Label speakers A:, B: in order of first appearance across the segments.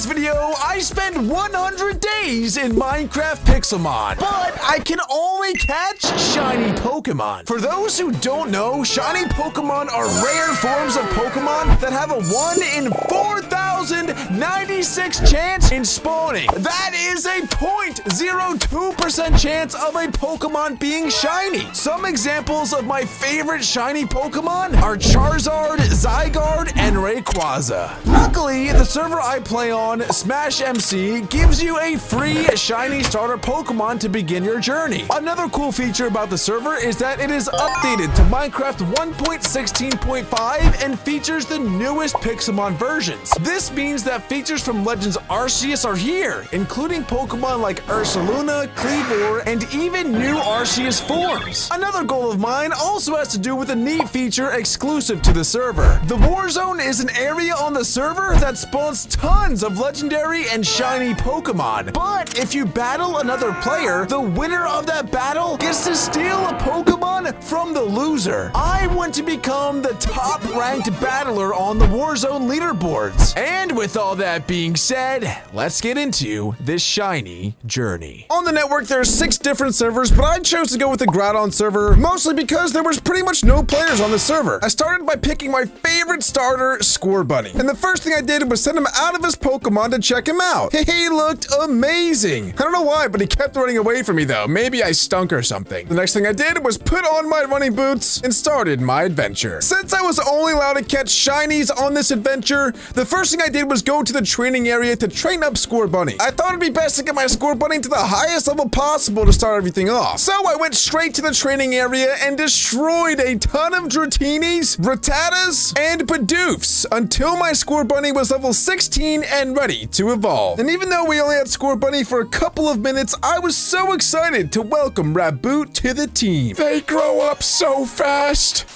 A: this video, I spent 100 days in Minecraft Pixelmon, but I can only catch shiny Pokemon. For those who don't know, shiny Pokemon are rare forms of Pokemon that have a 1 in 4,096 chance in spawning. That is a 0.02% chance of a Pokemon being shiny. Some examples of my favorite shiny Pokemon are Charizard, Zygarde, and Rayquaza. Luckily, the server I play on, Smash MC, gives you a free shiny starter Pokemon to begin your journey. Another cool feature about the server is that it is updated to Minecraft 1.16.5 and features the newest Pixelmon versions. This means that features from Legends Arceus are here, including Pokemon like Ursaluna, Kleavor, and even new Arceus forms. Another goal of mine also has to do with a neat feature exclusive to the server. The War Zone is an area on the server that spawns tons of legendary and shiny Pokemon. But if you battle another player, the winner of that battle gets to steal a Pokemon from the loser. I want to become the top-ranked battler on the Warzone leaderboards. And with all that being said, let's get into this shiny journey. On the network, there are 6 different servers, but I chose to go with the Groudon server, mostly because there was pretty much no players on the server. I started by picking my favorite starter, Scorbunny. And the first thing I did was send him out of his Pokemon to check him out. He looked amazing. I don't know why, but he kept running away from me though. Maybe I stunk or something. The next thing I did was put on my running boots and started my adventure. Since I was only allowed to catch shinies on this adventure, the first thing I did was go to the training area to train up Scorbunny. I thought it'd be best to get my Scorbunny to the highest level possible to start everything off. So I went straight to the training area and destroyed a ton of Dratinis, Rattatas, and Bidoofs until my Scorbunny was level 16 and ready to evolve. And even though we only had Scorbunny for a couple of minutes, I was so excited to welcome Raboot to the team. They grow up so fast.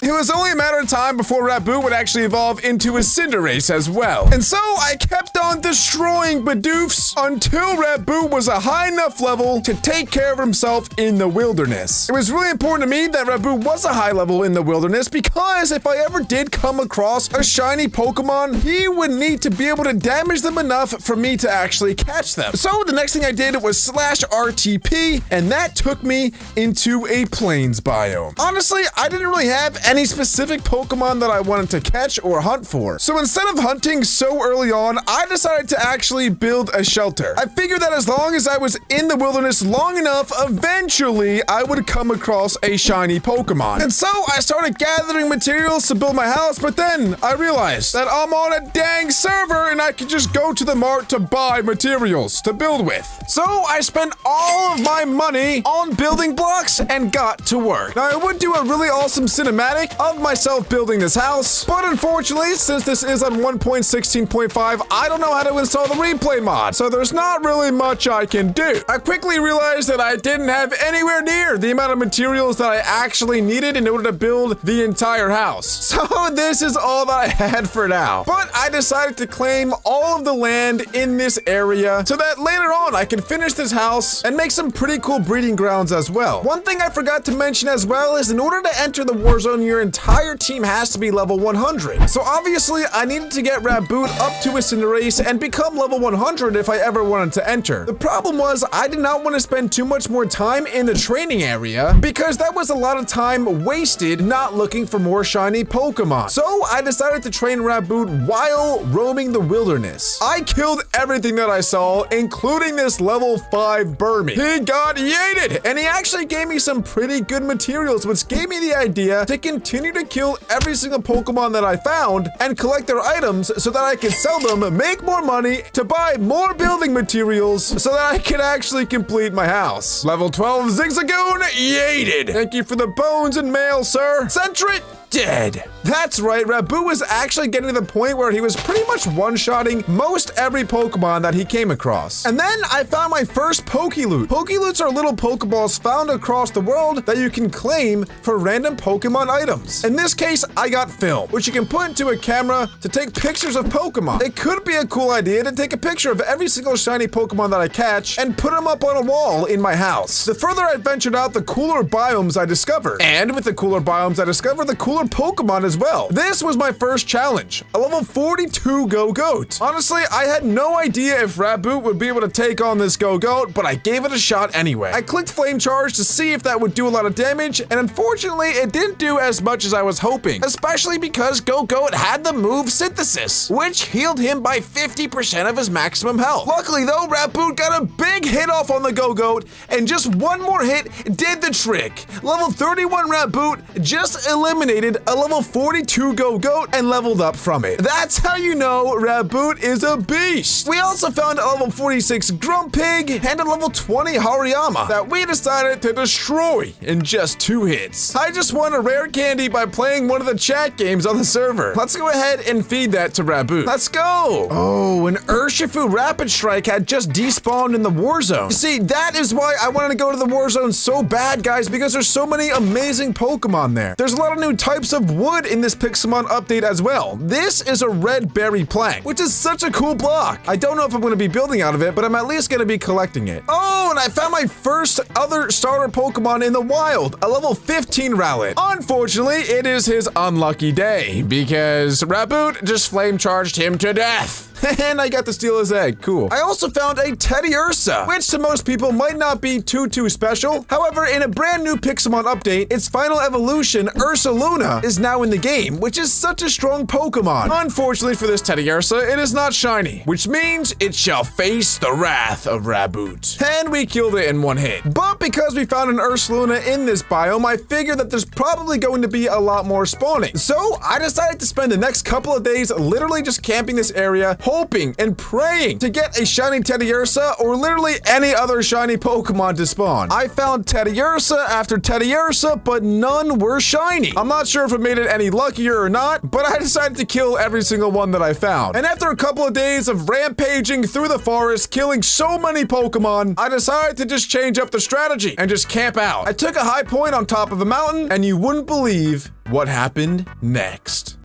A: It was only a matter of time before Raboot would actually evolve into a Cinderace as well. And so I kept on destroying Bidoofs until Raboot was a high enough level to take care of himself in the wilderness. It was really important to me that Raboot was a high level in the wilderness because if I ever did come across a shiny Pokemon, he would need to be able to damage them enough for me to actually catch them. So the next thing I did was slash RTP, and that took me into a plains biome. Honestly, I didn't really have any specific Pokemon that I wanted to catch or hunt for. So instead of hunting so early on, I decided to actually build a shelter. I figured that as long as I was in the wilderness long enough, eventually I would come across a shiny Pokemon. And so I started gathering materials to build my house, but then I realized that I'm on a dang server and I could just go to the mart to buy materials to build with. So I spent all of my money on building blocks and got to work. Now I would do a really awesome cinematic of myself building this house, but unfortunately, since this is on 1.16.5, I don't know how to install the replay mod, so there's not really much I can do. I quickly realized that I didn't have anywhere near the amount of materials that I actually needed in order to build the entire house. So this is all that I had for now. But I decided to claim all of the land in this area so that later on I can finish this house and make some pretty cool breeding grounds as well. One thing I forgot to mention as well is in order to enter the Warzone, your entire team has to be level 100. So obviously, I needed to get Raboot up to a Cinderace and become level 100 if I ever wanted to enter. The problem was I did not want to spend too much more time in the training area because that was a lot of time wasted not looking for more shiny Pokemon. So I decided to train Raboot while roaming the wilderness. I killed everything that I saw, including this level 5 Burmy. He got yeeted, and he actually gave me some pretty good materials, which gave me the idea to continue to kill every single Pokemon that I found and collect their items so that I could sell them, make more money to buy more building materials so that I could actually complete my house. Level 12 Zigzagoon, yeeted. Thank you for the bones and mail, sir. Sentry, dead. That's right, Raboot was actually getting to the point where he was pretty much one-shotting most every Pokemon that he came across. And then I found my first Pokeloot. Pokeloots are little Pokeballs found across the world that you can claim for random Pokemon items. In this case, I got film, which you can put into a camera to take pictures of Pokemon. It could be a cool idea to take a picture of every single shiny Pokemon that I catch and put them up on a wall in my house. The further I ventured out, the cooler biomes I discovered. And with the cooler biomes I discovered, the cooler other Pokemon as well. This was my first challenge, a level 42 Go-Goat. Honestly, I had no idea if Raboot would be able to take on this Go-Goat, but I gave it a shot anyway. I clicked Flame Charge to see if that would do a lot of damage, and unfortunately, it didn't do as much as I was hoping, especially because Go-Goat had the move Synthesis, which healed him by 50% of his maximum health. Luckily though, Raboot got a big hit off on the Go-Goat, and just one more hit did the trick. Level 31 Raboot just eliminated a level 42 Go-Goat and leveled up from it. That's how you know Raboot is a beast. We also found a level 46 Grumpig and a level 20 Hariyama that we decided to destroy in just 2 hits. I just won a rare candy by playing one of the chat games on the server. Let's go ahead and feed that to Raboot. Let's go. Oh, an Urshifu Rapid Strike had just despawned in the war zone. You see, that is why I wanted to go to the war zone so bad, guys, because there's so many amazing Pokemon there. There's a lot of new types of wood in this Pixelmon update as well. This is a red berry plank, which is such a cool block. I don't know if I'm going to be building out of it, but I'm at least going to be collecting it. Oh, and I found my first other starter Pokemon in the wild, a level 15 Rowlet. Unfortunately, it is his unlucky day because Raboot just flame charged him to death. And I got to steal his egg. Cool. I also found a Teddiursa, which to most people might not be too special. However, in a brand new Pixelmon update, its final evolution, Ursaluna, is now in the game, which is such a strong Pokemon. Unfortunately for this Teddiursa, it is not shiny, which means it shall face the wrath of Raboot. And we killed it in 1 hit. But because we found an Ursaluna in this biome, I figured that there's probably going to be a lot more spawning. So I decided to spend the next couple of days literally just camping this area, hoping and praying to get a shiny Teddiursa or literally any other shiny Pokemon to spawn. I found Teddiursa after Teddiursa, but none were shiny. I'm not sure if it made it any luckier or not, but I decided to kill every single one that I found. And after a couple of days of rampaging through the forest, killing so many Pokemon, I decided to just change up the strategy and just camp out. I took a high point on top of a mountain, and you wouldn't believe what happened next.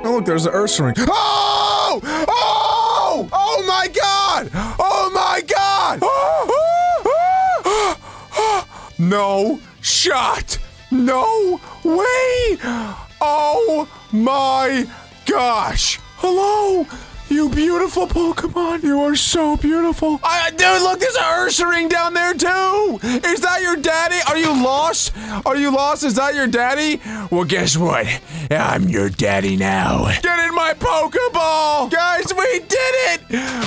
A: Oh, look, there's an Ursaring. Oh! Oh! Oh my God! Oh my God! No shot! No way! Oh my gosh! Hello? You beautiful Pokemon, you are so beautiful. Dude, look, there's an Ursaring down there too. Is that your daddy? Are you lost? Are you lost? Is that your daddy? Well, guess what? I'm your daddy now. Get in my Pokeball! Guys, we did it!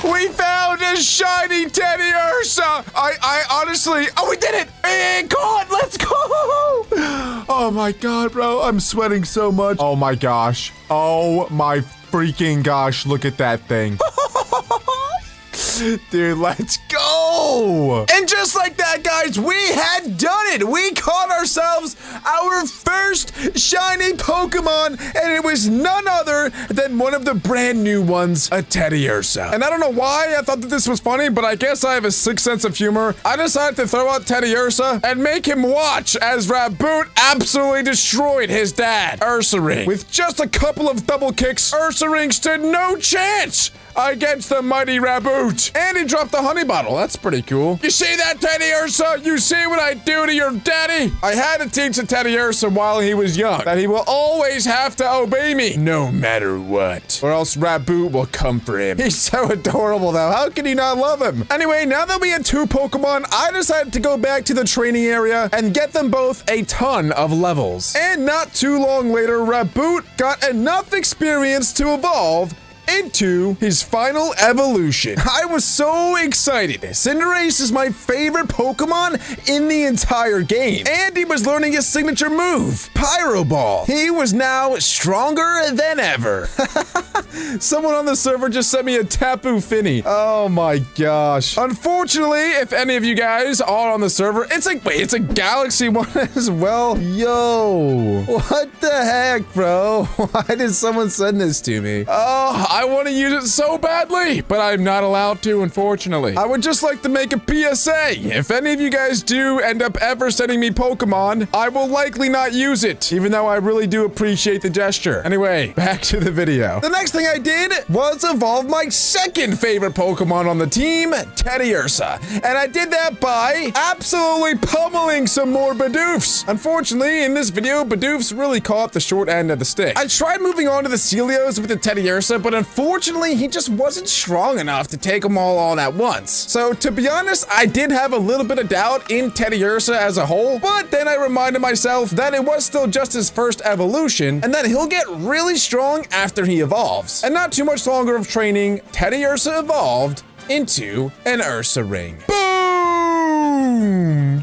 A: We found a shiny Teddiursa! I honestly, oh, we did it! Hey, caught! Let's go! Oh my God, bro, I'm sweating so much. Oh my gosh. Oh my freaking gosh, look at that thing. Dude, let's go! And just like that, guys, we had done it! We caught ourselves our first shiny Pokemon, and it was none other than one of the brand new ones, a Teddiursa. And I don't know why I thought that this was funny, but I guess I have a sick sense of humor. I decided to throw out Teddiursa and make him watch as Raboot absolutely destroyed his dad, Ursaring. With just a couple of double kicks, Ursaring stood no chance against the mighty Raboot. And he dropped the honey bottle. That's pretty cool. You see that, Teddiursa? You see what I do to your daddy? I had to teach the Teddiursa while he was young that he will always have to obey me, no matter what, or else Raboot will come for him. He's so adorable, though. How can you not love him? Anyway, now that we had 2 Pokemon, I decided to go back to the training area and get them both a ton of levels. And not too long later, Raboot got enough experience to evolve into his final evolution. I was so excited. Cinderace is my favorite Pokemon in the entire game. And he was learning his signature move, Pyro Ball. He was now stronger than ever. Someone on the server just sent me a Tapu Fini. Oh my gosh. Unfortunately, if any of you guys are on the server, it's like, wait, it's a Galaxy one as well? Yo, what the heck, bro? Why did someone send this to me? Oh, I want to use it so badly, but I'm not allowed to, unfortunately. I would just like to make a PSA. If any of you guys do end up ever sending me Pokemon, I will likely not use it, even though I really do appreciate the gesture. Anyway, back to the video. The next thing thing I did was evolve my second favorite Pokemon on the team, Teddiursa. And I did that by absolutely pummeling some more Bidoofs. Unfortunately, in this video, Bidoofs really caught the short end of the stick. I tried moving on to the Celios with the Teddiursa, but unfortunately, he just wasn't strong enough to take them all on at once. So to be honest, I did have a little bit of doubt in Teddiursa as a whole, but then I reminded myself that it was still just his first evolution and that he'll get really strong after he evolves. And not too much longer of training, Teddiursa evolved into an Ursa Ring. Boom!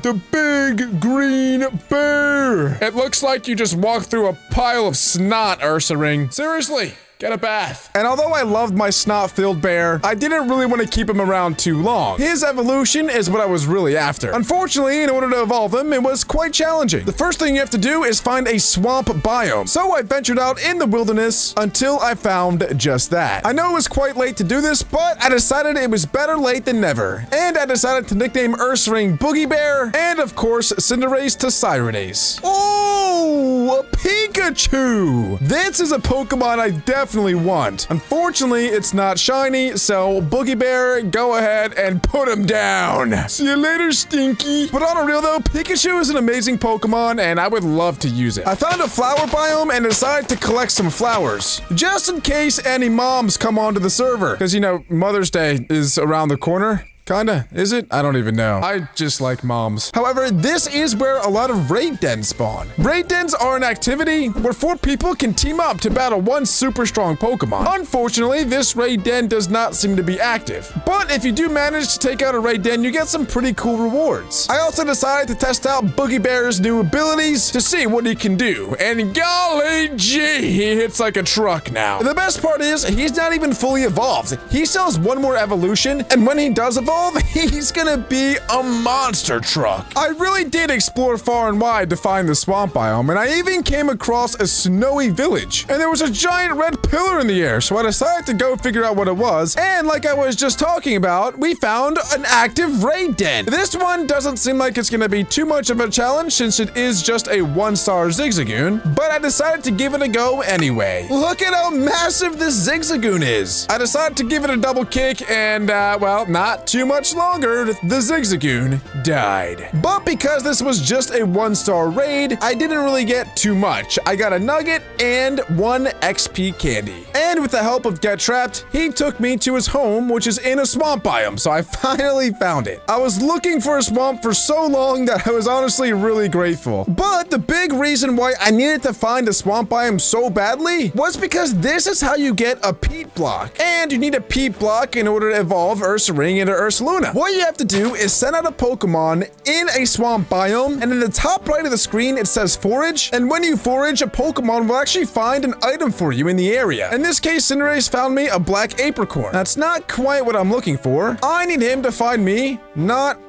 A: The big green bear. It looks like you just walked through a pile of snot, Ursa Ring. Seriously. Get a bath. And although I loved my snot-filled bear, I didn't really want to keep him around too long. His evolution is what I was really after. Unfortunately, in order to evolve him, it was quite challenging. The first thing you have to do is find a swamp biome. So I ventured out in the wilderness until I found just that. I know it was quite late to do this, but I decided it was better late than never. And I decided to nickname Ursa Ring Boogie Bear, and of course, Cinderace to Cyrodice. Oh, a Pikachu! This is a Pokemon I definitely want. Unfortunately, it's not shiny, so Boogie Bear, go ahead and put him down. See you later, Stinky. But on a real though, Pikachu is an amazing Pokemon, and I would love to use it. I found a flower biome and decided to collect some flowers, just in case any moms come onto the server. Because, you know, Mother's Day is around the corner. Kinda. Is it? I don't even know. I just like moms. However, this is where a lot of raid dens spawn. Raid dens are an activity where 4 people can team up to battle one super strong Pokemon. Unfortunately, this raid den does not seem to be active. But if you do manage to take out a raid den, you get some pretty cool rewards. I also decided to test out Boogie Bear's new abilities to see what he can do. And golly gee, he hits like a truck now. The best part is, he's not even fully evolved. He still has one more evolution, and when he does evolve, he's gonna be a monster truck. I really did explore far and wide to find the swamp biome, and I even came across a snowy village. And there was a giant red pillar in the air, so I decided to go figure out what it was. And like I was just talking about, we found an active raid den. This one doesn't seem like it's gonna be too much of a challenge since it is just a 1-star Zigzagoon, but I decided to give it a go anyway. Look at how massive this Zigzagoon is. I decided to give it a double kick and, well, not too much longer, the Zigzagoon died. But because this was just a 1-star raid, I didn't really get too much. I got a nugget and 1 XP candy. And with the help of Get Trapped, he took me to his home, which is in a swamp biome, so I finally found it. I was looking for a swamp for so long that I was honestly really grateful. But the big reason why I needed to find a swamp biome so badly was because this is how you get a peat block. And you need a peat block in order to evolve Ursa Ring into Ursa Luna. What you have to do is send out a Pokemon in a swamp biome, and in the top right of the screen it says forage, and when you forage, a Pokemon will actually find an item for you in the area. In this case, Cinderace found me a black apricorn. That's not quite what I'm looking for. I need him to find me, not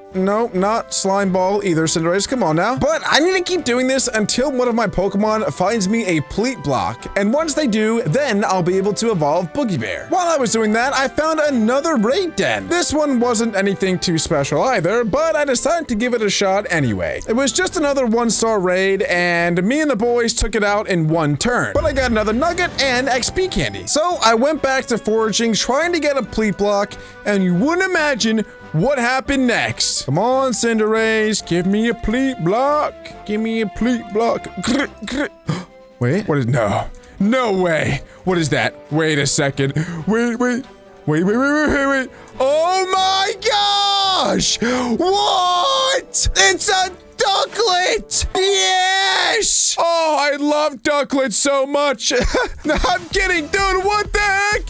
A: Slime Ball either, Cinderace, come on now. But I need to keep doing this until one of my Pokemon finds me a Pleat Block, and once they do, then I'll be able to evolve Boogie Bear. While I was doing that, I found another raid den. This one wasn't anything too special either, but I decided to give it a shot anyway. It was just another 1-star raid, and me and the boys took it out in 1 turn. But I got another nugget and XP candy. So I went back to foraging, trying to get a Pleat Block, and you wouldn't imagine what happened next. Come on, Cinderace, give me a Pleat Block. Give me a Pleat Block. Wait, what is, no way. What is that? Wait a second. Wait. Oh my gosh! What? It's a Ducklet! Yes! Oh, I love Ducklet so much. I'm kidding, dude, what the heck?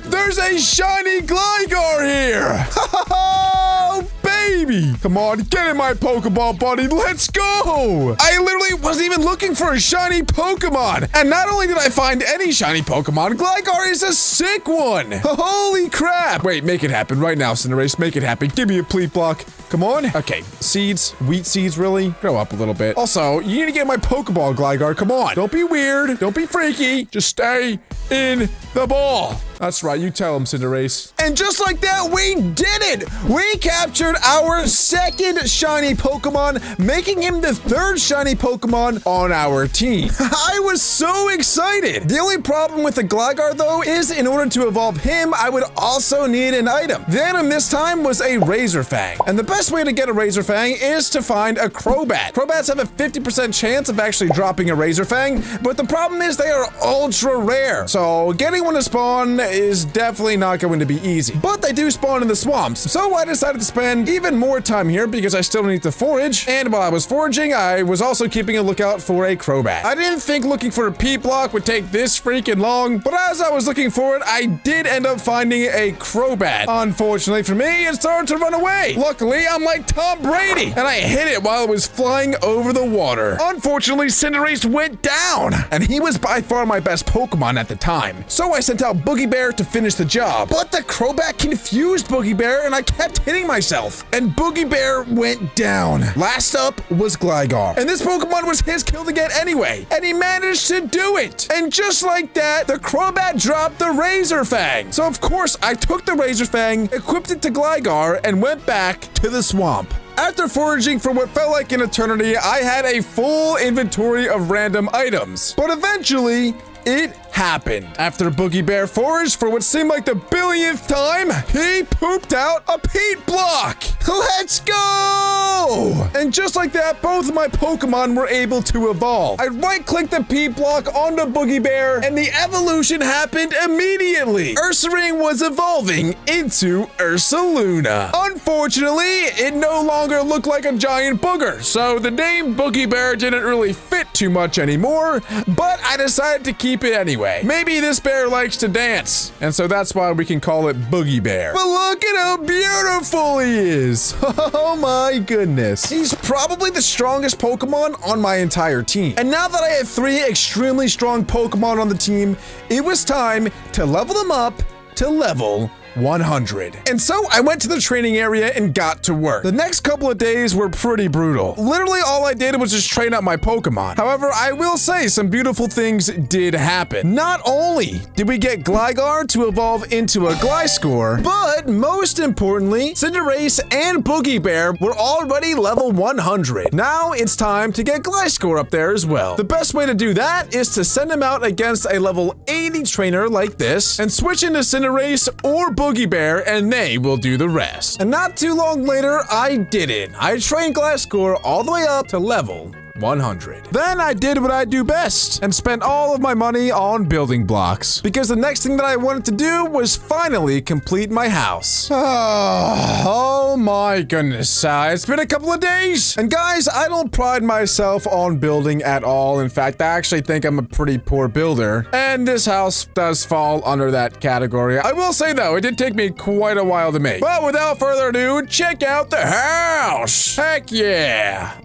A: There's a shiny Gligar here. Oh, baby. Come on, get in my Pokeball, buddy. Let's go. I literally wasn't even looking for a shiny Pokemon. And not only did I find any shiny Pokemon, Gligar is a sick one. Holy crap. Wait, make it happen right now, Cinderace. Make it happen. Give me a Pleat Block. Come on. Okay, seeds. Wheat seeds, really? Grow up a little bit. Also, you need to get my Pokeball, Gligar. Come on. Don't be weird. Don't be freaky. Just stay in the ball. That's right. You tell him, Cinderace. And just like that, we did it. We captured our second shiny Pokemon, making him the third shiny Pokemon on our team. I was so excited. The only problem with the Gligar, though, is in order to evolve him, I would also need an item. The item this time was a Razor Fang. And the best way to get a Razor Fang is to find a Crobat. Crobats have a 50% chance of actually dropping a Razor Fang, but the problem is they are ultra rare. So getting one to spawn is definitely not going to be easy. But they do spawn in the swamps. So I decided to spend even more time here because I still need to forage. And while I was foraging, I was also keeping a lookout for a Crobat. I didn't think looking for a P-block would take this freaking long, but as I was looking for it, I did end up finding a Crobat. Unfortunately for me, it started to run away. Luckily, I'm like Tom Brady, and I hit it while it was flying over the water. Unfortunately, Cinderace went down, and he was by far my best Pokemon at the time. So I sent out Boogie Bear to finish the job, but the Crobat confused Boogie Bear, and I kept hitting myself, and Boogie Bear went down. Last up was Gligar, and this Pokemon was his kill to get anyway, and he managed to do it. And just like that, the Crobat dropped the Razor Fang. So of course, I took the Razor Fang, equipped it to Gligar, and went back to the swamp. After foraging for what felt like an eternity, I had a full inventory of random items. But eventually, it happened. After Boogie Bear foraged for what seemed like the billionth time, he pooped out a peat block. Let's go! And just like that, both of my Pokemon were able to evolve. I right-clicked the peat block onto Boogie Bear, and the evolution happened immediately. Ursaring was evolving into Ursaluna. Unfortunately, it no longer looked like a giant booger, so the name Boogie Bear didn't really fit too much anymore, but I decided to keep it anyway. Maybe this bear likes to dance, and so that's why we can call it Boogie Bear. But look at how beautiful he is. Oh my goodness. He's probably the strongest Pokemon on my entire team. And now that I have 3 extremely strong Pokemon on the team, it was time to level them up to level 100. And so I went to the training area and got to work. The next couple of days were pretty brutal. Literally all I did was just train up my Pokemon. However, I will say some beautiful things did happen. Not only did we get Gligar to evolve into a Gliscor, but most importantly, Cinderace and Boogie Bear were already level 100. Now it's time to get Gliscor up there as well. The best way to do that is to send him out against a level 80 trainer like this and switch into Cinderace or Boogie Bear, and they will do the rest. And not too long later, I did it. I trained Gliscor all the way up to level 100. Then I did what I do best and spent all of my money on building blocks because the next thing that I wanted to do was finally complete my house. Oh my goodness. It's been a couple of days. And guys, I don't pride myself on building at all. In fact, I actually think I'm a pretty poor builder. And this house does fall under that category. I will say though, it did take me quite a while to make. But without further ado, check out the house. Heck yeah.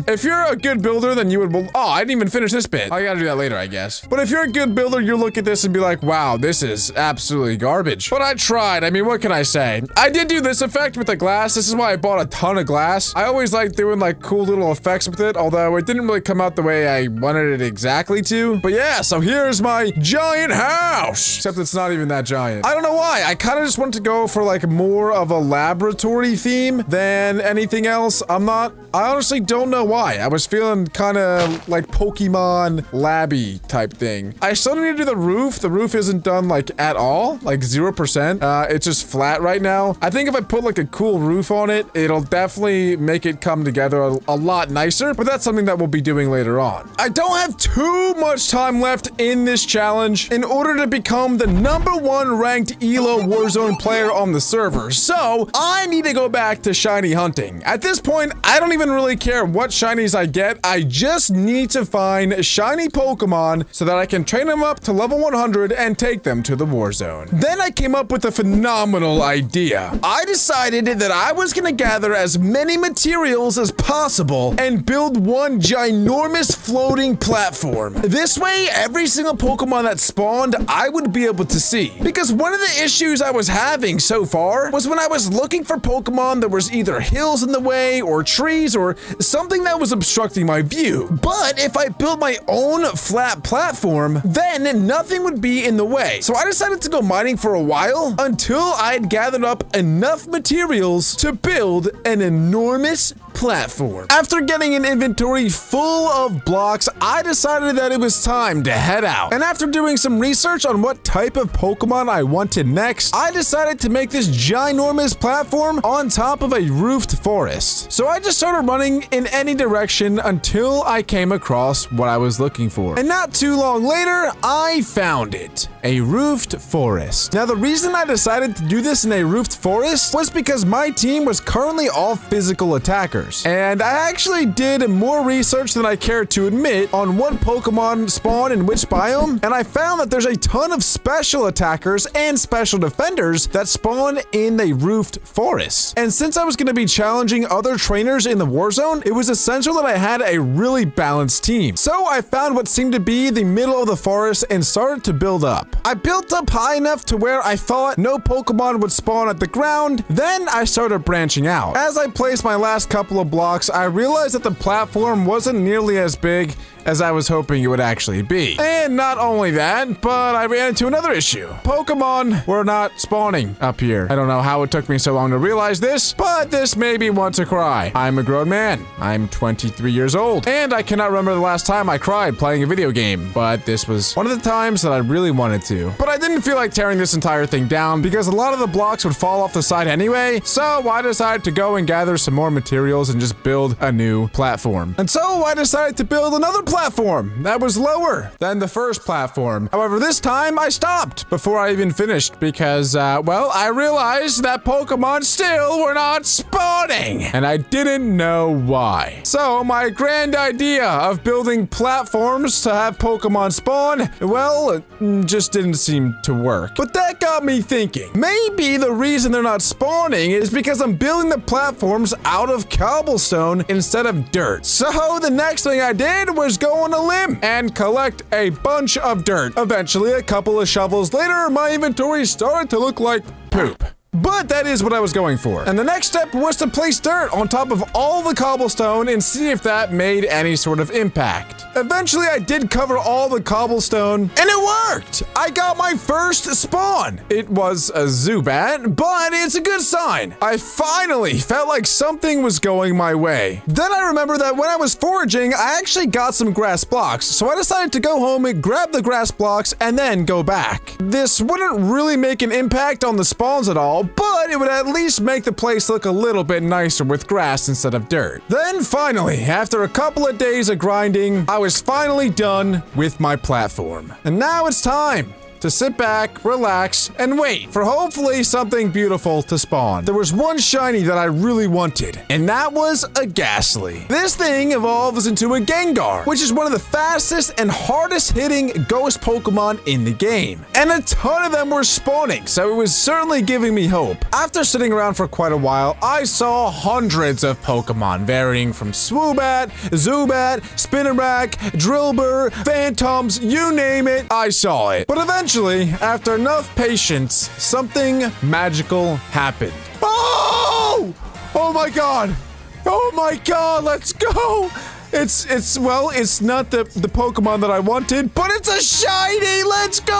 A: If you're a good builder, then you would, oh, I didn't even finish this bit. I gotta do that later, I guess. But if you're a good builder, you'll look at this and be like, wow, this is absolutely garbage. But I tried. I mean, what can I say? I did do this effect with the glass. This is why I bought a ton of glass. I always like doing like cool little effects with it, although it didn't really come out the way I wanted it exactly to. But yeah, so here's my giant house. Except it's not even that giant. I don't know why. I kind of just wanted to go for like more of a laboratory theme than anything else. I honestly don't know why. I was feeling kind of like Pokemon labby type thing. I still need to do the roof. The roof isn't done like at all, like 0%. It's just flat right now. I think if I put like a cool roof on it, it'll definitely make it come together a lot nicer, but that's something that we'll be doing later on. I don't have too much time left in this challenge in order to become the #1 ranked ELO Warzone player on the server. So I need to go back to shiny hunting. At this point, I don't even really care what shinies I get. I just need to find shiny Pokemon so that I can train them up to level 100 and take them to the war zone. Then I came up with a phenomenal idea. I decided that I was gonna gather as many materials as possible and build one ginormous floating platform. This way, every single Pokemon that spawned, I would be able to see. Because one of the issues I was having so far was when I was looking for Pokemon, there was either hills in the way or trees or something that was obstructing obstructing my view. But if I build my own flat platform, then nothing would be in the way. So I decided to go mining for a while until I had gathered up enough materials to build an enormous platform. After getting an inventory full of blocks, I decided that it was time to head out. And after doing some research on what type of Pokemon I wanted next, I decided to make this ginormous platform on top of a roofed forest. So I just started running in any direction until I came across what I was looking for. And not too long later, I found it. A roofed forest. Now, the reason I decided to do this in a roofed forest was because my team was currently all physical attackers. And I actually did more research than I care to admit on what Pokemon spawn in which biome, and I found that there's a ton of special attackers and special defenders that spawn in a roofed forest. And since I was going to be challenging other trainers in the war zone, it was essential that I had a really balanced team. So I found what seemed to be the middle of the forest and started to build up. I built up high enough to where I thought no Pokemon would spawn at the ground. Then I started branching out. As I placed my last couple of blocks, I realized that the platform wasn't nearly as big as I was hoping it would actually be. And not only that, but I ran into another issue. Pokemon were not spawning up here. I don't know how it took me so long to realize this, but this made me want to cry. I'm a grown man. I'm 23 years old, and I cannot remember the last time I cried playing a video game, but this was one of the times that I really wanted to. But I didn't feel like tearing this entire thing down because a lot of the blocks would fall off the side anyway, so I decided to go and gather some more materials and just build a new platform. And so I decided to build another platform that was lower than the first platform. However, this time I stopped before I even finished because, well, I realized that Pokemon still were not spawning, and I didn't know why. So my grand idea of building platforms to have Pokemon spawn, well, just didn't seem to work. But that got me thinking, maybe the reason they're not spawning is because I'm building the platforms out of cobblestone instead of dirt. So the next thing I did was go on a limb and collect a bunch of dirt. Eventually, a couple of shovels later, my inventory started to look like poop. But that is what I was going for. And the next step was to place dirt on top of all the cobblestone and see if that made any sort of impact. Eventually, I did cover all the cobblestone, and it worked! I got my first spawn. It was a Zubat, but it's a good sign. I finally felt like something was going my way. Then I remember that when I was foraging, I actually got some grass blocks, so I decided to go home and grab the grass blocks and then go back. This wouldn't really make an impact on the spawns at all, but it would at least make the place look a little bit nicer with grass instead of dirt. Then finally, after a couple of days of grinding, I was finally done with my platform. And now it's time to sit back, relax, and wait for hopefully something beautiful to spawn. There was one shiny that I really wanted, and that was a Ghastly. This thing evolves into a Gengar, which is one of the fastest and hardest hitting ghost Pokemon in the game. And a ton of them were spawning, so it was certainly giving me hope. After sitting around for quite a while, I saw hundreds of Pokemon, varying from Swoobat, Zubat, Spinarak, Drillbur, Phantoms, you name it, I saw it. But eventually, after enough patience, something magical happened. Oh! Oh my god! Oh my god, let's go! Well, it's not the Pokemon that I wanted, but it's a shiny! Let's go!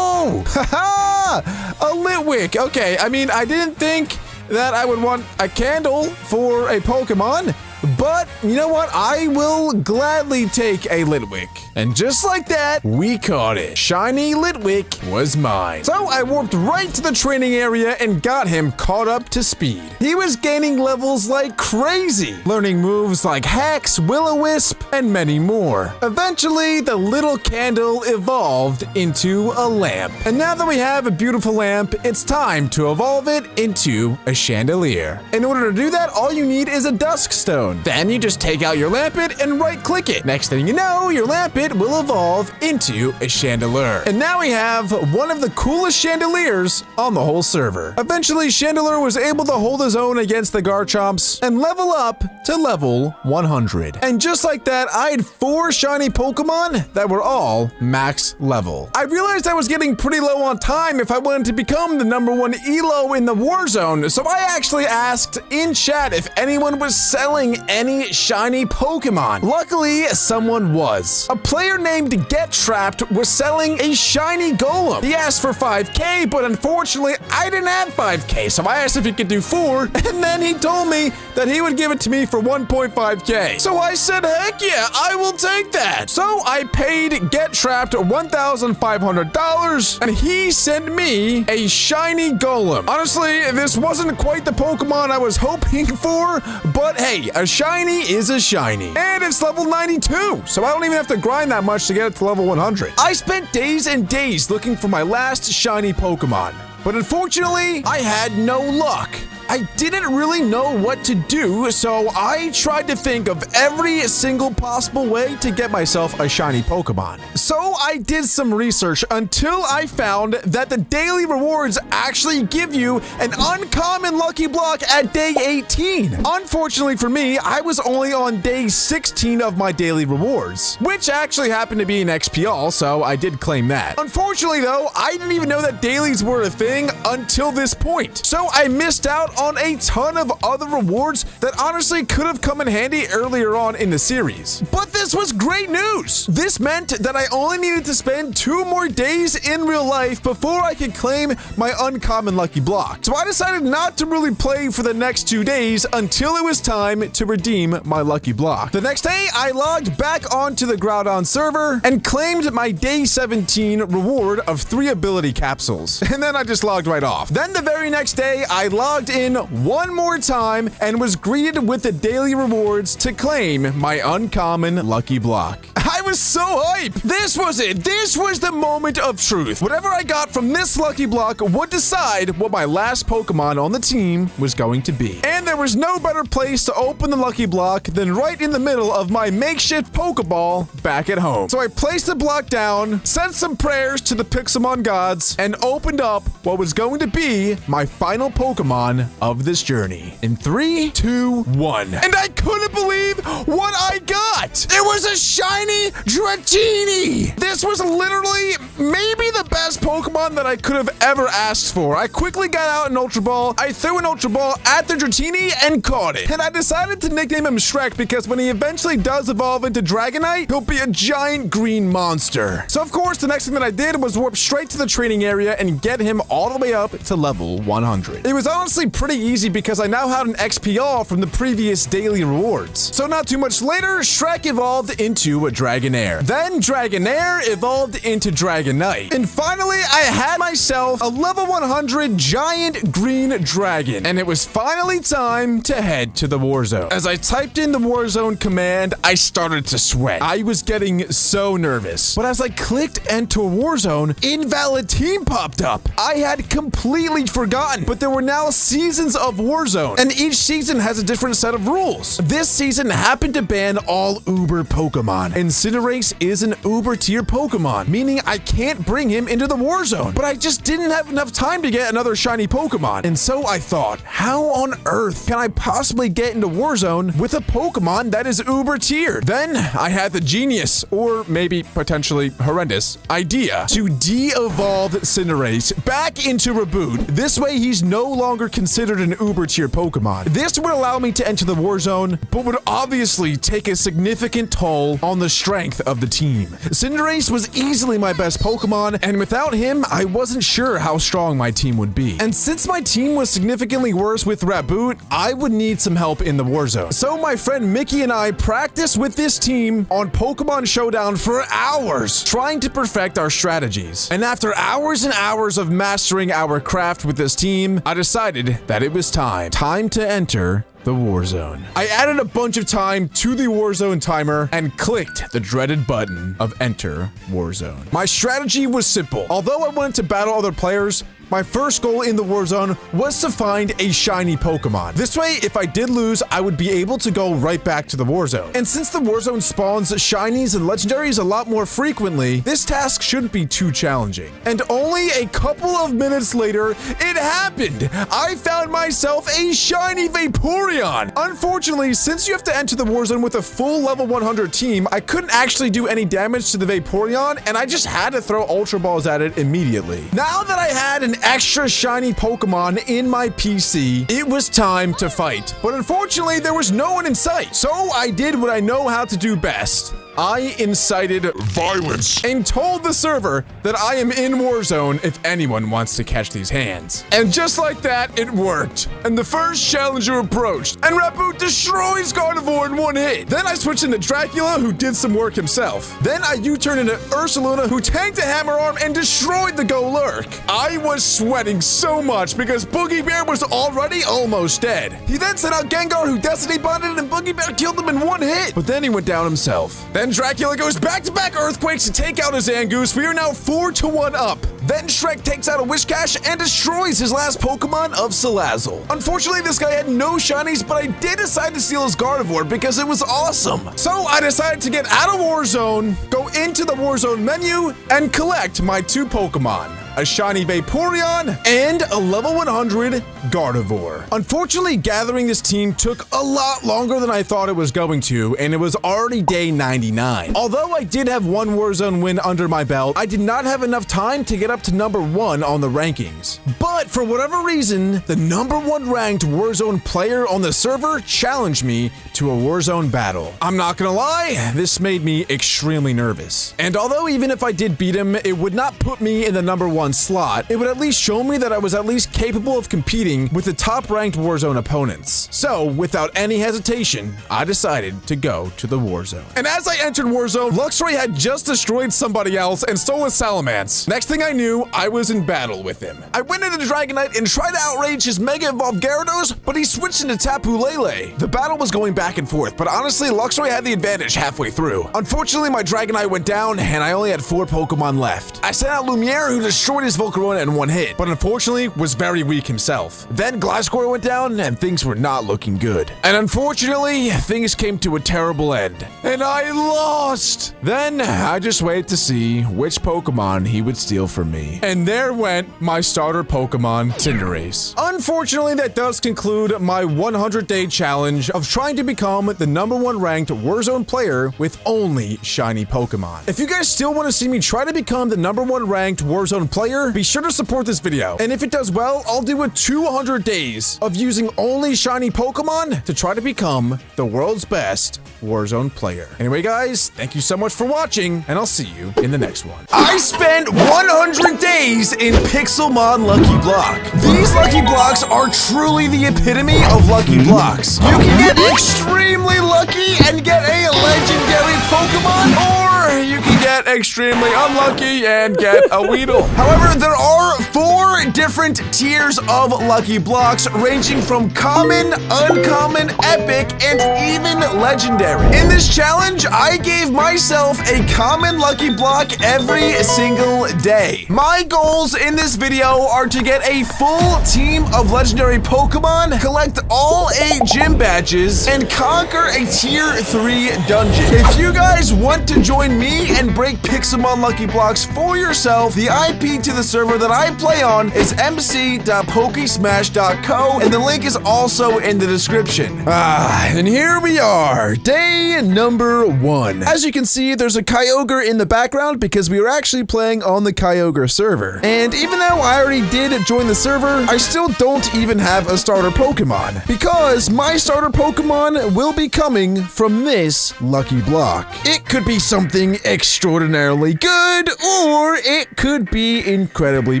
A: Haha! A Litwick. Okay, I mean, I didn't think that I would want a candle for a Pokemon, but you know what? I will gladly take a Litwick. And just like that, we caught it. Shiny Litwick was mine. So I warped right to the training area and got him caught up to speed. He was gaining levels like crazy, learning moves like Hex, Will-O-Wisp, and many more. Eventually, the little candle evolved into a lamp. And now that we have a beautiful lamp, it's time to evolve it into a chandelier. In order to do that, all you need is a dusk stone. Then you just take out your lampet and right-click it. Next thing you know, your lampet will evolve into a chandelier. And now we have one of the coolest chandeliers on the whole server. Eventually, Chandelure was able to hold his own against the Garchomps and level up to level 100. And just like that, I had 4 shiny Pokemon that were all max level. I realized I was getting pretty low on time if I wanted to become the #1 ELO in the war zone, so I actually asked in chat if anyone was selling any shiny Pokemon. Luckily, someone was. A player named Get Trapped was selling a shiny Golem. He asked for 5K, but unfortunately, I didn't have 5K, so I asked if he could do 4, and then he told me that he would give it to me for 1.5K. So I said, heck yeah, I will take that. So I paid Get Trapped $1,500, and he sent me a shiny Golem. Honestly, this wasn't quite the Pokemon I was hoping for, but hey, a shiny is a shiny. And it's level 92, so I don't even have to grind that much to get it to level 100. I spent days and days looking for my last shiny Pokemon, but unfortunately, I had no luck. I didn't really know what to do, so I tried to think of every single possible way to get myself a shiny Pokemon. So I did some research until I found that the daily rewards actually give you an uncommon lucky block at day 18. Unfortunately for me, I was only on day 16 of my daily rewards, which actually happened to be an XPL, so I did claim that. Unfortunately though, I didn't even know that dailies were a thing until this point. So I missed out on a ton of other rewards that honestly could have come in handy earlier on in the series. But this was great news. This meant that I only needed to spend 2 more days in real life before I could claim my uncommon lucky block. So I decided not to really play for the next 2 days until it was time to redeem my lucky block. The next day, I logged back onto the Groudon server and claimed my day 17 reward of 3 ability capsules. And then I just logged right off. Then the very next day, I logged in one more time and was greeted with the daily rewards to claim my uncommon lucky block. I was so hyped. This was it. This was the moment of truth. Whatever I got from this lucky block would decide what my last Pokemon on the team was going to be. And there was no better place to open the lucky block than right in the middle of my makeshift Pokeball back at home. So I placed the block down, sent some prayers to the PIXELMON gods, and opened up what was going to be my final Pokemon of this journey. In 3, 2, 1. And I couldn't believe what I got. It was a shiny Dratini. This was literally maybe the best Pokemon that I could have ever asked for. I quickly got out an Ultra Ball. I threw an Ultra Ball at the Dratini and caught it. And I decided to nickname him Shrek because when he eventually does evolve into Dragonite, he'll be a giant green monster. So of course, the next thing that I did was warp straight to the training area and get him all the way up to level 100. It was honestly pretty easy because I now had an XPR from the previous daily rewards. So not too much later, Shrek evolved into a Dragonair. Then Dragonair evolved into Dragonite. And finally, I had myself a level 100 giant green dragon. And it was finally time to head to the Warzone. As I typed in the Warzone command, I started to sweat. I was getting so nervous. But as I clicked enter Warzone, invalid team popped up. I had completely forgotten, but there were now seasons of Warzone, and each season has a different set of rules. This season happened to ban all Uber Pokemon. Cinderace is an Uber tier Pokemon, meaning I can't bring him into the Warzone. But I just didn't have enough time to get another shiny Pokemon. And so I thought, how on earth can I possibly get into Warzone with a Pokemon that is Uber tiered? Then I had the genius, or maybe potentially horrendous, idea to de-evolve Cinderace back into Reboot. This way he's no longer considered an Uber tier Pokemon. This would allow me to enter the Warzone, but would obviously take a significant toll on the strength of the team. Cinderace was easily my best Pokemon, and without him, I wasn't sure how strong my team would be. And since my team was significantly worse with Raboot, I would need some help in the Warzone. So my friend Mickey and I practiced with this team on Pokemon Showdown for hours, trying to perfect our strategies. And after hours and hours of mastering our craft with this team, I decided that it was time to enter the Warzone. I added a bunch of time to the Warzone timer and clicked the dreaded button of Enter Warzone. My strategy was simple. Although I wanted to battle other players, my first goal in the Warzone was to find a shiny Pokemon. This way, if I did lose, I would be able to go right back to the Warzone. And since the Warzone spawns shinies and legendaries a lot more frequently, this task shouldn't be too challenging. And only a couple of minutes later, it happened! I found myself a shiny Vaporeon! Unfortunately, since you have to enter the Warzone with a full level 100 team, I couldn't actually do any damage to the Vaporeon, and I just had to throw Ultra Balls at it immediately. Now that I had an extra shiny Pokemon in my PC, it was time to fight. But unfortunately, there was no one in sight. So I did what I know how to do best. I incited violence and told the server that I am in Warzone if anyone wants to catch these hands. And just like that, it worked. And the first challenger approached, and Raboot destroys Gardevoir in one hit. Then I switched into Dracula, who did some work himself. Then I U-turned into Ursaluna, who tanked a Hammer Arm and destroyed the Golurk. I was sweating so much because Boogie Bear was already almost dead. He then sent out Gengar, who Destiny bonded, and Boogie Bear killed him in one hit. But then he went down himself. Then Dracula goes back-to-back Earthquakes to take out his Zangoose. We are now 4-1 up. Then Shrek takes out a Wishcash and destroys his last Pokemon of Salazzle. Unfortunately, this guy had no shinies, but I did decide to steal his Gardevoir because it was awesome. So I decided to get out of Warzone, go into the Warzone menu, and collect my 2 Pokemon. A shiny Vaporeon, and a level 100 Gardevoir. Unfortunately, gathering this team took a lot longer than I thought it was going to, and it was already day 99. Although I did have 1 Warzone win under my belt, I did not have enough time to get up to number 1 on the rankings. But for whatever reason, the number 1 ranked Warzone player on the server challenged me to a Warzone battle. I'm not gonna lie, this made me extremely nervous. And although even if I did beat him, it would not put me in the number 1 slot, it would at least show me that I was at least capable of competing with the top-ranked Warzone opponents. So, without any hesitation, I decided to go to the Warzone. And as I entered Warzone, Luxray had just destroyed somebody else and stole his Salamence. Next thing I knew, I was in battle with him. I went into Dragonite and tried to outrage his Mega Evolved Gyarados, but he switched into Tapu Lele. The battle was going back and forth, but honestly, Luxray had the advantage halfway through. Unfortunately, my Dragonite went down, and I only had 4 Pokemon left. I sent out Lumiere, who destroyed his Volcarona in one hit, but unfortunately was very weak himself. Then Gliscor went down, and things were not looking good. And unfortunately, things came to a terrible end, and I lost! Then I just waited to see which Pokemon he would steal from me. And there went my starter Pokemon, Cinderace. Unfortunately, that does conclude my 100-day challenge of trying to become the number 1 ranked Warzone player with only shiny Pokemon. If you guys still want to see me try to become the number 1 ranked Warzone player, be sure to support this video. And if it does well, I'll do a 200 days of using only shiny Pokemon to try to become the world's best Warzone player. Anyway, guys, thank you so much for watching, and I'll see you in the next one. I spent 100 days in PIXELMON Lucky Block. These Lucky Blocks are truly the epitome of Lucky Blocks. You can get extremely lucky and get a legendary Pokemon, or you can get extremely unlucky and get a Weedle. However, there are 4 different tiers of Lucky Blocks, ranging from common, uncommon, epic, and even legendary. In this challenge, I gave myself a common Lucky Block every single day. My goals in this video are to get a full team of legendary Pokemon, collect all 8 gym badges, and conquer a tier 3 dungeon. If you guys want to join me and break PIXELMON Lucky Blocks for yourself, the IP to the server that I play on is mc.pokesmash.co, and the link is also in the description. And here we are, day number 1. As you can see, there's a Kyogre in the background because we were actually playing on the Kyogre server. And even though I already did join the server, I still don't even have a starter Pokemon, because my starter Pokemon will be coming from this Lucky Block. It could be something extraordinarily good, or it could be incredibly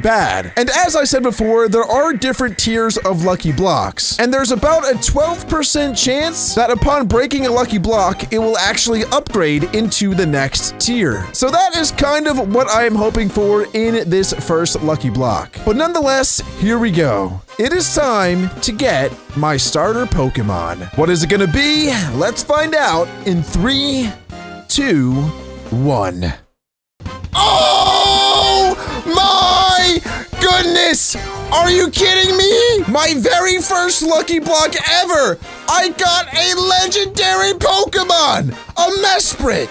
A: bad. And as I said before, there are different tiers of Lucky Blocks, and there's about a 12% chance that upon breaking a Lucky Block, it will actually upgrade into the next tier. So that is kind of what I am hoping for in this first Lucky Block. But nonetheless, here we go. It is time to get my starter Pokemon. What is it gonna be? Let's find out in 3, 2, 1. Oh my goodness! Are you kidding me? My very first Lucky Block ever! I got a legendary Pokemon! A Mesprit!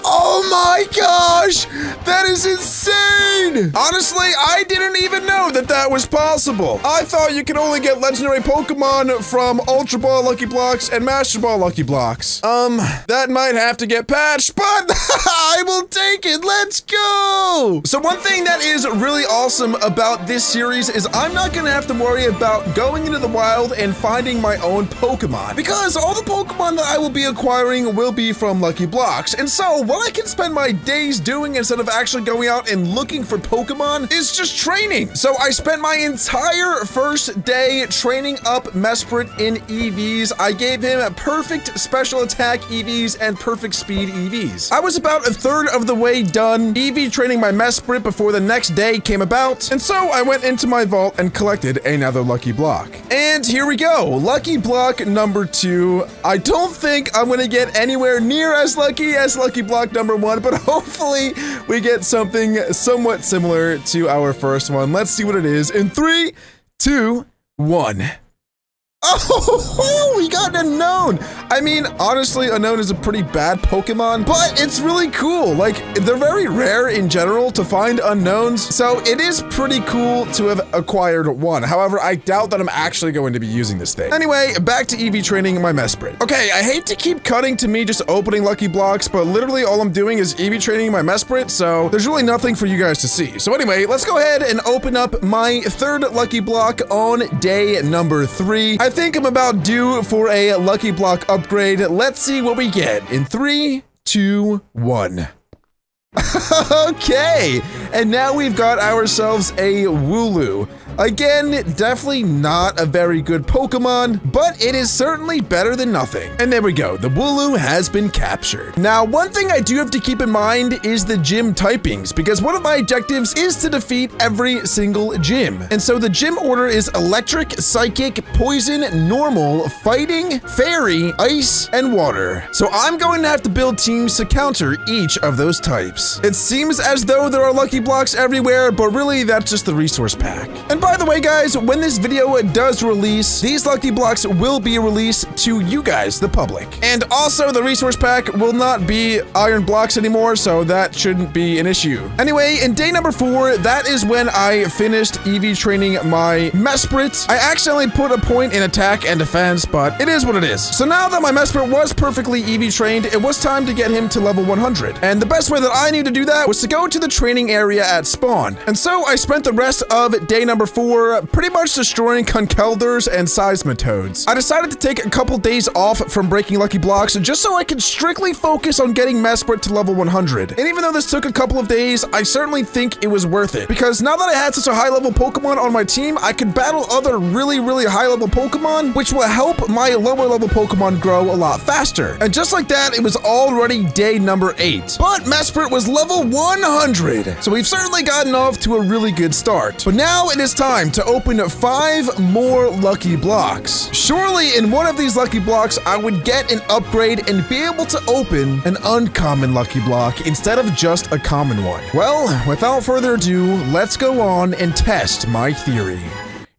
A: Oh my gosh! That is insane! did! Honestly, I didn't even know that that was possible. I thought you could only get legendary Pokemon from Ultra Ball Lucky Blocks and Master Ball Lucky Blocks. That might have to get patched, but I will take it. Let's go! So one thing that is really awesome about this series is I'm not gonna have to worry about going into the wild and finding my own Pokemon, because all the Pokemon that I will be acquiring will be from Lucky Blocks. And so what I can spend my days doing instead of actually going out and looking for Pokemon is just training. So I spent my entire first day training up Mesprit in EVs. I gave him a perfect special attack EVs and perfect speed EVs. I was about a third of the way done EV training my Mesprit before the next day came about, and so I went into my vault and collected another Lucky Block. And here we go, Lucky Block number 2. I don't think I'm gonna get anywhere near as lucky as Lucky Block number 1, but hopefully we get something somewhat similar to our first one. Let's see what it is in 3, 2, 1. Oh, we got an Unknown. I mean, honestly, Unknown is a pretty bad Pokemon, but it's really cool. Like, they're very rare in general to find Unknowns, so it is pretty cool to have acquired one. However, I doubt that I'm actually going to be using this thing. Anyway, back to EV training my Mesprit. Okay, I hate to keep cutting to me just opening Lucky Blocks, but literally all I'm doing is EV training my Mesprit, so there's really nothing for you guys to see. So anyway, let's go ahead and open up my third Lucky Block on day number 3. I think I'm about due for a Lucky Block upgrade. Let's see what we get in 3, 2, 1. Okay, and now we've got ourselves a Wooloo. Again, definitely not a very good Pokemon, but it is certainly better than nothing. And there we go, the Wooloo has been captured. Now, one thing I do have to keep in mind is the gym typings, because one of my objectives is to defeat every single gym. And so the gym order is Electric, Psychic, Poison, Normal, Fighting, Fairy, Ice, and Water. So I'm going to have to build teams to counter each of those types. It seems as though there are Lucky Blocks everywhere, but really that's just the resource pack. And by the way, guys, when this video does release, these Lucky Blocks will be released to you guys, the public. And also, the resource pack will not be iron blocks anymore, so that shouldn't be an issue. Anyway, in day number 4, that is when I finished EV training my Mesprit. I accidentally put a point in attack and defense, but it is what it is. So now that my Mesprit was perfectly EV trained, it was time to get him to level 100. And the best way that I knew to do that was to go to the training area at spawn. And so I spent the rest of day number 4 pretty much destroying Conkeldurs and Seismitoads. I decided to take a couple days off from breaking Lucky Blocks just so I could strictly focus on getting Mesprit to level 100. And even though this took a couple of days, I certainly think it was worth it, because now that I had such a high level Pokemon on my team, I could battle other really high level Pokemon, which will help my lower level Pokemon grow a lot faster. And just like that, it was already day number 8. But Mesprit was level 100, so we've certainly gotten off to a really good start. But now it is time to open 5 more Lucky Blocks. Surely in one of these Lucky Blocks, I would get an upgrade and be able to open an uncommon Lucky Block instead of just a common one. Well, without further ado, let's go on and test my theory.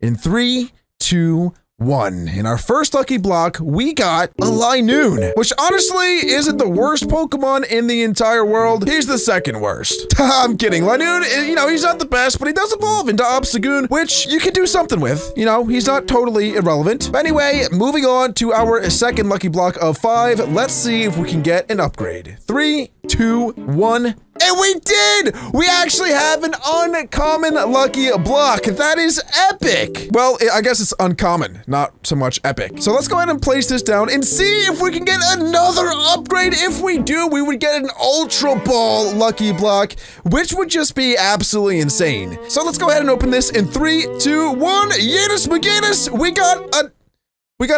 A: In 3, 2, 1. In our first Lucky Block, we got a Linoon, which honestly isn't the worst Pokemon in the entire world. He's the second worst. I'm kidding. Linoon, you know, he's not the best, but he does evolve into Obstagoon, which you can do something with. You know, he's not totally irrelevant. But anyway, moving on to our second Lucky Block of 5. Let's see if we can get an upgrade. 3, 2, 1. And we did! We actually have an uncommon Lucky Block. That is epic. Well, I guess it's uncommon, not so much epic. So let's go ahead and place this down and see if we can get another upgrade. If we do, we would get an Ultra Ball Lucky Block, which would just be absolutely insane. So let's go ahead and open this in 3, 2, 1. Yatus McGinnis, we got a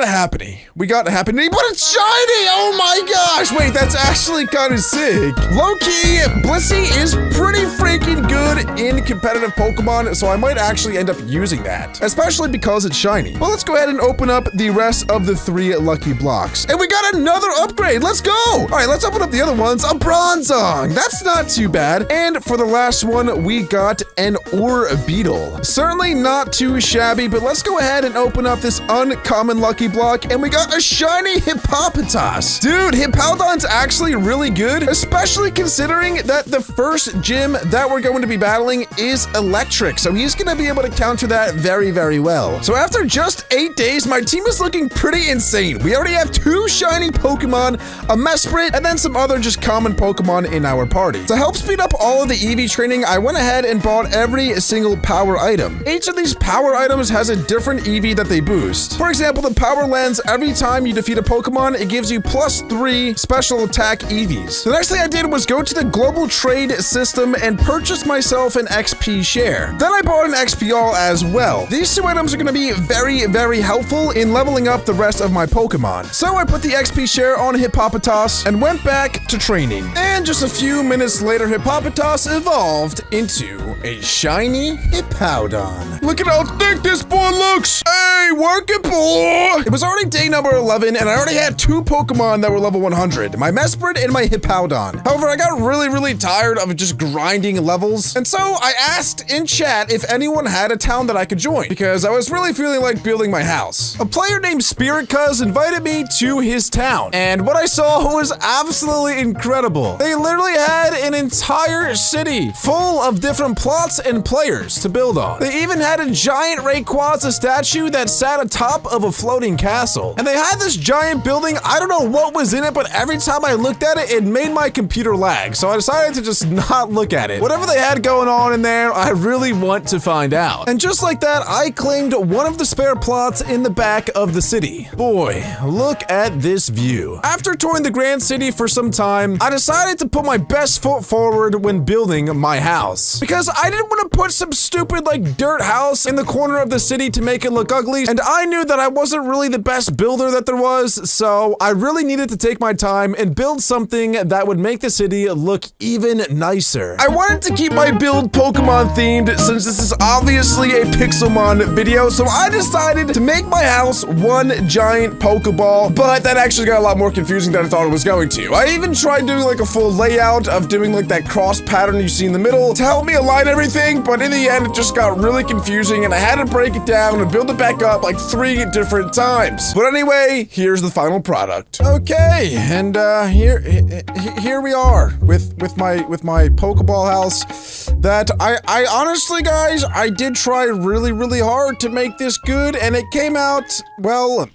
A: Happiny. We got a Happiny, but it's shiny! Oh my gosh! Wait, that's actually kind of sick. Low-key, Blissey is pretty freaking good in competitive Pokemon, so I might actually end up using that, especially because it's shiny. Well, let's go ahead and open up the rest of the 3 Lucky Blocks. And we got another upgrade! Let's go! All right, let's open up the other ones. A Bronzong! That's not too bad. And for the last one, we got an Orbeetle. Certainly not too shabby, but let's go ahead and open up this uncommon Lucky Block, and we got a shiny Hippopotas. Dude, Hippowdon's actually really good, especially considering that the first gym that we're going to be battling training is electric, so he's gonna be able to counter that very, very well. So after just 8 days, my team is looking pretty insane. We already have 2 shiny Pokemon, a Mesprit, and then some other just common Pokemon in our party. To help speed up all of the EV training, I went ahead and bought every single power item. Each of these power items has a different EV that they boost. For example, the power lens, every time you defeat a Pokemon, it gives you +3 special attack EVs. The next thing I did was go to the global trade system and purchase myself an XP share. Then I bought an XP all as well. These 2 items are going to be very, very helpful in leveling up the rest of my Pokemon. So I put the XP share on Hippopotas and went back to training. And just a few minutes later, Hippopotas evolved into a shiny Hippowdon. Look at how thick this boy looks! Hey, work it, boy! It was already day number 11, and I already had 2 Pokemon that were level 100, my Mesprit and my Hippowdon. However, I got really tired of just grinding levels, and so I asked in chat if anyone had a town that I could join, because I was really feeling like building my house. A player named Spirit Cuz invited me to his town, and what I saw was absolutely incredible. They literally had an entire city full of different plots and players to build on. They even had a giant Rayquaza statue that sat atop of a floating castle. And they had this giant building, I don't know what was in it, but every time I looked at it, it made my computer lag. So I decided to just not look at it. Whatever they had going on in there, I really want to find out. And just like that, I claimed one of the spare plots in the back of the city. Boy, look at this view. After touring the Grand City for some time, I decided to put my best foot forward when building my house. Because I didn't want to put some stupid like dirt house in the corner of the city to make it look ugly, and I knew that I wasn't really the best builder that there was, so I really needed to take my time and build something that would make the city look even nicer. I wanted to keep my build Pokemon themed since this is obviously a PIXELMON video, so I decided to make my house one giant Pokeball, but that actually got a lot more confusing than I thought it was going to. I even tried doing like a full layout of doing like that cross pattern you see in the middle to help me align everything, but in the end it just got really confusing and I had to break it down and build it back up like 3 different times. But anyway, here's the final product. Okay, and here we are with my Pokeball house that I honestly, guys, I did try really hard to make this good, and it came out, well,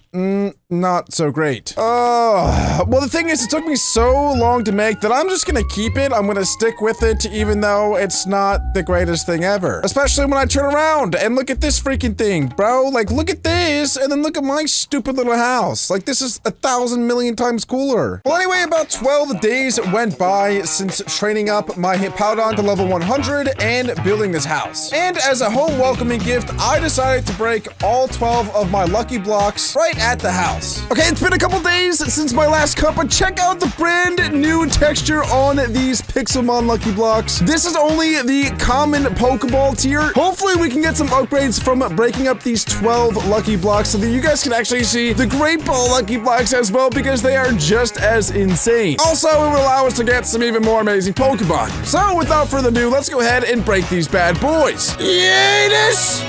A: not so great. Well, the thing is, it took me so long to make that I'm just gonna keep it. I'm gonna stick with it, even though it's not the greatest thing ever. Especially when I turn around and look at this freaking thing, bro. Like, look at this, and then look at my stupid little house. Like, this is 1,000 million times cooler. Well, anyway, about 12 days went by since training up my Hippowdon to level 100 and building this house. And as a home welcoming gift, I decided to break all 12 of my lucky blocks right at the house. Okay, it's been a couple days since my last cut, but check out the brand new texture on these PIXELMON Lucky Blocks. This is only the common Pokeball tier. Hopefully we can get some upgrades from breaking up these 12 Lucky Blocks so that you guys can actually see the Great Ball Lucky Blocks as well, because they are just as insane. Also, it will allow us to get some even more amazing Pokemon. So without further ado, let's go ahead and break these bad boys. Yeetus!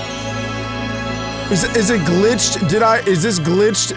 A: Is it glitched? Is this glitched?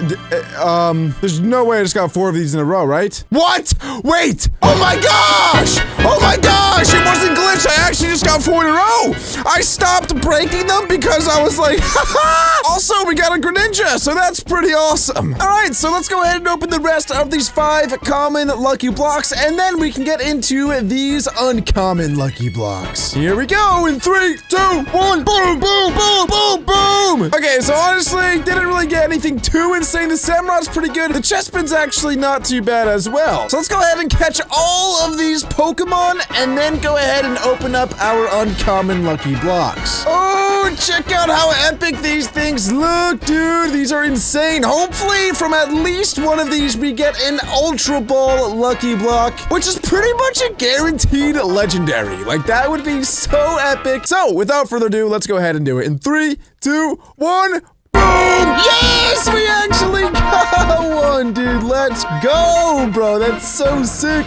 A: There's no way I just got 4 of these in a row, right? What? Wait! Oh my gosh! Oh my gosh! It wasn't glitched! I actually just got 4 in a row! I stopped breaking them because I was like, haha! Also, we got a Greninja, so that's pretty awesome. Alright, so let's go ahead and open the rest of these 5 common Lucky Blocks, and then we can get into these uncommon Lucky Blocks. Here we go in 3, 2, 1, boom, boom, boom, boom, boom! Okay, so honestly, didn't really get anything too insane. The Samurai's pretty good. The Chespin's actually not too bad as well. So let's go ahead and catch all of these Pokemon and then go ahead and open up our uncommon Lucky Blocks. Oh, check out how epic these things look, dude. These are insane. Hopefully, from at least one of these, we get an Ultra Ball Lucky Block, which is pretty much a guaranteed legendary. Like, that would be so epic. So, without further ado, let's go ahead and do it in 3, 2, 1, boom! Yes, we actually got one, dude. Let's go, bro. That's so sick.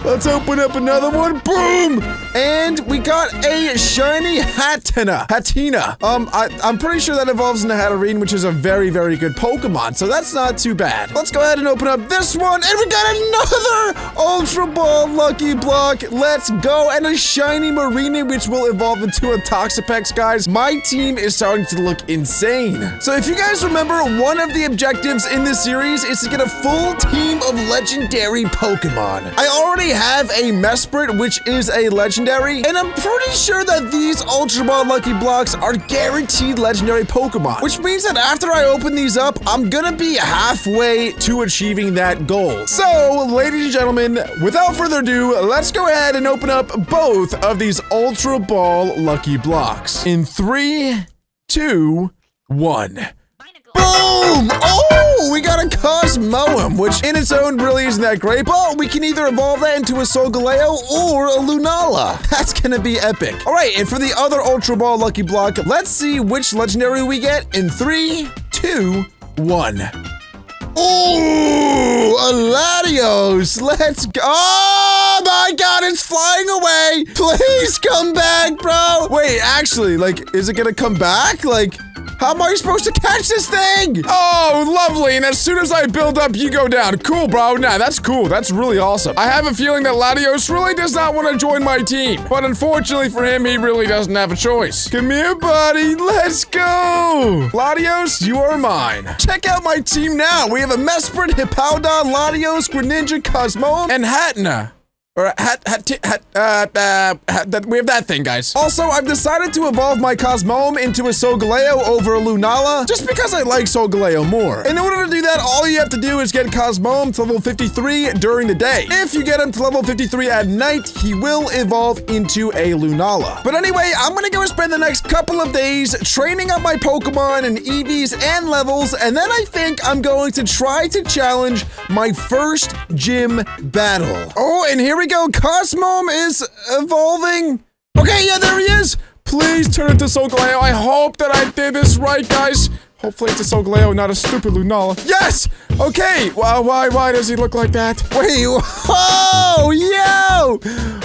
A: Let's open up another one. Boom! And we got a shiny Hatina. I'm pretty sure that evolves into Hatterene, which is a very, very good Pokemon. So that's not too bad. Let's go ahead and open up this one. And we got another Ultra Ball Lucky Block. Let's go. And a shiny Marina, which will evolve into a Toxapex, guys. My team is starting to look insane. So if you guys remember, one of the objectives in this series is to get a full team of legendary Pokemon. I already have a Mesprit, which is a legendary, and I'm pretty sure that these Ultra Ball Lucky Blocks are guaranteed legendary Pokemon, which means that after I open these up, I'm gonna be halfway to achieving that goal. So, ladies and gentlemen, without further ado, let's go ahead and open up both of these Ultra Ball Lucky Blocks. In 3, 2, 1. Boom! Oh, we got a Cosmoem, which in its own really isn't that great, but we can either evolve that into a Solgaleo or a Lunala. That's gonna be epic. All right, and for the other Ultra Ball Lucky Block, let's see which legendary we get in 3, 2, 1. Oh, a Latios. Let's go. Oh my God, it's flying away. Please come back, bro. Wait, actually, like, is it gonna come back? Like, how am I supposed to catch this thing? Oh, lovely. And as soon as I build up, you go down. Cool, bro. Nah, that's cool. That's really awesome. I have a feeling that Latios really does not want to join my team. But unfortunately for him, he really doesn't have a choice. Come here, buddy. Let's go. Latios, you are mine. Check out my team now. We have a Mesprit, Hippowdon, Latios, Greninja, Cosmoem, and Hatina. Or we have that thing, guys. Also, I've decided to evolve my Cosmoem into a Solgaleo over a Lunala, just because I like Solgaleo more. In order to do that, all you have to do is get Cosmoem to level 53 during the day. If you get him to level 53 at night, he will evolve into a Lunala. But anyway, I'm gonna go spend the next couple of days training up my Pokemon in EVs and levels, and then I think I'm going to try to challenge my first gym battle. Oh, and here we go. Cosmoem is evolving. Okay, yeah, there he is. Please turn into Solgaleo. I hope that I did this right, guys. Hopefully it's a Solgaleo, not a stupid Lunala. Yes! Okay, well, why does he look like that? Wait, whoa, yo!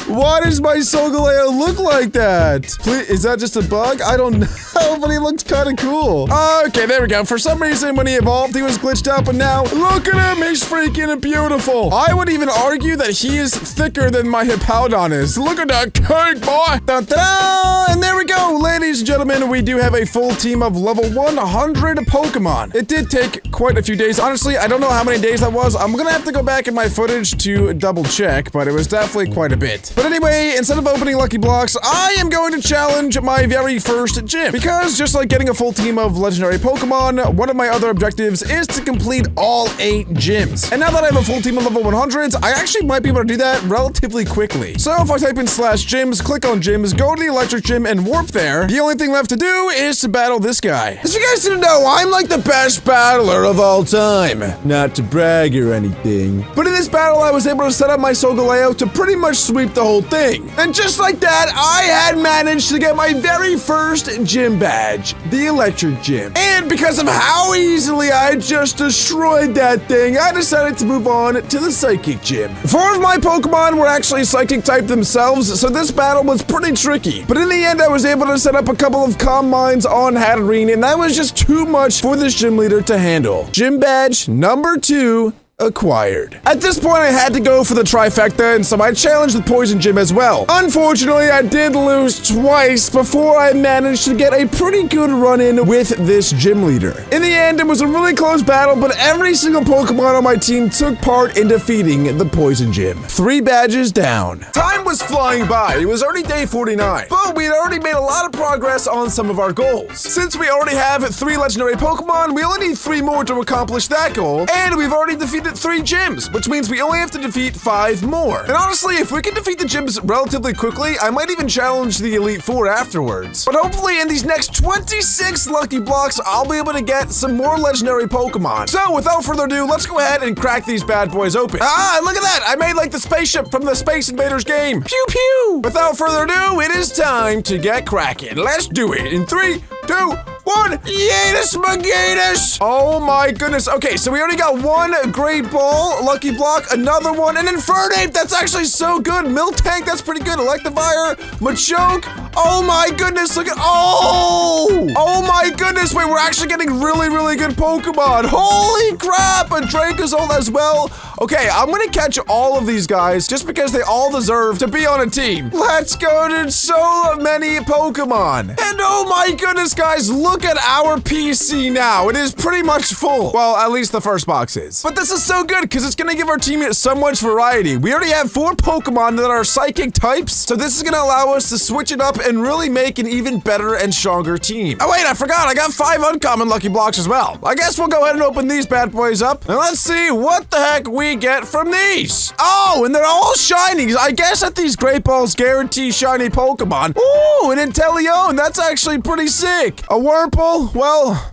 A: Why does my Solgaleo look like that? Please, is that just a bug? I don't know, but he looks kind of cool. Okay, there we go. For some reason, when he evolved, he was glitched out, but now, look at him, he's freaking beautiful. I would even argue that he is thicker than my Hippowdon is. Look at that cake, boy! Da-da! And there we go, ladies and gentlemen, we do have a full team of level 100 Pokemon. It did take quite a few days. Honestly, I don't know how many days that was. I'm gonna have to go back in my footage to double check, but it was definitely quite a bit. But anyway, instead of opening Lucky Blocks, I am going to challenge my very first gym. Because just like getting a full team of legendary Pokemon, one of my other objectives is to complete all 8 gyms. And now that I have a full team of level 100s, I actually might be able to do that relatively quickly. So if I type in /gyms, click on gyms, go to the electric gym and warp there, the only thing left to do is to battle this guy. As you guys didn't know, I'm like the best battler of all time. Not to brag or anything, but in this battle, I was able to set up my Solgaleo to pretty much sweep the whole thing. And just like that, I had managed to get my very first gym badge, the electric gym. And because of how easily I just destroyed that thing, I decided to move on to the psychic gym. 4 of my Pokemon were actually psychic type themselves, so this battle was pretty tricky. But in the end, I was able to set up a couple of Calm Minds on Hatterene, and that was just too much for this gym leader to handle. Gym badge number 2 acquired. At this point, I had to go for the trifecta, and so I challenged the poison gym as well. Unfortunately, I did lose twice before I managed to get a pretty good run-in with this gym leader. In the end, it was a really close battle, but every single Pokemon on my team took part in defeating the poison gym. 3 badges down. Time was flying by. It was already day 49, but we had already made a lot of progress on some of our goals. Since we already have 3 legendary Pokemon, we only need 3 more to accomplish that goal, and we've already defeated 3 gyms, which means we only have to defeat 5 more. And honestly, if we can defeat the gyms relatively quickly, I might even challenge the Elite Four afterwards. But hopefully in these next 26 Lucky Blocks, I'll be able to get some more legendary Pokemon. So without further ado, let's go ahead and crack these bad boys open. Ah, look at that! I made like the spaceship from the Space Invaders game. Pew pew! Without further ado, it is time to get cracking. Let's do it in 3, 2, 1. Yeetus Magatus. Oh my goodness. Okay, so we already got 1 Great Ball, Lucky Block, another one, and Infernape. That's actually so good. Miltank, that's pretty good. Electivire, Machoke. Oh my goodness, look at, oh my goodness. Wait, we're actually getting really, really good Pokemon. Holy crap, a Dracozolt as well. Okay, I'm gonna catch all of these guys just because they all deserve to be on a team. Let's go to so many Pokemon. And oh my goodness, guys, look at our PC now. It is pretty much full. Well, at least the first box is. But this is so good because it's gonna give our team so much variety. We already have 4 Pokemon that are psychic types, so this is gonna allow us to switch it up and really make an even better and stronger team. Oh wait, I forgot, I got 5 uncommon Lucky Blocks as well. I guess we'll go ahead and open these bad boys up, and let's see what the heck we get from these. Oh, and they're all shiny. I guess that these Great Balls guarantee shiny Pokemon. Ooh, an Inteleon, that's actually pretty sick. A Wurmple, well,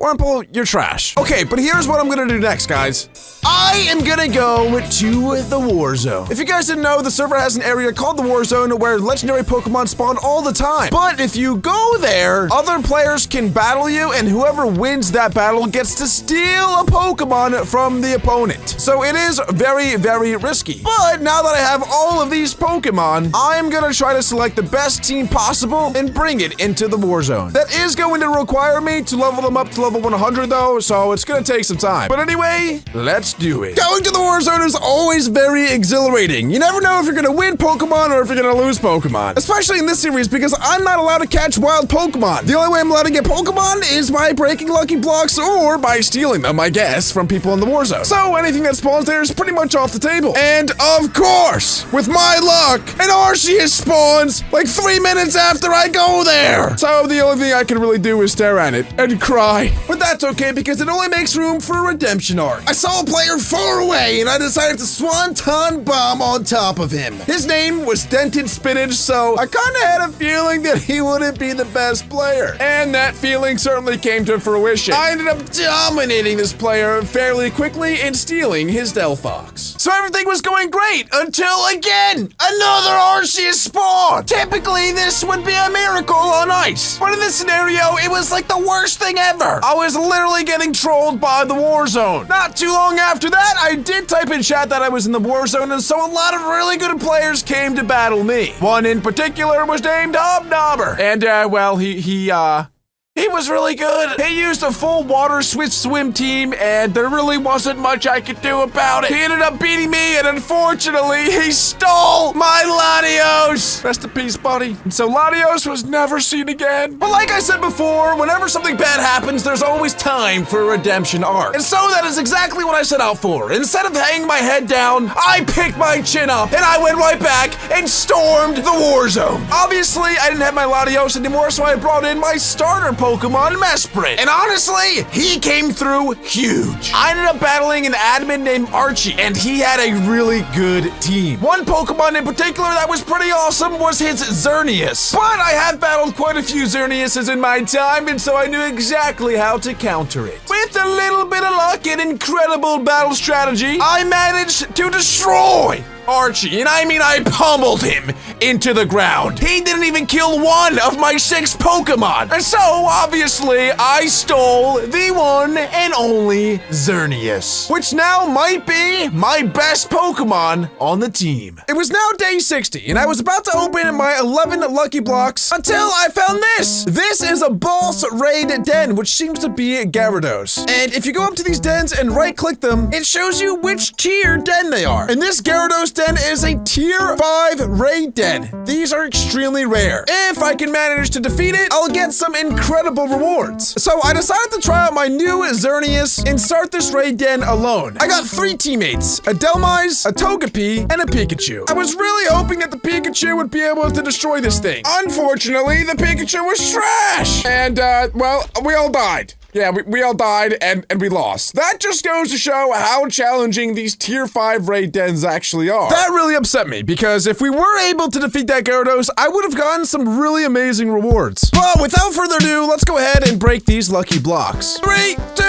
A: Wurmple, you're trash. Okay, but here's what I'm gonna do next, guys. I am gonna go to the War Zone. If you guys didn't know, the server has an area called the War Zone where legendary Pokemon spawn all the time. But if you go there, other players can battle you, and whoever wins that battle gets to steal a Pokemon from the opponent. So it is very, very risky. But now that I have all of these Pokemon, I'm gonna try to select the best team possible and bring it into the War Zone. That is going to require me to level them up to level 100 though, so it's gonna take some time. But anyway, let's do it. Going to the War Zone is always very exhilarating. You never know if you're gonna win Pokemon or if you're gonna lose Pokemon. Especially in this series because I'm not allowed to catch wild Pokemon. The only way I'm allowed to get Pokemon is by breaking Lucky Blocks or by stealing them, I guess, from people in the War Zone. So anything that spawns there is pretty much off the table. And of course, with my luck, an Arceus spawns like 3 minutes after I go there. So the only thing I can really do is stare at it and cry. But that's okay because it only makes room for a redemption arc. I saw a player far away and I decided to Swanton Bomb on top of him. His name was Dented Spinach, so I kinda had a feeling that he wouldn't be the best player. And that feeling certainly came to fruition. I ended up dominating this player fairly quickly and stealing his Delphox. So everything was going great until, again, another Arceus spawn. Typically, this would be a miracle on ice. But in this scenario, it was like the worst thing ever. I was literally getting trolled by the War Zone. Not too long after that, I did type in chat that I was in the War Zone, and so a lot of really good players came to battle me. One in particular was named Hobnobber. And, well, he was really good. He used a full water swim team, and there really wasn't much I could do about it. He ended up beating me, and unfortunately, he stole my Latios. Rest in peace, buddy. And so Latios was never seen again. But like I said before, whenever something bad happens, there's always time for a redemption arc. And so that is exactly what I set out for. Instead of hanging my head down, I picked my chin up, and I went right back and stormed the War Zone. Obviously, I didn't have my Latios anymore, so I brought in my starter Pokemon, Mesprit. And honestly, he came through huge. I ended up battling an admin named Archie, and he had a really good team. One Pokemon in particular that was pretty awesome was his Xerneas. But I have battled quite a few Xerneases in my time, and so I knew exactly how to counter it. With a little bit of luck and incredible battle strategy, I managed to destroy Archie, and I mean I pummeled him into the ground. He didn't even kill one of my 6 Pokemon. And so, obviously, I stole the one and only Xerneas, which now might be my best Pokemon on the team. It was now day 60, and I was about to open my 11 Lucky Blocks until I found this. This is a boss raid den, which seems to be Gyarados. And if you go up to these dens and right-click them, it shows you which tier den they are. And this Gyarados den is a tier 5 raid den. These are extremely rare. If I can manage to defeat it, I'll get some incredible rewards. So I decided to try out my new Xerneas and start this raid den alone. I got 3 teammates, a Delmise, a Togepi, and a Pikachu. I was really hoping that the Pikachu would be able to destroy this thing. Unfortunately, the Pikachu was trash. And, well, we all died. Yeah, we all died and we lost. That just goes to show how challenging these tier 5 raid dens actually are. That really upset me because if we were able to defeat that Gyarados, I would have gotten some really amazing rewards. But without further ado, let's go ahead and break these Lucky Blocks. 3, 2,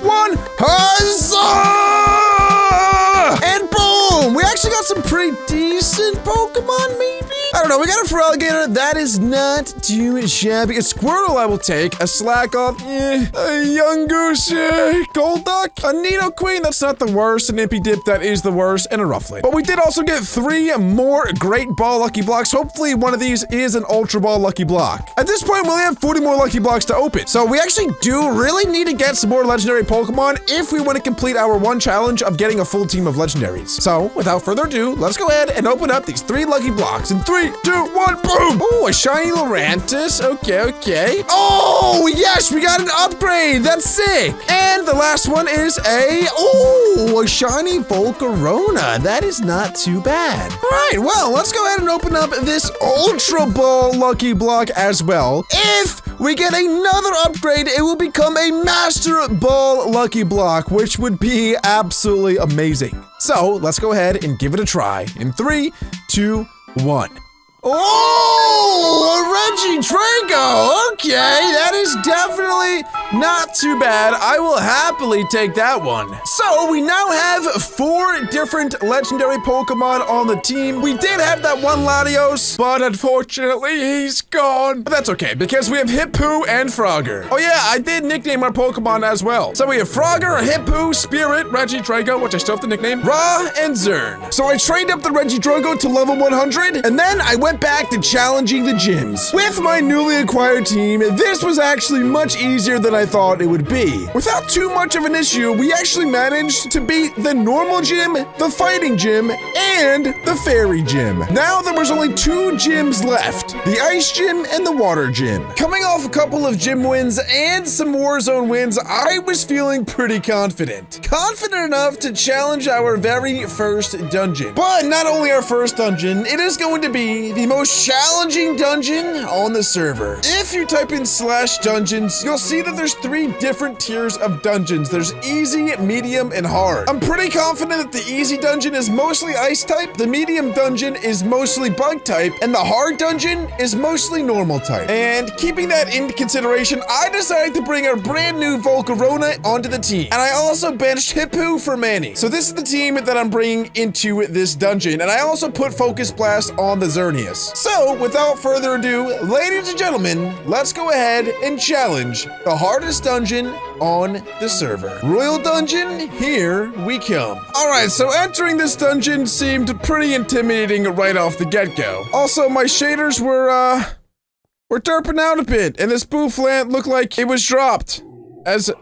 A: 1, huzzah! And boom! We actually got some pretty decent Pokemon, maybe? I don't know, we got a Feraligatr. That is not too shabby. A Squirtle I will take. A Slackoth, a Yungoos, Golduck, a Nidoqueen, that's not the worst. An Impidip, that is the worst, and a Rufflet. But we did also get 3 more Great Ball Lucky Blocks. Hopefully one of these is an Ultra Ball Lucky Block. At this point, we only have 40 more Lucky Blocks to open. So we actually do really need to get some more legendary Pokemon if we want to complete our one challenge of getting a full team of legendaries. So without further ado, let's go ahead and open up these 3 Lucky Blocks in 3, 2, 1, boom! Oh, a shiny Lurantis. Okay. Oh, yes, we got an upgrade. That's sick. And the last one is a shiny Volcarona. That is not too bad. All right, well, let's go ahead and open up this Ultra Ball Lucky Block as well. If we get another upgrade, it will become a Master Ball Lucky Block, which would be absolutely amazing. So let's go ahead and give it a try in 3, 2, 1. Oh, a Regidrago. Okay, that is definitely not too bad. I will happily take that one. So we now have 4 different legendary Pokemon on the team. We did have that one Latios, but unfortunately he's gone. But that's okay, because we have Hippo and Frogger. Oh yeah, I did nickname our Pokemon as well. So we have Frogger, Hippo, Spirit, Regidrago, which I still have to nickname, Ra, and Zern. So I trained up the Regidrago to level 100, and then I went back to challenging the gyms. With my newly acquired team, this was actually much easier than I thought it would be. Without too much of an issue, we actually managed to beat the normal gym, the fighting gym, and the fairy gym. Now there was only 2 gyms left, the ice gym and the water gym. Coming off a couple of gym wins and some Warzone wins, I was feeling pretty confident. Confident enough to challenge our very first dungeon. But not only our first dungeon, it is going to be the most challenging dungeon on the server. If you type in /dungeons, you'll see that there's 3 different tiers of dungeons. There's easy, medium, and hard. I'm pretty confident that the easy dungeon is mostly ice type, the medium dungeon is mostly bug type, and the hard dungeon is mostly normal type. And keeping that into consideration, I decided to bring our brand new Volcarona onto the team. And I also benched Hippo for Manny. So this is the team that I'm bringing into this dungeon. And I also put Focus Blast on the Xerneas. So, without further ado, ladies and gentlemen, let's go ahead and challenge the hardest dungeon on the server. Royal Dungeon, here we come. Alright, so entering this dungeon seemed pretty intimidating right off the get-go. Also, my shaders were derping out a bit, and this Bouffalant looked like it was dropped as a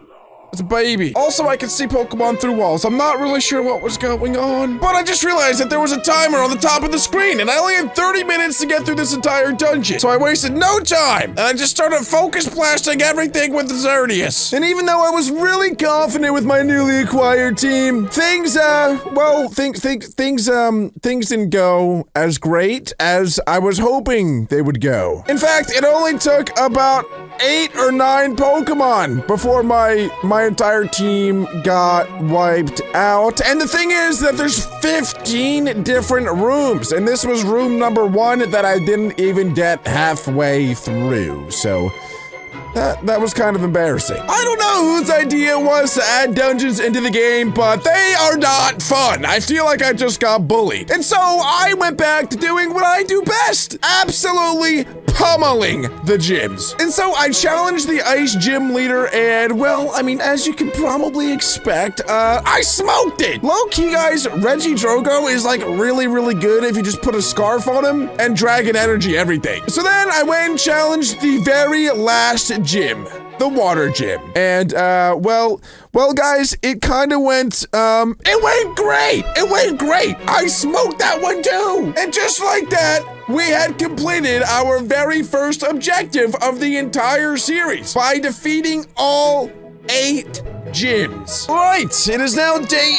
A: baby. Also, I could see Pokemon through walls. I'm not really sure what was going on. But I just realized that there was a timer on the top of the screen, and I only had 30 minutes to get through this entire dungeon. So I wasted no time, and I just started Focus Blasting everything with the Xerneas. And even though I was really confident with my newly acquired team, things didn't go as great as I was hoping they would go. In fact, it only took about 8 or 9 Pokemon before my entire team got wiped out. And the thing is that there's 15 different rooms, and this was room number 1 that I didn't even get halfway through. So that was kind of embarrassing. I don't know whose idea it was to add dungeons into the game, but they are not fun. I feel like I just got bullied. And so I went back to doing what I do best. Absolutely pummeling the gyms. And so I challenged the ice gym leader, and well, I mean, as you can probably expect, I smoked it. Low-key, guys, Regidrago is like really, really good if you just put a scarf on him and Dragon Energy everything. So then I went and challenged the very last gym, the water gym. And, well, guys, it kind of went, it went great. It went great. I smoked that one too. And just like that, we had completed our very first objective of the entire series by defeating all 8 gyms. Right, it is now day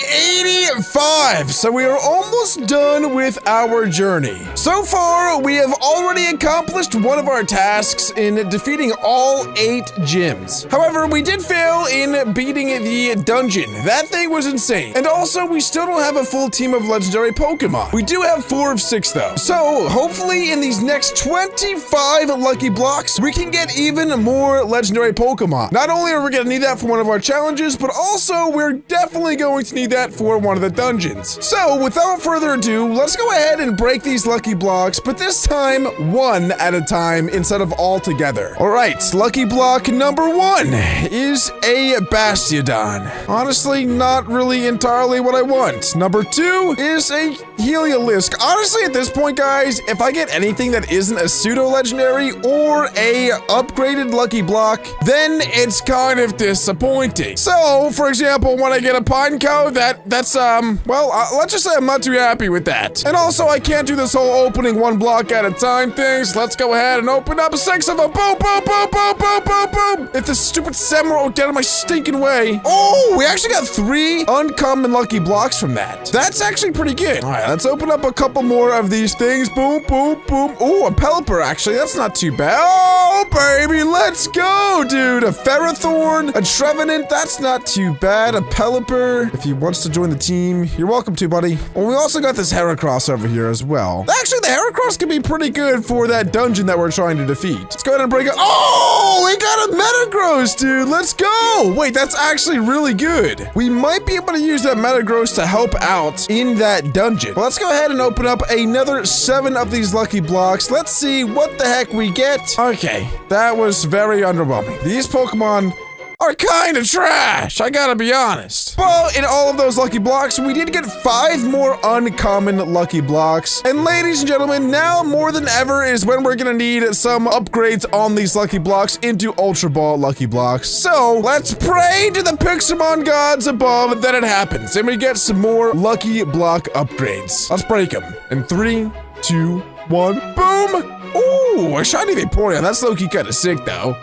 A: 85, so we are almost done with our journey. So far, we have already accomplished one of our tasks in defeating all 8 gyms. However, we did fail in beating the dungeon. That thing was insane. And also, we still don't have a full team of legendary Pokemon. We do have 4 of 6 though. So, hopefully in these next 25 lucky blocks, we can get even more legendary Pokemon. Not only are we gonna need that for one of our challenges, challenges, but also we're definitely going to need that for one of the dungeons. So without further ado, let's go ahead and break these lucky blocks, but this time one at a time instead of all together. All right, lucky block number 1 is a Bastiodon. Honestly, not really entirely what I want. Number 2 is a Heliolisk. Honestly, at this point, guys, if I get anything that isn't a pseudo legendary or a upgraded lucky block, then it's kind of disappointing. So, for example, when I get a Pineco, that's let's just say I'm not too happy with that. And also, I can't do this whole opening one block at a time thing, so let's go ahead and open up 6 of them. Boom, boom, boom, boom, boom, boom, boom. If the stupid Samuro would get out of my stinking way. Oh, we actually got 3 uncommon lucky blocks from that. That's actually pretty good. All right, let's open up a couple more of these things. Boom, boom, boom. Oh, a Pelipper, actually. That's not too bad. Oh, baby, let's go, dude. A Ferrothorn, a Trevenant. That's not too bad. A Pelipper. If he wants to join the team, you're welcome to, buddy. Well, we also got this Heracross over here as well. Actually, the Heracross can be pretty good for that dungeon that we're trying to defeat. Let's go ahead and break it. Oh, we got a Metagross, dude. Let's go. Wait, that's actually really good. We might be able to use that Metagross to help out in that dungeon. Well, let's go ahead and open up another 7 of these lucky blocks. Let's see what the heck we get. Okay, that was very underwhelming. These Pokemon are kind of trash, I gotta be honest. But in all of those lucky blocks, we did get 5 more uncommon lucky blocks. And ladies and gentlemen, now more than ever is when we're gonna need some upgrades on these lucky blocks into Ultra Ball lucky blocks. So let's pray to the Pixelmon gods above that it happens and we get some more lucky block upgrades. Let's break them. In 3, 2, 1, boom! Ooh, a shiny Vaporeon. That's low-key kind of sick though.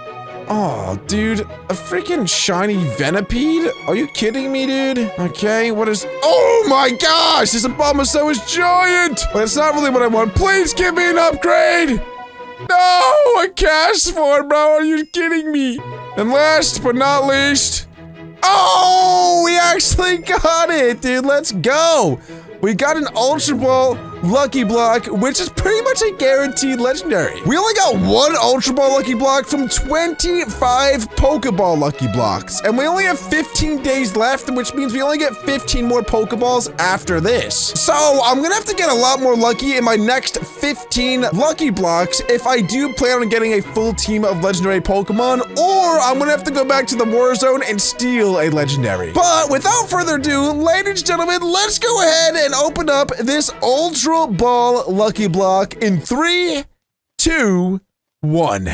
A: Oh, dude, a freaking shiny Venipede? Are you kidding me, dude? Okay, what is— oh my gosh, this Abomasnow is giant! But it's not really what I want. Please give me an upgrade! No, a Cast Form, bro, are you kidding me? And last but not least— oh, we actually got it, dude, let's go! We got an Ultra Ball lucky block, which is pretty much a guaranteed legendary. We only got 1 Ultra Ball lucky block from 25 Pokeball lucky blocks. And we only have 15 days left, which means we only get 15 more Pokeballs after this. So I'm gonna have to get a lot more lucky in my next 15 lucky blocks if I do plan on getting a full team of legendary Pokemon, or I'm gonna have to go back to the War Zone and steal a legendary. But without further ado, ladies and gentlemen, let's go ahead and open up this Ultra Ball lucky block in 3, 2, 1.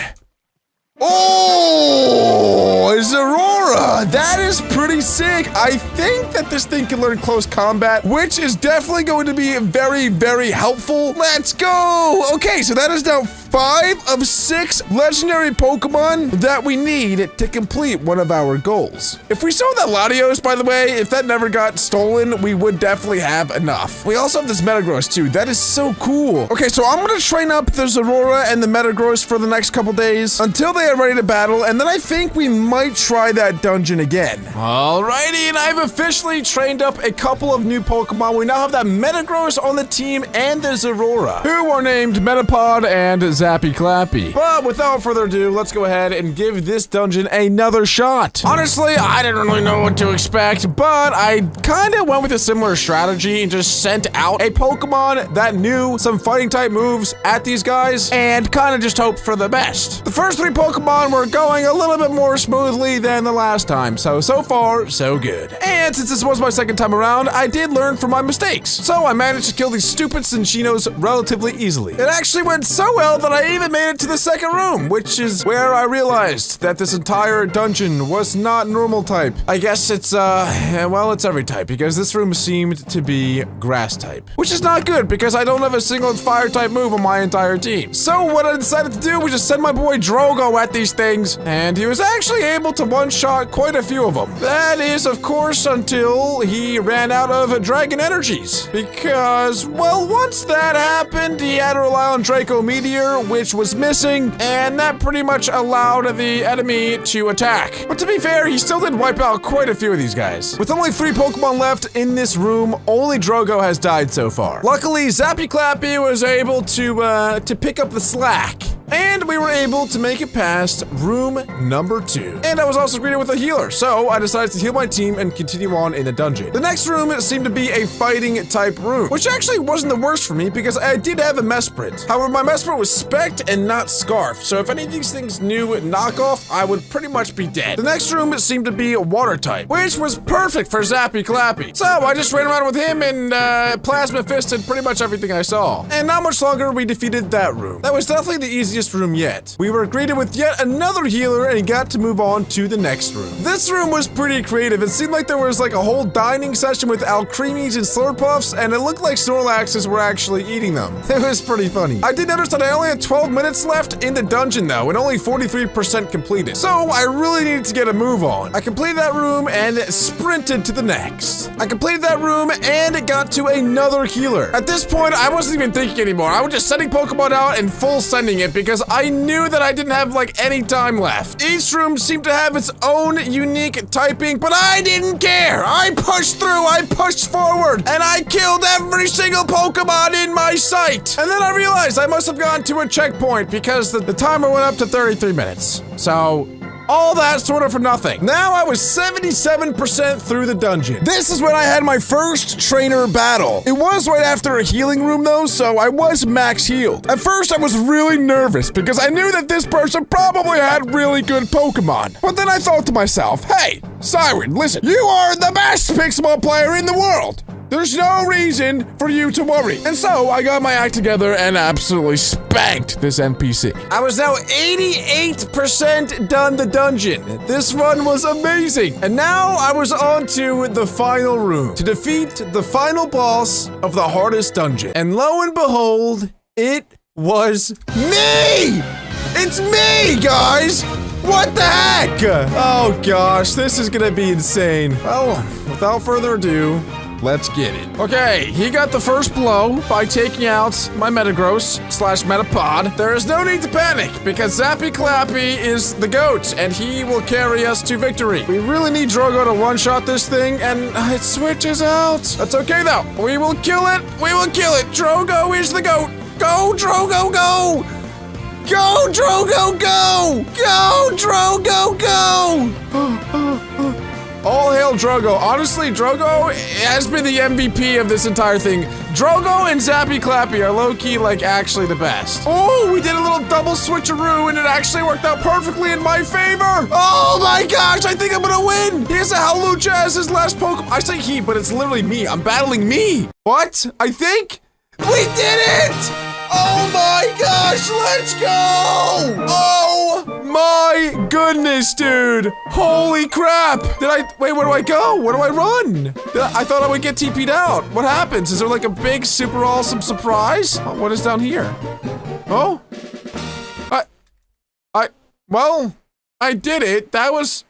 A: Oh, it's Aurora. That is pretty sick. I think that this thing can learn close combat, which is definitely going to be very, very helpful. Let's go. Okay, so that is now 5 of 6 legendary Pokemon that we need to complete one of our goals. If we saw that Latios, by the way, if that never got stolen, we would definitely have enough. We also have this Metagross too. That is so cool. Okay, so I'm gonna train up the Aurora and the Metagross for the next couple days until they are ready to battle, and then I think we might try that dungeon again. Alrighty, and I've officially trained up a couple of new Pokemon. We now have that Metagross on the team and the Aurora, who are named Metapod and Zappy Clappy. But without further ado, let's go ahead and give this dungeon another shot. Honestly, I didn't really know what to expect, but I kind of went with a similar strategy and just sent out a Pokemon that knew some fighting type moves at these guys and kind of just hoped for the best. The first 3 Pokemon were going a little bit more smoothly than the last time, so far, so good. And since this was my second time around, I did learn from my mistakes. So I managed to kill these stupid Cinchinos relatively easily. It actually went so well that I even made it to the second room, which is where I realized that this entire dungeon was not normal type. I guess it's, well, it's every type, because this room seemed to be grass type. Which is not good, because I don't have a single fire type move on my entire team. So what I decided to do was just send my boy Drogo at these things, and he was actually able to one-shot quite a few of them. That is, of course, until he ran out of Dragon Energies. Because, well, once that happened, he had to rely on Draco Meteor, which was missing, and that pretty much allowed the enemy to attack. But to be fair, he still did wipe out quite a few of these guys. With only 3 Pokemon left in this room, only Drogo has died so far. Luckily, Zappy Clappy was able to pick up the slack. And we were able to make it past room number 2. And I was also greeted with a healer, so I decided to heal my team and continue on in the dungeon. The next room seemed to be a fighting type room, which actually wasn't the worst for me because I did have a Mesprit. However, my Mesprit was Spect and not Scarf, so if any of these things knew knockoff, I would pretty much be dead. The next room seemed to be a water type, which was perfect for Zappy Clappy. So I just ran around with him and plasma fisted pretty much everything I saw. And not much longer we defeated that room. That was definitely the easiest room yet. We were greeted with yet another healer and got to move on to the next room. This room was pretty creative. It seemed like there was like a whole dining session with Alcremies and Slurpuffs, and it looked like Snorlaxes were actually eating them. It was pretty funny. I did notice that I only had 12 minutes left in the dungeon though, and only 43% completed. So I really needed to get a move on. I completed that room and sprinted to the next. I completed that room and got to another healer. At this point, I wasn't even thinking anymore. I was just sending Pokemon out and full sending it because I knew that I didn't have like any time left. Each room seemed to have its own unique typing, but I didn't care. I pushed through, I pushed forward, and I killed every single Pokemon in my sight. And then I realized I must have gone to a checkpoint because the timer went up to 33 minutes. So all that sort of for nothing. Now I was 77% through the dungeon. This is when I had my first trainer battle. It was right after a healing room though, so I was max healed. At first I was really nervous because I knew that this person probably had really good Pokemon. But then I thought to myself, hey, Sirud, listen, you are the best Pixelmon player in the world. There's no reason for you to worry. And so I got my act together and absolutely spanked this NPC. I was now 88% done the dungeon. This run was amazing. And now I was on to the final room to defeat the final boss of the hardest dungeon. And lo and behold, it was me! It's me, guys! What the heck? Oh gosh, this is gonna be insane. Well, without further ado, let's get it. Okay, he got the first blow by taking out my Metagross / Metapod. There is no need to panic because Zappy Clappy is the GOAT and he will carry us to victory. We really need Drogo to one-shot this thing and it switches out. That's okay though. We will kill it. We will kill it. Drogo is the GOAT. Go, Drogo, go! Go, Drogo, go! Go, Drogo, go! All hail Drogo. Honestly, Drogo has been the MVP of this entire thing. Drogo and Zappy Clappy are low-key, like, actually the best. Oh, we did a little double switcheroo, and it actually worked out perfectly in my favor. Oh my gosh, I think I'm gonna win. He has a Howlucha as his last Pokemon. I say he, but it's literally me. I'm battling me. What? I think? We did it! Oh my gosh, let's go! Oh my goodness, dude! Holy crap! Wait, where do I go? Where do I run? I thought I would get TP'd out. What happens? Is there like a big, super awesome surprise? Oh, what is down here? Oh? Well, I did it. That was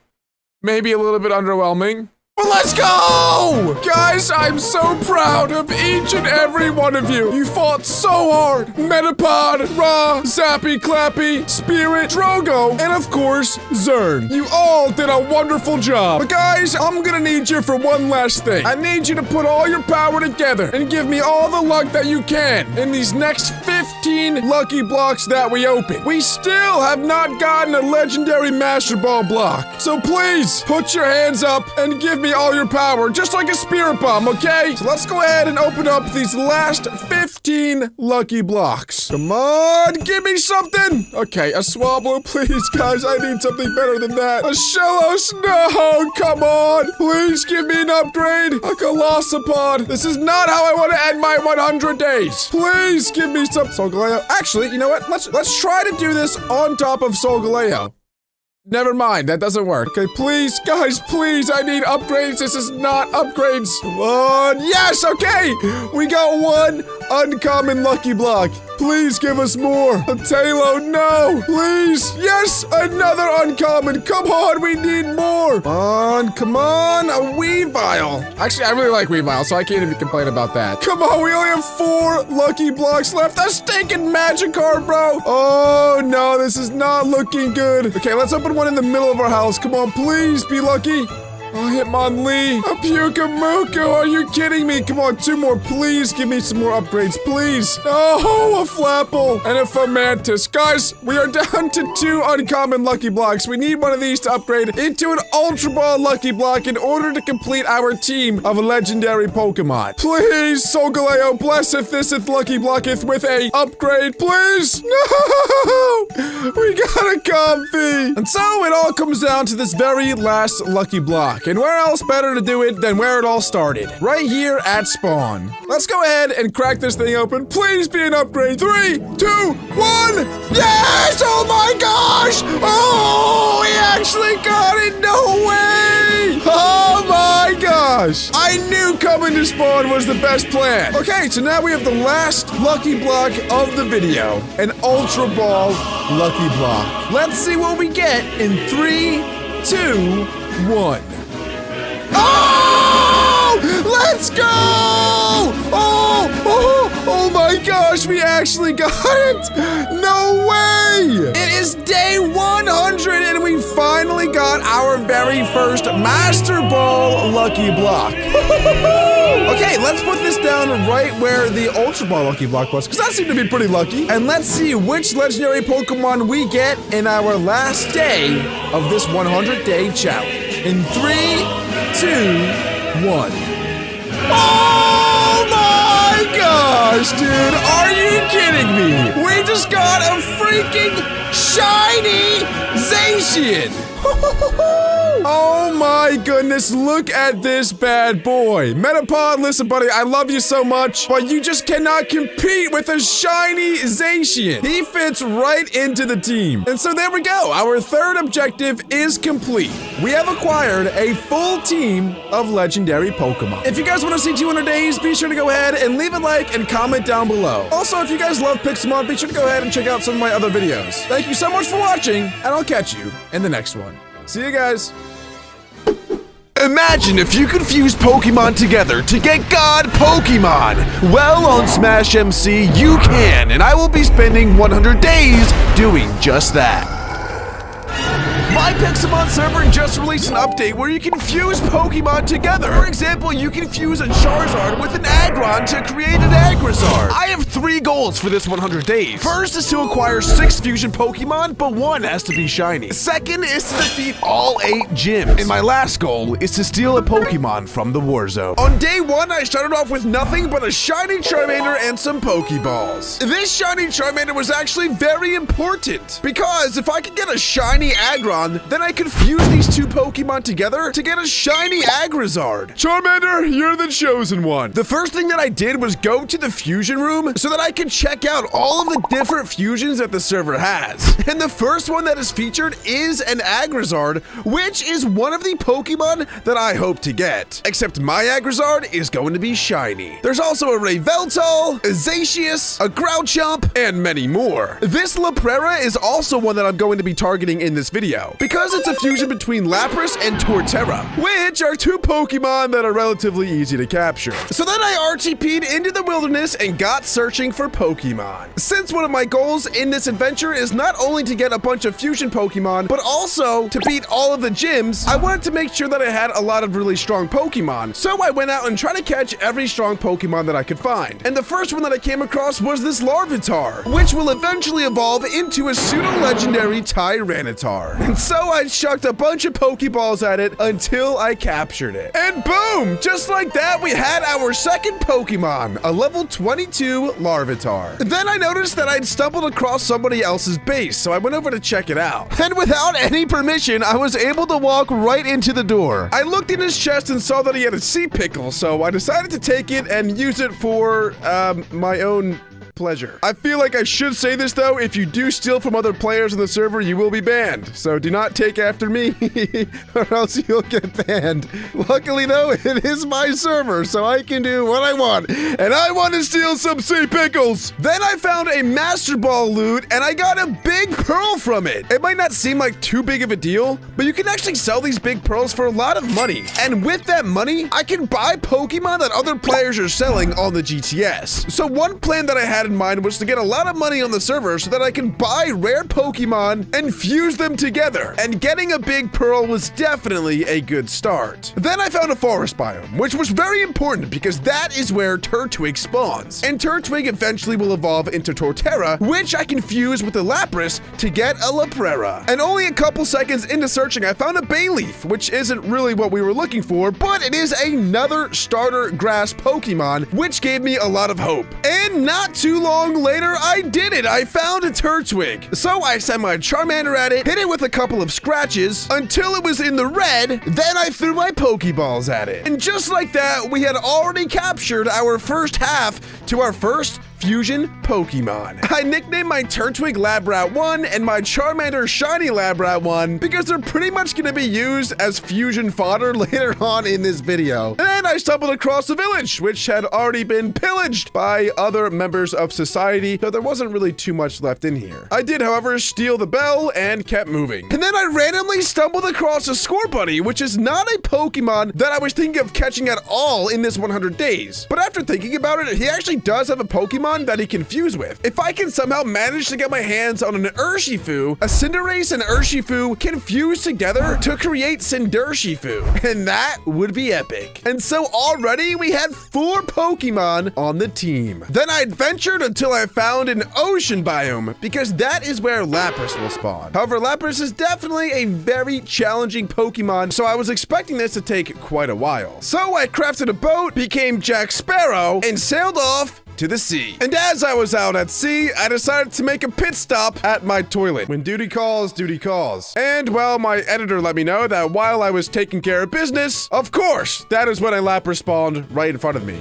A: maybe a little bit underwhelming. But let's go! Guys, I'm so proud of each and every one of you. You fought so hard. Metapod, Ra, Zappy, Clappy, Spirit, Drogo, and of course, Zern. You all did a wonderful job. But guys, I'm gonna need you for one last thing. I need you to put all your power together and give me all the luck that you can in these next 15 lucky blocks that we open. We still have not gotten a legendary Master Ball block. So please, put your hands up and give me all your power, just like a Spirit Bomb, okay? So let's go ahead and open up these last 15 lucky blocks. Come on, give me something! Okay, a Swablu, please, guys, I need something better than that. A Shellos, no, come on! Please give me an upgrade! A Colossopod! This is not how I want to end my 100 days! Please give me some Solgaleo. Actually, you know what? Let's try to do this on top of Solgaleo. Never mind, that doesn't work. Okay, please, guys, please, I need upgrades. This is not upgrades. Come on. Yes, okay. We got one uncommon lucky block. Please give us more. A Tailo, no. Please. Yes, another uncommon. Come on, we need more. Come on. A Weavile. Actually, I really like Weavile, so I can't even complain about that. Come on, we only have 4 lucky blocks left. A stinking Magikarp, bro. Oh, no, this is not looking good. Okay, let's open one in the middle of our house. Come on, please be lucky.
B: Oh, Hitmonlee. A Pukamuku. Are you kidding me? Come on, 2 more. Please give me some more upgrades, please. Oh, a Flapple and a Fomantis. Guys, we are down to 2 uncommon Lucky Blocks. We need one of these to upgrade into an Ultra Ball Lucky Block in order to complete our team of legendary Pokemon. Please, Solgaleo, blesseth this Lucky Blocketh with a upgrade, please. No! We got a Comfy. And so it all comes down to this very last Lucky Block. And where else better to do it than where it all started? Right here at spawn. Let's go ahead and crack this thing open. Please be an upgrade. 3, 2, 1. Yes! Oh my gosh! Oh, we actually got it. No way! Oh my gosh! I knew coming to spawn was the best plan. Okay, so now we have the last Lucky Block of the video. An Ultra Ball Lucky Block. Let's see what we get in 3, 2, 1. Oh! Let's go! Oh my gosh, we actually got it! No way! It is day 100 and we finally got our very first Master Ball Lucky Block. Okay, let's put this down right where the Ultra Ball Lucky Block was, because that seemed to be pretty lucky. And let's see which legendary Pokemon we get in our last day of this 100-day challenge. In 3, 2, 1. Oh my gosh, dude. Are you kidding me? We just got a freaking shiny Zacian. Oh my goodness, look at this bad boy. Metapod, listen buddy, I love you so much, but you just cannot compete with a shiny Zacian. He fits right into the team. And so there we go, our third objective is complete. We have acquired a full team of legendary Pokemon. If you guys want to see 200 days, be sure to go ahead and leave a like and comment down below. Also, if you guys love PIXELMON, be sure to go ahead and check out some of my other videos. Thank you so much for watching, and I'll catch you in the next one. See you guys.
A: Imagine if you could fuse Pokemon together to get God Pokemon. Well, on Smash MC, you can, and I will be spending 100 days doing just that. My PIXELMON server just released an update where you can fuse Pokemon together. For example, you can fuse a Charizard with an Aggron to create an Agrizard. I have 3 goals for this 100 days. First is to acquire 6 fusion Pokemon, but 1 has to be shiny. Second is to defeat all 8 gyms. And my last goal is to steal a Pokemon from the war zone. On day 1, I started off with nothing but a shiny Charmander and some Pokeballs. This shiny Charmander was actually very important, because if I could get a shiny Aggron, then I could fuse these 2 Pokemon together to get a shiny Agrizard. Charmander, you're the chosen one. The first thing that I did was go to the fusion room so that I could check out all of the different fusions that the server has. And the first one that is featured is an Agrizard, which is one of the Pokemon that I hope to get. Except my Agrizard is going to be shiny. There's also a Rayveltal, a Zacius, a Grouchump, and many more. This Laprera is also one that I'm going to be targeting in this video, because it's a fusion between Lapras and Torterra, which are 2 Pokemon that are relatively easy to capture. So then I RTP'd into the wilderness and got searching for Pokemon. Since one of my goals in this adventure is not only to get a bunch of fusion Pokemon, but also to beat all of the gyms, I wanted to make sure that I had a lot of really strong Pokemon. So I went out and tried to catch every strong Pokemon that I could find. And the first one that I came across was this Larvitar, which will eventually evolve into a pseudo-legendary Tyranitar. And so I chucked a bunch of Pokeballs at it until I captured it. And boom! Just like that, we had our second Pokemon, a level 22 Larvitar. Then I noticed that I'd stumbled across somebody else's base, so I went over to check it out. And without any permission, I was able to walk right into the door. I looked in his chest and saw that he had a sea pickle, so I decided to take it and use it for, my own pleasure. I feel like I should say this though, if you do steal from other players on the server, you will be banned. So do not take after me or else you'll get banned. Luckily though, it is my server, so I can do what I want. And I want to steal some sea pickles. Then I found a Master Ball loot and I got a big pearl from it. It might not seem like too big of a deal, but you can actually sell these big pearls for a lot of money. And with that money, I can buy Pokemon that other players are selling on the GTS. So one plan that I had had in mind was to get a lot of money on the server so that I could buy rare Pokemon and fuse them together. And getting a big pearl was definitely a good start. Then I found a forest biome, which was very important because that is where Turtwig spawns. And Turtwig eventually will evolve into Torterra, which I can fuse with the Lapras to get a Leprera. And only a couple seconds into searching, I found a Bayleaf, which isn't really what we were looking for, but it is another starter grass Pokemon, which gave me a lot of hope. And not too long later, I did it. I found a Turtwig. So I sent my Charmander at it, hit it with a couple of scratches until it was in the red, then I threw my Pokeballs at it. And just like that, we had already captured our first half to our first fusion Pokemon. I nicknamed my Turtwig Labrat 1 and my Charmander Shiny Labrat 1 because they're pretty much going to be used as fusion fodder later on in this video. And then I stumbled across a village, which had already been pillaged by other members of society, so there wasn't really too much left in here. I did, however, steal the bell and kept moving. And then I randomly stumbled across a Scorbunny, which is not a Pokemon that I was thinking of catching at all in this 100 days. But after thinking about it, he actually does have a Pokemon that he can fuse with. If I can somehow manage to get my hands on an Urshifu, a Cinderace and Urshifu can fuse together to create Cindershifu, and that would be epic. And so already we had 4 Pokemon on the team. Then I adventured until I found an ocean biome, because that is where Lapras will spawn. However, Lapras is definitely a very challenging Pokemon, so I was expecting this to take quite a while. So I crafted a boat, became Jack Sparrow, and sailed off to the sea. And as I was out at sea, I decided to make a pit stop at my toilet. When duty calls, duty calls. And well, my editor let me know that while I was taking care of business, of course, that is when a Lapras spawned right in front of me.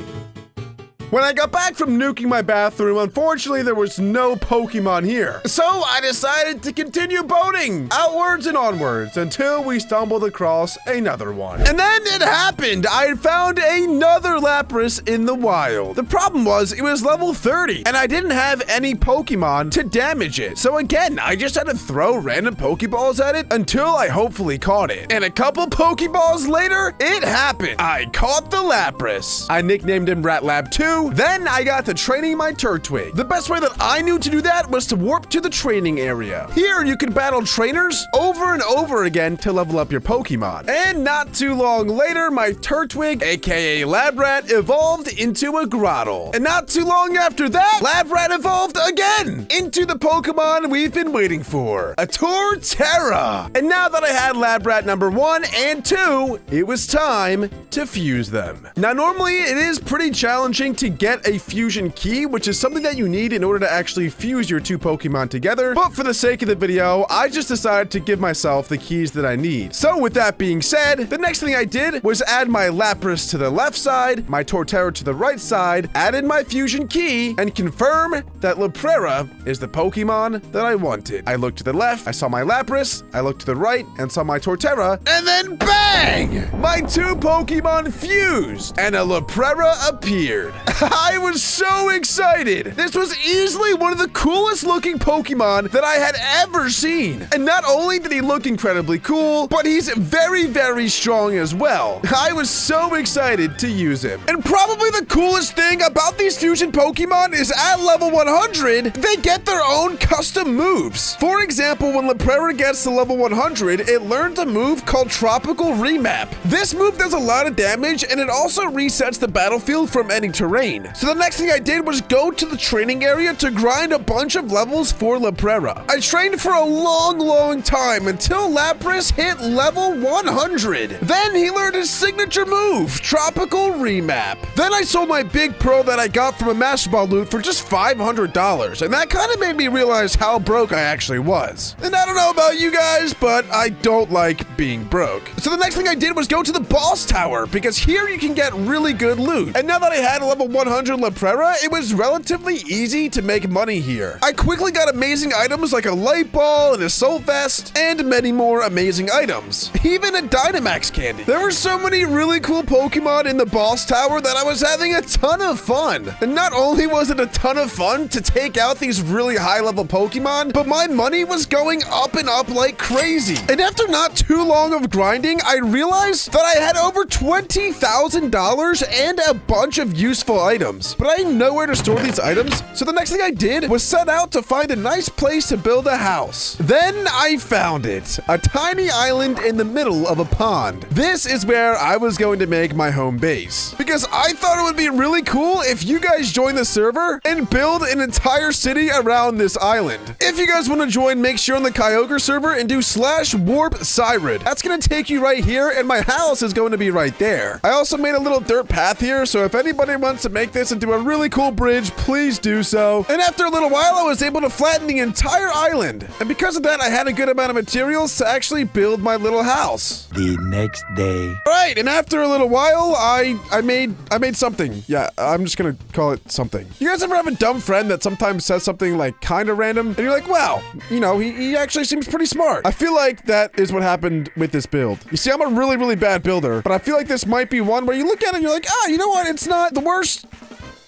A: When I got back from nuking my bathroom, unfortunately, there was no Pokemon here. So I decided to continue boating outwards and onwards until we stumbled across another one. And then it happened. I had found another Lapras in the wild. The problem was it was level 30 and I didn't have any Pokemon to damage it. So again, I just had to throw random Pokeballs at it until I hopefully caught it. And a couple Pokeballs later, it happened. I caught the Lapras. I nicknamed him Ratlab 2. Then I got to training my Turtwig. The best way that I knew to do that was to warp to the training area. Here, you can battle trainers over and over again to level up your Pokemon. And not too long later, my Turtwig, aka Labrat, evolved into a Grottle. And not too long after that, Labrat evolved again into the Pokemon we've been waiting for, a Torterra. And now that I had Labrat number 1 and 2, it was time to fuse them. Now, normally it is pretty challenging to get a fusion key, which is something that you need in order to actually fuse your 2 Pokemon together. But for the sake of the video, I just decided to give myself the keys that I need. So with that being said, the next thing I did was add my Lapras to the left side, my Torterra to the right side, added my fusion key, and confirm that Leprera is the Pokemon that I wanted. I looked to the left, I saw my Lapras, I looked to the right and saw my Torterra, and then bang! My 2 Pokemon fused, and a Leprera appeared. I was so excited. This was easily one of the coolest looking Pokemon that I had ever seen. And not only did he look incredibly cool, but he's very, very strong as well. I was so excited to use him. And probably the coolest thing about these fusion Pokemon is at level 100, they get their own custom moves. For example, when Leprera gets to level 100, it learns a move called Tropical Remap. This move does a lot of damage, and it also resets the battlefield from any terrain. So the next thing I did was go to the training area to grind a bunch of levels for Leprera. I trained for a long time until Lapras hit level 100. Then he learned his signature move, Tropical Remap. Then I sold my big pearl that I got from a Master Ball loot for just $500, and that kind of made me realize how broke I actually was. And I don't know about you guys, but I don't like being broke. So the next thing I did was go to the boss tower, because here you can get really good loot. And now that I had a level 100 Leprera, it was relatively easy to make money here. I quickly got amazing items like a light ball, an assault vest, and many more amazing items. Even a Dynamax candy. There were so many really cool Pokemon in the boss tower that I was having a ton of fun. And not only was it a ton of fun to take out these really high level Pokemon, but my money was going up and up like crazy. And after not too long of grinding, I realized that I had over $20,000 and a bunch of useful items. But I didn't know where to store these items, so the next thing I did was set out to find a nice place to build a house. Then I found it, a tiny island in the middle of a pond. This is where I was going to make my home base, because I thought it would be really cool if you guys join the server and build an entire city around this island. If you guys want to join, make sure on the Kyogre server and do /warp Sirud. That's going to take you right here, and my house is going to be right there. I also made a little dirt path here, so if anybody wants to make this into a really cool bridge, please do so. And after a little while, I was able to flatten the entire island. And because of that, I had a good amount of materials to actually build my little house.
C: The next day.
A: Right, and after a little while, I made something. Yeah, I'm just gonna call it something. You guys ever have a dumb friend that sometimes says something like kind of random, and you're like, wow, you know, he actually seems pretty smart. I feel like that is what happened with this build. You see, I'm a really, really bad builder, but I feel like this might be one where you look at it and you're like, ah, you know what? It's not the worst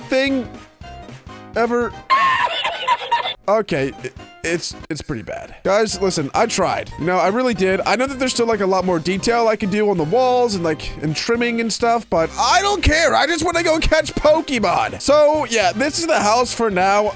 A: thing ever. Okay, it's pretty bad. Guys, listen, I tried. You know, I really did. I know that there's still like a lot more detail I can do on the walls and trimming and stuff, but I don't care. I just want to go catch Pokemon. So yeah, this is the house for now.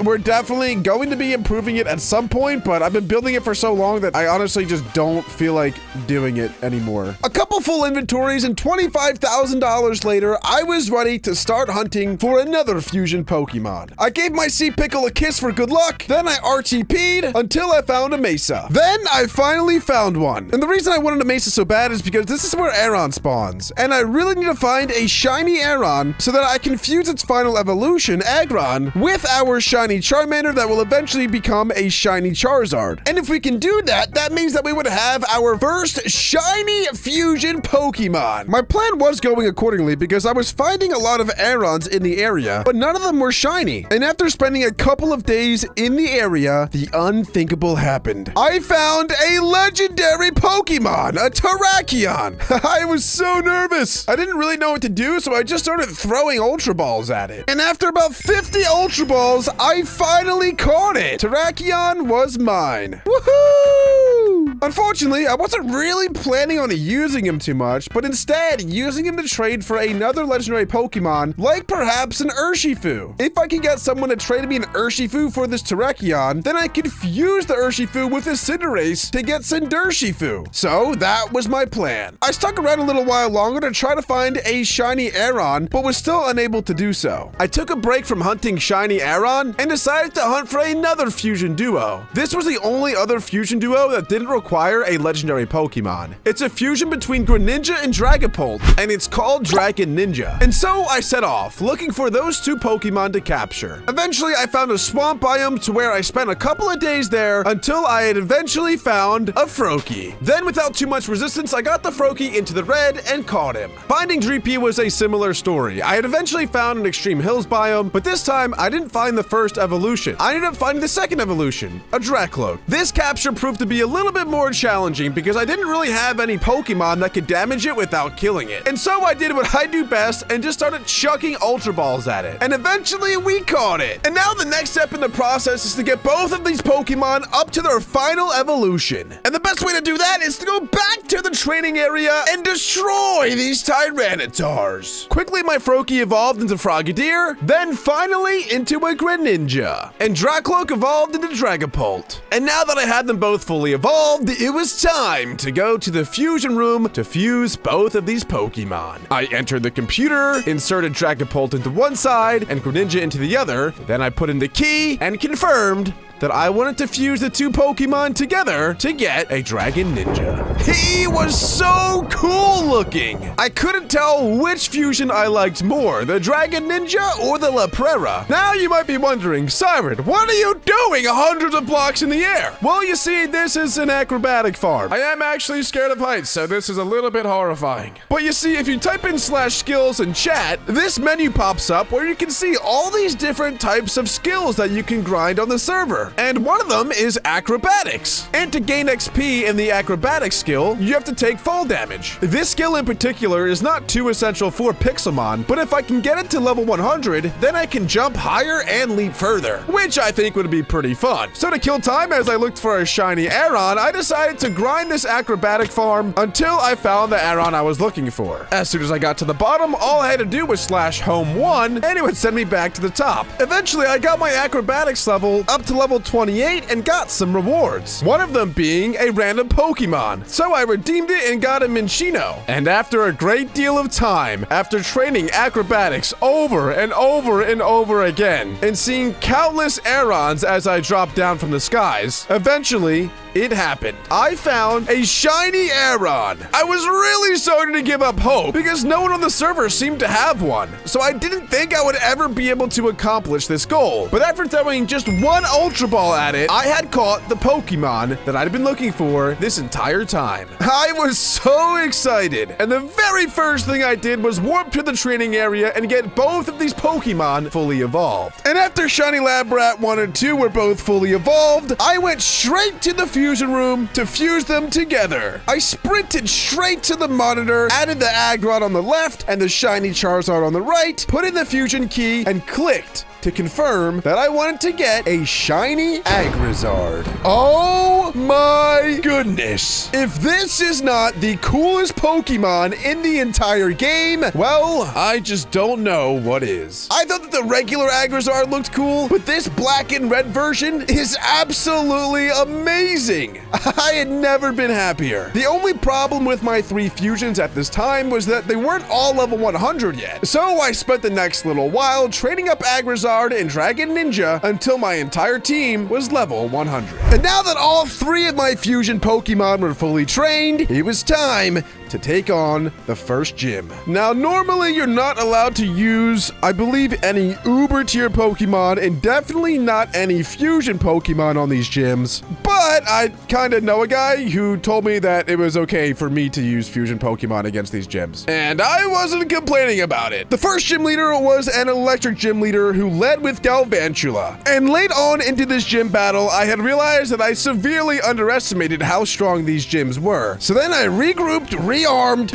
A: We're definitely going to be improving it at some point, but I've been building it for so long that I honestly just don't feel like doing it anymore. A couple full inventories and $25,000 later, I was ready to start hunting for another fusion Pokemon. I gave my sea pickle a kiss for good luck. Then I RTP'd until I found a Mesa. Then I finally found one. And the reason I wanted a Mesa so bad is because this is where Aeron spawns. And I really need to find a shiny Aeron so that I can fuse its final evolution, Aggron, with our shiny Charmander that will eventually become a shiny Charizard. And if we can do that, that means that we would have our first shiny fusion Pokemon. My plan was going accordingly because I was finding a lot of Aerons in the area, but none of them were shiny. And after spending a couple of days in the area, the unthinkable happened. I found a legendary Pokemon, a Terrakion. I was so nervous. I didn't really know what to do, so I just started throwing Ultra Balls at it. And after about 50 Ultra Balls, I finally caught it. Terrakion was mine. Woohoo! Unfortunately, I wasn't really planning on using him too much, but instead using him to trade for another legendary Pokemon, like perhaps an Urshifu. If I can get someone to trade me an Urshifu for this Terrakion, then I could fuse the Urshifu with his Cinderace to get Cindershifu. So that was my plan. I stuck around a little while longer to try to find a shiny Aeron, but was still unable to do so. I took a break from hunting shiny Aeron and decided to hunt for another fusion duo. This was the only other fusion duo that didn't require a legendary Pokemon. It's a fusion between Greninja and Dragapult, and it's called Dragon Ninja. And so I set off, looking for those two Pokemon to capture. Eventually, I found a swamp biome to where I spent a couple of days there until I had eventually found a Froakie. Then, without too much resistance, I got the Froakie into the red and caught him. Finding Dreepy was a similar story. I had eventually found an Extreme Hills biome, but this time I didn't find the first evolution. I ended up finding the second evolution, a Dracloak. This capture proved to be a little bit more challenging because I didn't really have any Pokemon that could damage it without killing it. And so I did what I do best and just started chucking Ultra Balls at it. And eventually we caught it. And now the next step in the process is to get both of these Pokemon up to their final evolution. And the best way to do that is to go back to the training area and destroy these Tyrannitars. Quickly, my Froakie evolved into Frogadier, then finally into a Greninja. And Dracloak evolved into Dragapult. And now that I had them both fully evolved, it was time to go to the fusion room to fuse both of these Pokemon. I entered the computer, inserted Dragapult into one side and Greninja into the other, then I put in the key and confirmed that I wanted to fuse the two Pokemon together to get a Dragon Ninja. He was so cool looking. I couldn't tell which fusion I liked more, the Dragon Ninja or the Leprera. Now you might be wondering, Sirud, what are you doing hundreds of blocks in the air? Well, you see, this is an acrobatic farm. I am actually scared of heights, so this is a little bit horrifying. But you see, if you type in /skills in chat, this menu pops up where you can see all these different types of skills that you can grind on the server. 4, and one of them is acrobatics. And to gain XP in the acrobatics skill, you have to take fall damage. This skill in particular is not too essential for PIXELMON, but if I can get it to level 100, then I can jump higher and leap further, which I think would be pretty fun. So to kill time as I looked for a shiny Aron, I decided to grind this acrobatic farm until I found the Aron I was looking for. As soon as I got to the bottom, all I had to do was slash home 1, and it would send me back to the top. Eventually, I got my acrobatics level up to level 28 and got some rewards. One of them being a random Pokemon. So I redeemed it and got a Minchino. And after a great deal of time, after training acrobatics over and over and over again, and seeing countless Arons as I dropped down from the skies, eventually, it happened. I found a shiny Aron. I was really starting to give up hope because no one on the server seemed to have one. So I didn't think I would ever be able to accomplish this goal. But after throwing just one Ultra Ball at it, I had caught the Pokemon that I'd been looking for this entire time. I was so excited. And the very first thing I did was warp to the training area and get both of these Pokemon fully evolved. And after Shiny Labrat 1 and 2 were both fully evolved, I went straight to the fusion room to fuse them together. I sprinted straight to the monitor, added the Aggron on the left and the shiny Charizard on the right, put in the fusion key, and clicked to confirm that I wanted to get a shiny Agrizard. Oh my goodness. If this is not the coolest Pokemon in the entire game, well, I just don't know what is. I thought that the regular Agrizard looked cool, but this black and red version is absolutely amazing. I had never been happier. The only problem with my 3 fusions at this time was that they weren't all level 100 yet. So I spent the next little while training up Agrizard and Dragon Ninja until my entire team was level 100. And now that all 3 of my fusion Pokemon were fully trained, it was time to take on the first gym. Now, normally you're not allowed to use, I believe, any Uber tier Pokemon and definitely not any fusion Pokemon on these gyms, but I kind of know a guy who told me that it was okay for me to use fusion Pokemon against these gyms, and I wasn't complaining about it. The first gym leader was an electric gym leader who led with Galvantula, and late on into this gym battle, I had realized that I severely underestimated how strong these gyms were. So then I regrouped, rearmed,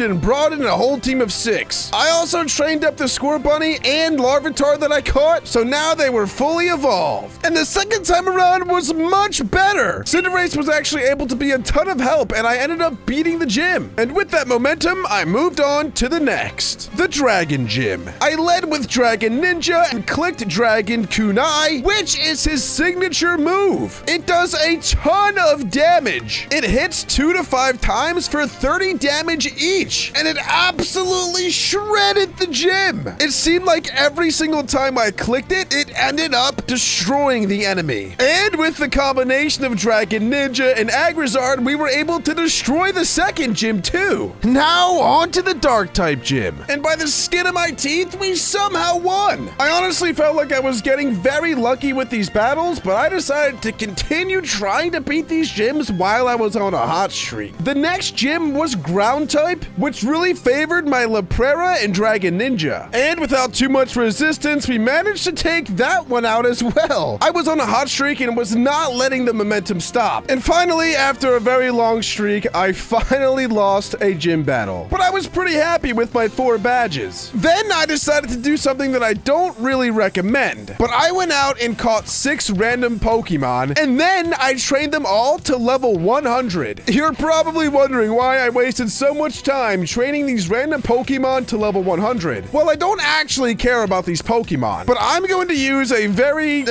A: and brought in a whole team of 6. I also trained up the Scorbunny and Larvitar that I caught, so now they were fully evolved. And the second time around was much better. Cinderace was actually able to be a ton of help, and I ended up beating the gym. And with that momentum, I moved on to the next, the Dragon Gym. I led with Dragon Ninja and clicked Dragon Kunai, which is his signature move. It does a ton of damage. It hits 2 to 5 times for 30 damage each, and it absolutely shredded the gym. It seemed like every single time I clicked it, it ended up destroying the enemy. And with the combination of Dragon Ninja and Agrizard, we were able to destroy the second gym too. Now on to the Dark type gym, and by the skin of my teeth, we somehow won. I honestly felt like I was getting very lucky with these battles, but I decided to continue trying to beat these gyms while I was on a hot streak. The next gym was Ground type, which really favored my Leprera and Dragon Ninja. And without too much resistance, we managed to take that one out as well. I was on a hot streak and was not letting the momentum stop. And finally, after a very long streak, I finally lost a gym battle. But I was pretty happy with my 4 badges. Then I decided to do something that I don't really recommend, but I went out and caught 6 random Pokemon, and then I trained them all to level 100. You're probably wondering why I wasted so much time training these random Pokemon to level 100. Well, I don't actually care about these Pokemon, but I'm going to use a very,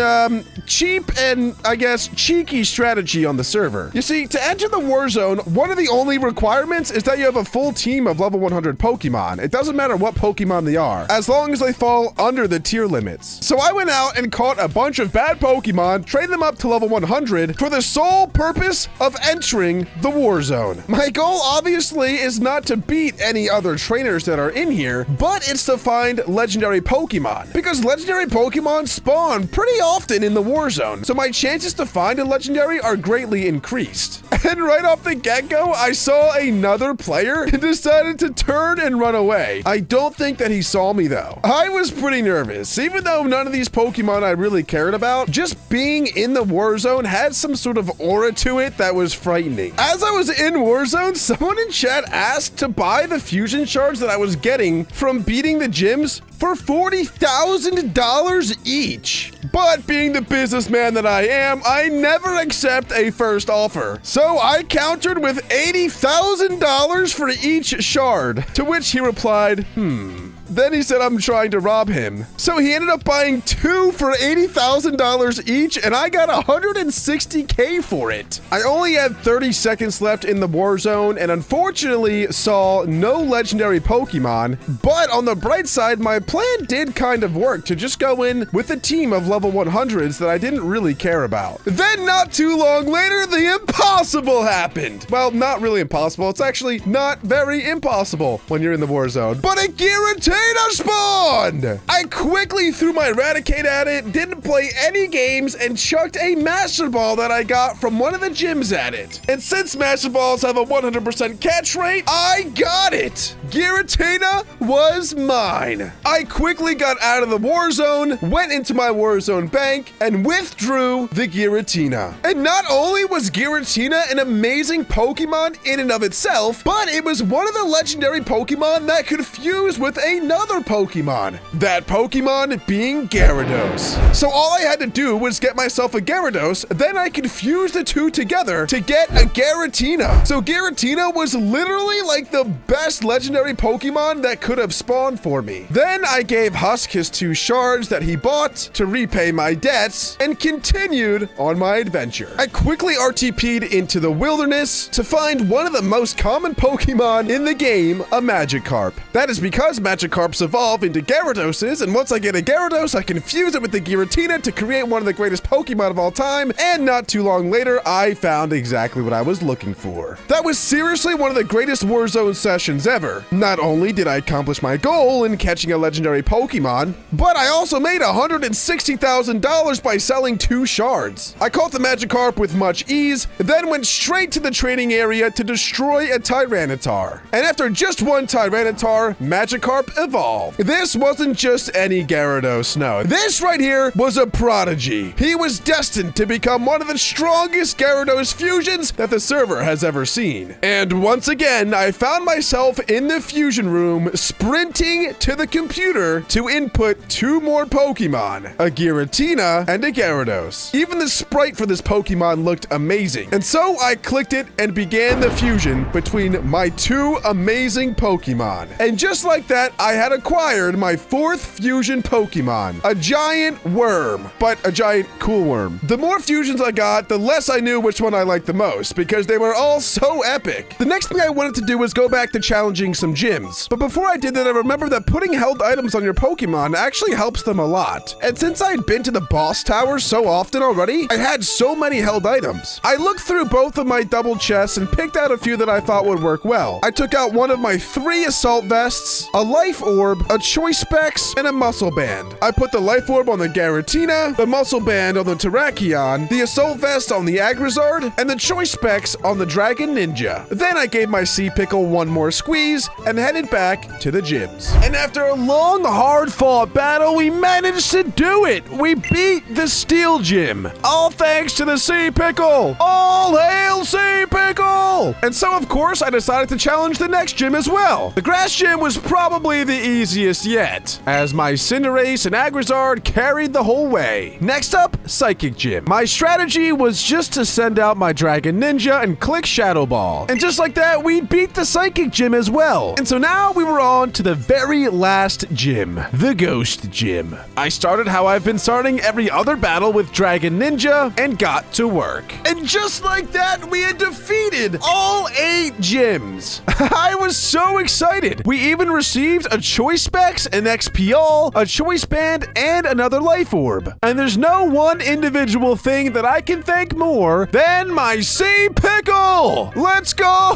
A: cheap and, I guess, cheeky strategy on the server. You see, to enter the war zone, one of the only requirements is that you have a full team of level 100 Pokemon. It doesn't matter what Pokemon they are, as long as they fall under the tier limits. So I went out and caught a bunch of bad Pokemon, trained them up to level 100 for the sole purpose of entering the war zone. My goal, obviously, is not to beat any other trainers that are in here, but it's to find legendary Pokemon, because legendary Pokemon spawn pretty often in the war Warzone, so my chances to find a legendary are greatly increased. And right off the get-go, I saw another player and decided to turn and run away. I don't think that he saw me though. I was pretty nervous. Even though none of these Pokemon I really cared about, just being in the Warzone had some sort of aura to it that was frightening. As I was in Warzone, someone in chat asked to buy the fusion shards that I was getting from beating the gyms for $40,000 each. But being the businessman that I am, I never accept a first offer. So I countered with $80,000 for each shard, to which he replied, Then he said I'm trying to rob him. So he ended up buying 2 for $80,000 each, and I got $160K for it. I only had 30 seconds left in the war zone, and unfortunately saw no legendary Pokemon. But on the bright side, my plan did kind of work to just go in with a team of level 100s that I didn't really care about. Then not too long later, the impossible happened. Well, not really impossible. It's actually not very impossible when you're in the war zone. But a Giratina spawned! I quickly threw my Eradicate at it, didn't play any games, and chucked a Master Ball that I got from one of the gyms at it. And since Master Balls have a 100% catch rate, I got it! Giratina was mine. I quickly got out of the war zone, went into my war zone bank, and withdrew the Giratina. And not only was Giratina an amazing Pokemon in and of itself, but it was one of the legendary Pokemon that could fuse with another Pokemon. That Pokemon being Gyarados. So all I had to do was get myself a Gyarados, then I could fuse the two together to get a Giratina. So Giratina was literally like the best legendary Pokemon that could have spawned for me. Then I gave Husk his 2 shards that he bought to repay my debts and continued on my adventure. I quickly RTP'd into the wilderness to find one of the most common Pokemon in the game, a Magikarp. That is because Magikarps evolve into Gyaradoses, and once I get a Gyarados, I can fuse it with the Giratina to create one of the greatest Pokemon of all time, and not too long later, I found exactly what I was looking for. That was seriously one of the greatest Warzone sessions ever. Not only did I accomplish my goal in catching a legendary Pokemon, but I also made $160,000 by selling 2 shards. I caught the Magikarp with much ease, then went straight to the training area to destroy a Tyranitar. And after just one Tyranitar, Magikarp evolved. This wasn't just any Gyarados, no. This right here was a prodigy. He was destined to become one of the strongest Gyarados fusions that the server has ever seen. And once again, I found myself in the fusion room sprinting to the computer to input 2 more Pokemon, a Giratina and a Gyarados. Even the sprite for this Pokemon looked amazing. And so I clicked it and began the fusion between my 2 amazing Pokemon. And just like that, I had acquired my 4th fusion Pokemon, a giant worm, but a giant cool worm. The more fusions I got, the less I knew which one I liked the most, because they were all so epic. The next thing I wanted to do was go back to challenging some gyms. But before I did that, I remembered that putting held items on your Pokemon actually helps them a lot. And since I'd been to the boss tower so often already, I had so many held items. I looked through both of my double chests and picked out a few that I thought would work well. I took out one of my 3 assault vests, a life orb, a choice specs, and a muscle band. I put the life orb on the Giratina, the muscle band on the Terrakion, the assault vest on the Agrizard, and the choice specs on the Dragon Ninja. Then I gave my Sea Pickle one more squeeze and headed back to the gyms. And after a long, hard-fought battle, we managed to do it. We beat the Steel Gym. All thanks to the Sea Pickle. All hail Sea Pickle! And so, of course, I decided to challenge the next gym as well. The Grass Gym was probably the easiest yet, as my Cinderace and Agrizard carried the whole way. Next up, Psychic Gym. My strategy was just to send out my Dragon Ninja and click Shadow Ball. And just like that, we beat the Psychic Gym as well. And so now we were on to the very last gym, the Ghost Gym. I started how I've been starting every other battle with Dragon Ninja and got to work. And just like that, we had defeated all 8 gyms. I was so excited. We even received a choice specs, an XP all, a choice band, and another life orb. And there's no one individual thing that I can thank more than my Sea Pickle. Let's go!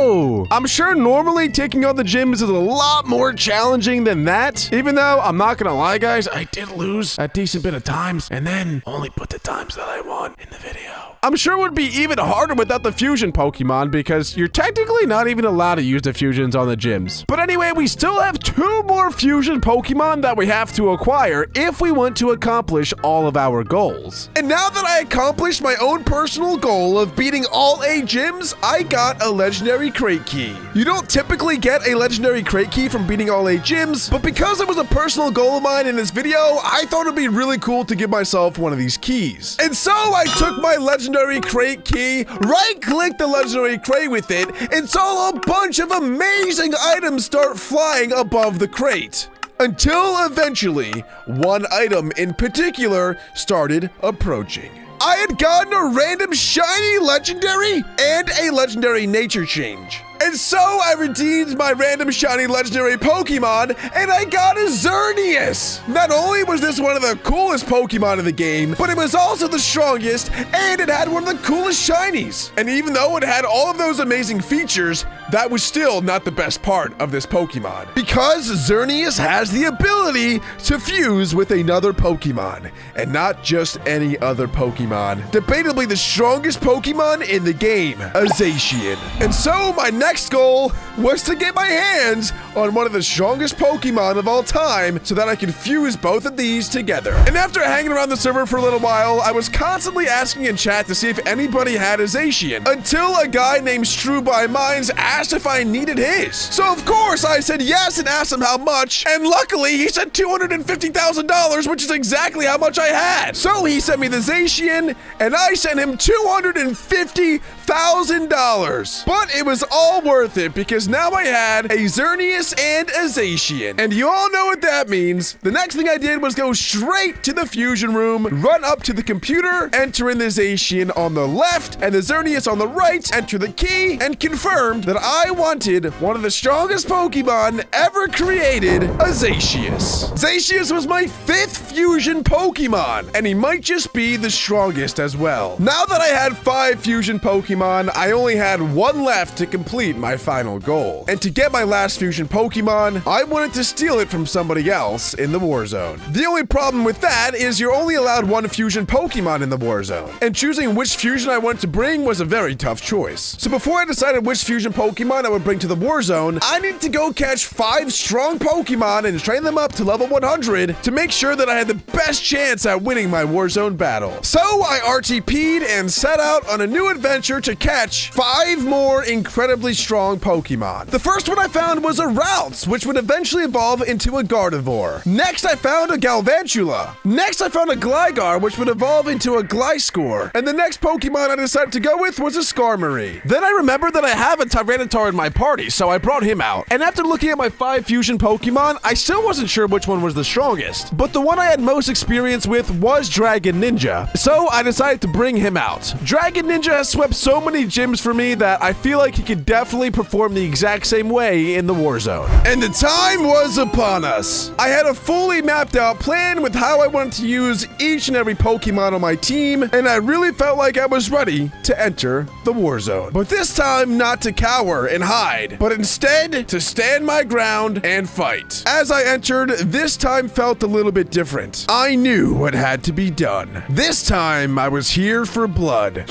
A: go. I'm sure normally taking on the gyms is a lot more challenging than that. Even though, I'm not gonna lie, guys, I did lose a decent bit of times and then only put the times that I won in the video. I'm sure it would be even harder without the fusion Pokemon because you're technically not even allowed to use the fusions on the gyms. But anyway, we still have 2 more fusion Pokemon that we have to acquire if we want to accomplish all of our goals. And now that I accomplished my own personal goal of beating all 8 gyms, I got a legendary crate key. You don't typically get a legendary crate key from beating all 8 gyms, but because it was a personal goal of mine in this video, I thought it'd be really cool to give myself one of these keys. And so I took my legendary crate key, right-clicked the legendary crate with it, and saw a bunch of amazing items start flying above the crate. Until eventually, one item in particular started approaching. I had gotten a random shiny legendary and a legendary nature change. And so I redeemed my random shiny legendary Pokemon and I got a Xerneas! Not only was this one of the coolest Pokemon in the game, but it was also the strongest and it had one of the coolest shinies. And even though it had all of those amazing features, that was still not the best part of this Pokemon. Because Xerneas has the ability to fuse with another Pokemon, and not just any other Pokemon. Debatably the strongest Pokemon in the game, a Zacian. And so my next goal was to get my hands on one of the strongest Pokemon of all time so that I could fuse both of these together. And after hanging around the server for a little while, I was constantly asking in chat to see if anybody had a Zacian, until a guy named Sirud by Mines asked if I needed his. So of course I said yes and asked him how much, and luckily he said $250,000, which is exactly how much I had. So he sent me the Zacian, and I sent him $250,000. But it was all worth it because now I had a Xerneas and a Zacian. And you all know what that means. The next thing I did was go straight to the fusion room, run up to the computer, enter in the Zacian on the left and the Xerneas on the right, enter the key, and confirmed that I wanted one of the strongest Pokemon ever created, a Zacius. Zacius was my 5th fusion Pokemon, and he might just be the strongest as well. Now that I had 5 fusion Pokemon, I only had 1 left to complete my final goal. And to get my last fusion Pokemon, I wanted to steal it from somebody else in the war zone. The only problem with that is you're only allowed 1 fusion Pokemon in the war zone, and choosing which fusion I wanted to bring was a very tough choice. So before I decided which fusion Pokemon I would bring to the war zone, I needed to go catch 5 strong Pokemon and train them up to level 100 to make sure that I had the best chance at winning my war zone battle. So I RTP'd and set out on a new adventure to catch 5 more incredibly strong Pokemon. The first one I found was a Ralts, which would eventually evolve into a Gardevoir. Next I found a Galvantula. Next I found a Gligar, which would evolve into a Gliscor. And the next Pokemon I decided to go with was a Skarmory. Then I remembered that I have a Tyranitar in my party, so I brought him out. And after looking at my 5 fusion Pokemon, I still wasn't sure which one was the strongest. But the one I had most experience with was Dragon Ninja. So I decided to bring him out. Dragon Ninja has swept so many gyms for me that I feel like he could definitely perform the exact same way in the war zone. And the time was upon us. I had a fully mapped out plan with how I wanted to use each and every Pokemon on my team, and I really felt like I was ready to enter the war zone. But this time, not to cower and hide, but instead to stand my ground and fight. As I entered, this time felt a little bit different. I knew what had to be done. This time, I was here for blood.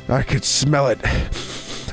A: I could smell it.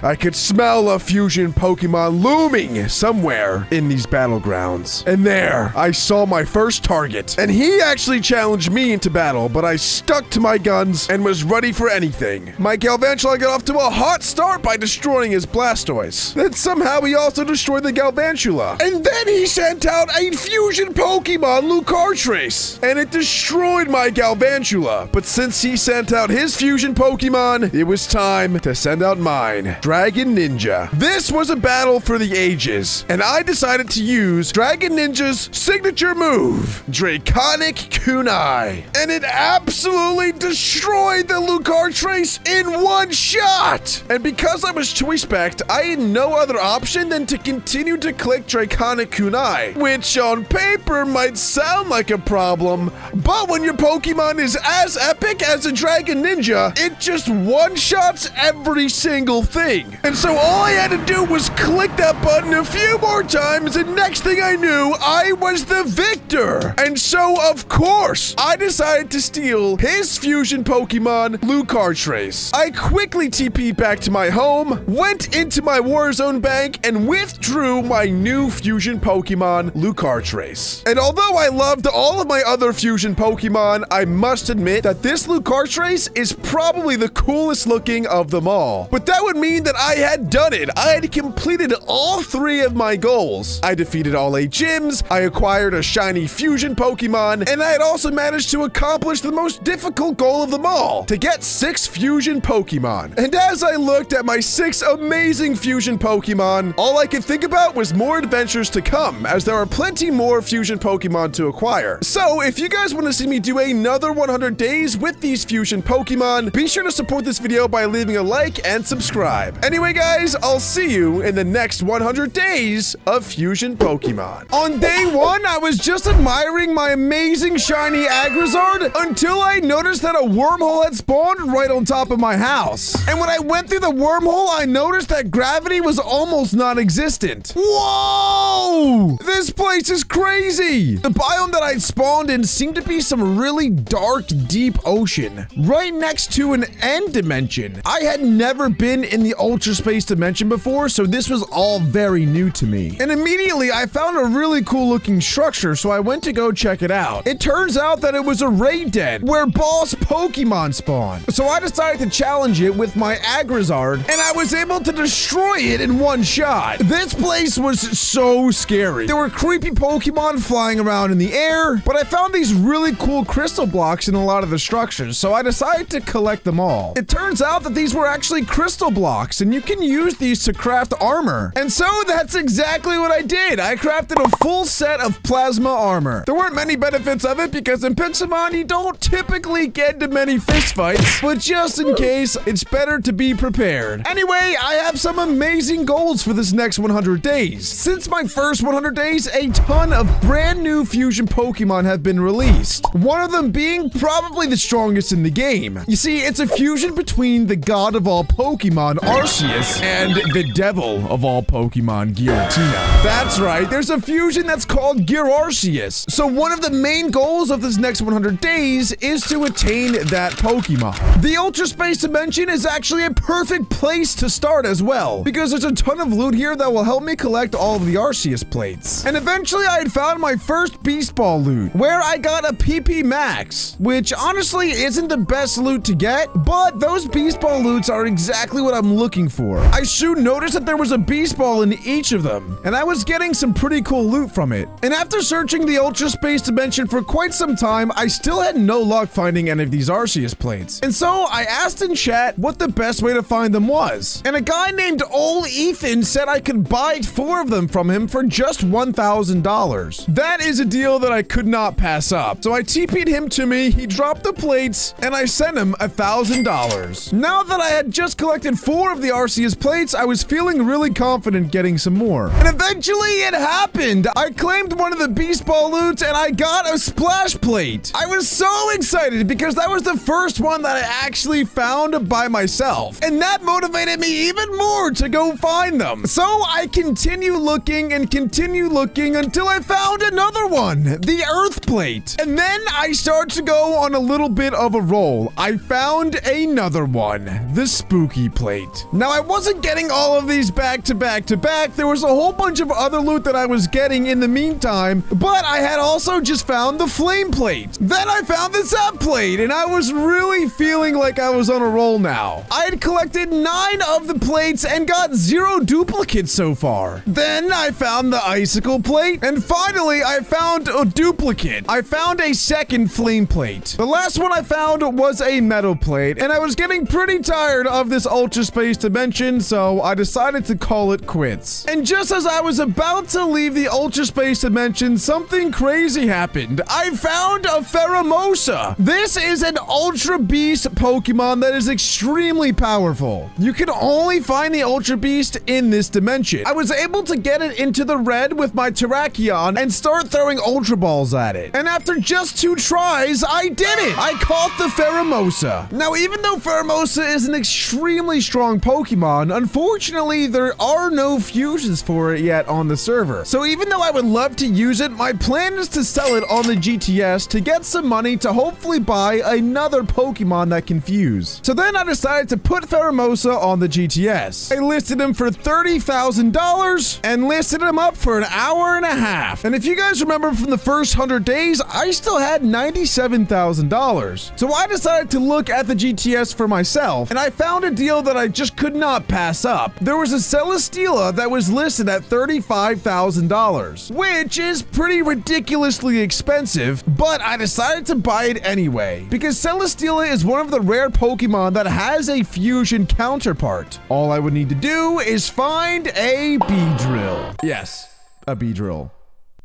A: I could smell a fusion Pokemon looming somewhere in these battlegrounds. And there, I saw my first target. And he actually challenged me into battle, but I stuck to my guns and was ready for anything. My Galvantula got off to a hot start by destroying his Blastoise. Then somehow he also destroyed the Galvantula. And then he sent out a fusion Pokemon, Lucartrace, and it destroyed my Galvantula. But since he sent out his fusion Pokemon, it was time to send out mine. Dragon Ninja. This was a battle for the ages, and I decided to use Dragon Ninja's signature move, Draconic Kunai. And it absolutely destroyed the Lucartrace in 1 shot! And because I was choice-spec'd, I had no other option than to continue to click Draconic Kunai, which on paper might sound like a problem, but when your Pokemon is as epic as a Dragon Ninja, it just one-shots every single thing. working. And so all I had to do was click that button a few more times, and next thing I knew, I was the victor. And so, of course, I decided to steal his fusion Pokemon, Lucartrace. I quickly TP'd back to my home, went into my Warzone bank, and withdrew my new fusion Pokemon, Lucartrace. And although I loved all of my other fusion Pokemon, I must admit that this Lucartrace is probably the coolest looking of them all. But that would mean that I had done it. I had completed all 3 of my goals. I defeated all 8 gyms, I acquired a shiny fusion Pokemon, and I had also managed to accomplish the most difficult goal of them all, to get 6 fusion Pokemon. And as I looked at my 6 amazing fusion Pokemon, all I could think about was more adventures to come, as there are plenty more fusion Pokemon to acquire. So if you guys want to see me do another 100 days with these fusion Pokemon, be sure to support this video by leaving a like and subscribe. Anyway guys, I'll see you in the next 100 days of fusion Pokemon. On day 1, I was just admiring my amazing shiny Agrizard until I noticed that a wormhole had spawned right on top of my house. And when I went through the wormhole, I noticed that gravity was almost non-existent. Whoa! This place is crazy! The biome that I spawned in seemed to be some really dark, deep ocean, right next to an end dimension. I had never been in the Ultra Space dimension before, so this was all very new to me. And immediately, I found a really cool looking structure, so I went to go check it out. It turns out that it was a raid den where boss Pokemon spawn. So I decided to challenge it with my Agrizard, and I was able to destroy it in one shot. This place was so scary. There were creepy Pokemon flying around in the air, but I found these really cool crystal blocks in a lot of the structures, so I decided to collect them all. It turns out that these were actually crystal blocks, and you can use these to craft armor. And so that's exactly what I did. I crafted a full set of plasma armor. There weren't many benefits of it because in PIXELMON you don't typically get into many fistfights, but just in case, it's better to be prepared. Anyway, I have some amazing goals for this next 100 days. Since my first 100 days, a ton of brand new fusion Pokemon have been released. One of them being probably the strongest in the game. You see, it's a fusion between the god of all Pokemon, Arceus, and the devil of all Pokemon, Giratina. That's right, there's a fusion that's called Arceus. So one of the main goals of this next 100 days is to attain that Pokemon. The Ultra Space Dimension is actually a perfect place to start as well, because there's a ton of loot here that will help me collect all of the Arceus plates. And eventually I had found my first Beast Ball loot, where I got a PP Max, which honestly isn't the best loot to get, but those Beast Ball loots are exactly what I'm looking for. I soon noticed that there was a Beast Ball in each of them, and I was getting some pretty cool loot from it. And after searching the Ultra Space Dimension for quite some time, I still had no luck finding any of these Arceus plates. And so I asked in chat what the best way to find them was. And a guy named Ol Ethan said I could buy 4 of them from him for just $1,000. That is a deal that I could not pass up. So I TP'd him to me, he dropped the plates, and I sent him $1,000. Now that I had just collected 4 of the Arceus plates, I was feeling really confident getting some more. And eventually it happened. I claimed one of the Beast Ball loots and I got a splash plate. I was so excited because that was the first one that I actually found by myself. And that motivated me even more to go find them. So I continue looking and continue looking until I found another one, the Earth plate. And then I start to go on a little bit of a roll. I found another one, the Spooky plate. Now I wasn't getting all of these back to back to back. There was a whole bunch of other loot that I was getting in the meantime, but I had also just found the Flame plate. Then I found the Zap plate, and I was really feeling like I was on a roll now. I had collected 9 of the plates and got 0 duplicates so far. Then I found the Icicle plate, and finally I found a duplicate. I found a second Flame plate. The last one I found was a Metal plate, and I was getting pretty tired of this Ultra Space Dimension, so I decided to call it quits. And just as I was about to leave the Ultra Space Dimension, something crazy happened. I found a Pheromosa. This is an Ultra Beast Pokemon that is extremely powerful. You can only find the Ultra Beast in this dimension. I was able to get it into the red with my Terrakion and start throwing Ultra Balls at it. And after just 2 tries, I did it. I caught the Pheromosa. Now, even though Pheromosa is an extremely strong Pokemon, Pokemon, unfortunately, there are no fusions for it yet on the server. So even though I would love to use it, my plan is to sell it on the GTS to get some money to hopefully buy another Pokemon that can fuse. So then I decided to put Pheromosa on the GTS. I listed him for $30,000 and listed him up for an hour and a half. And if you guys remember from the first 100 days, I still had $97,000. So I decided to look at the GTS for myself, and I found a deal that I just could not pass up. There was a Celesteela that was listed at $35,000, which is pretty ridiculously expensive, but I decided to buy it anyway, because Celesteela is one of the rare Pokemon that has a fusion counterpart. All I would need to do is find a Beedrill. Yes, a Beedrill.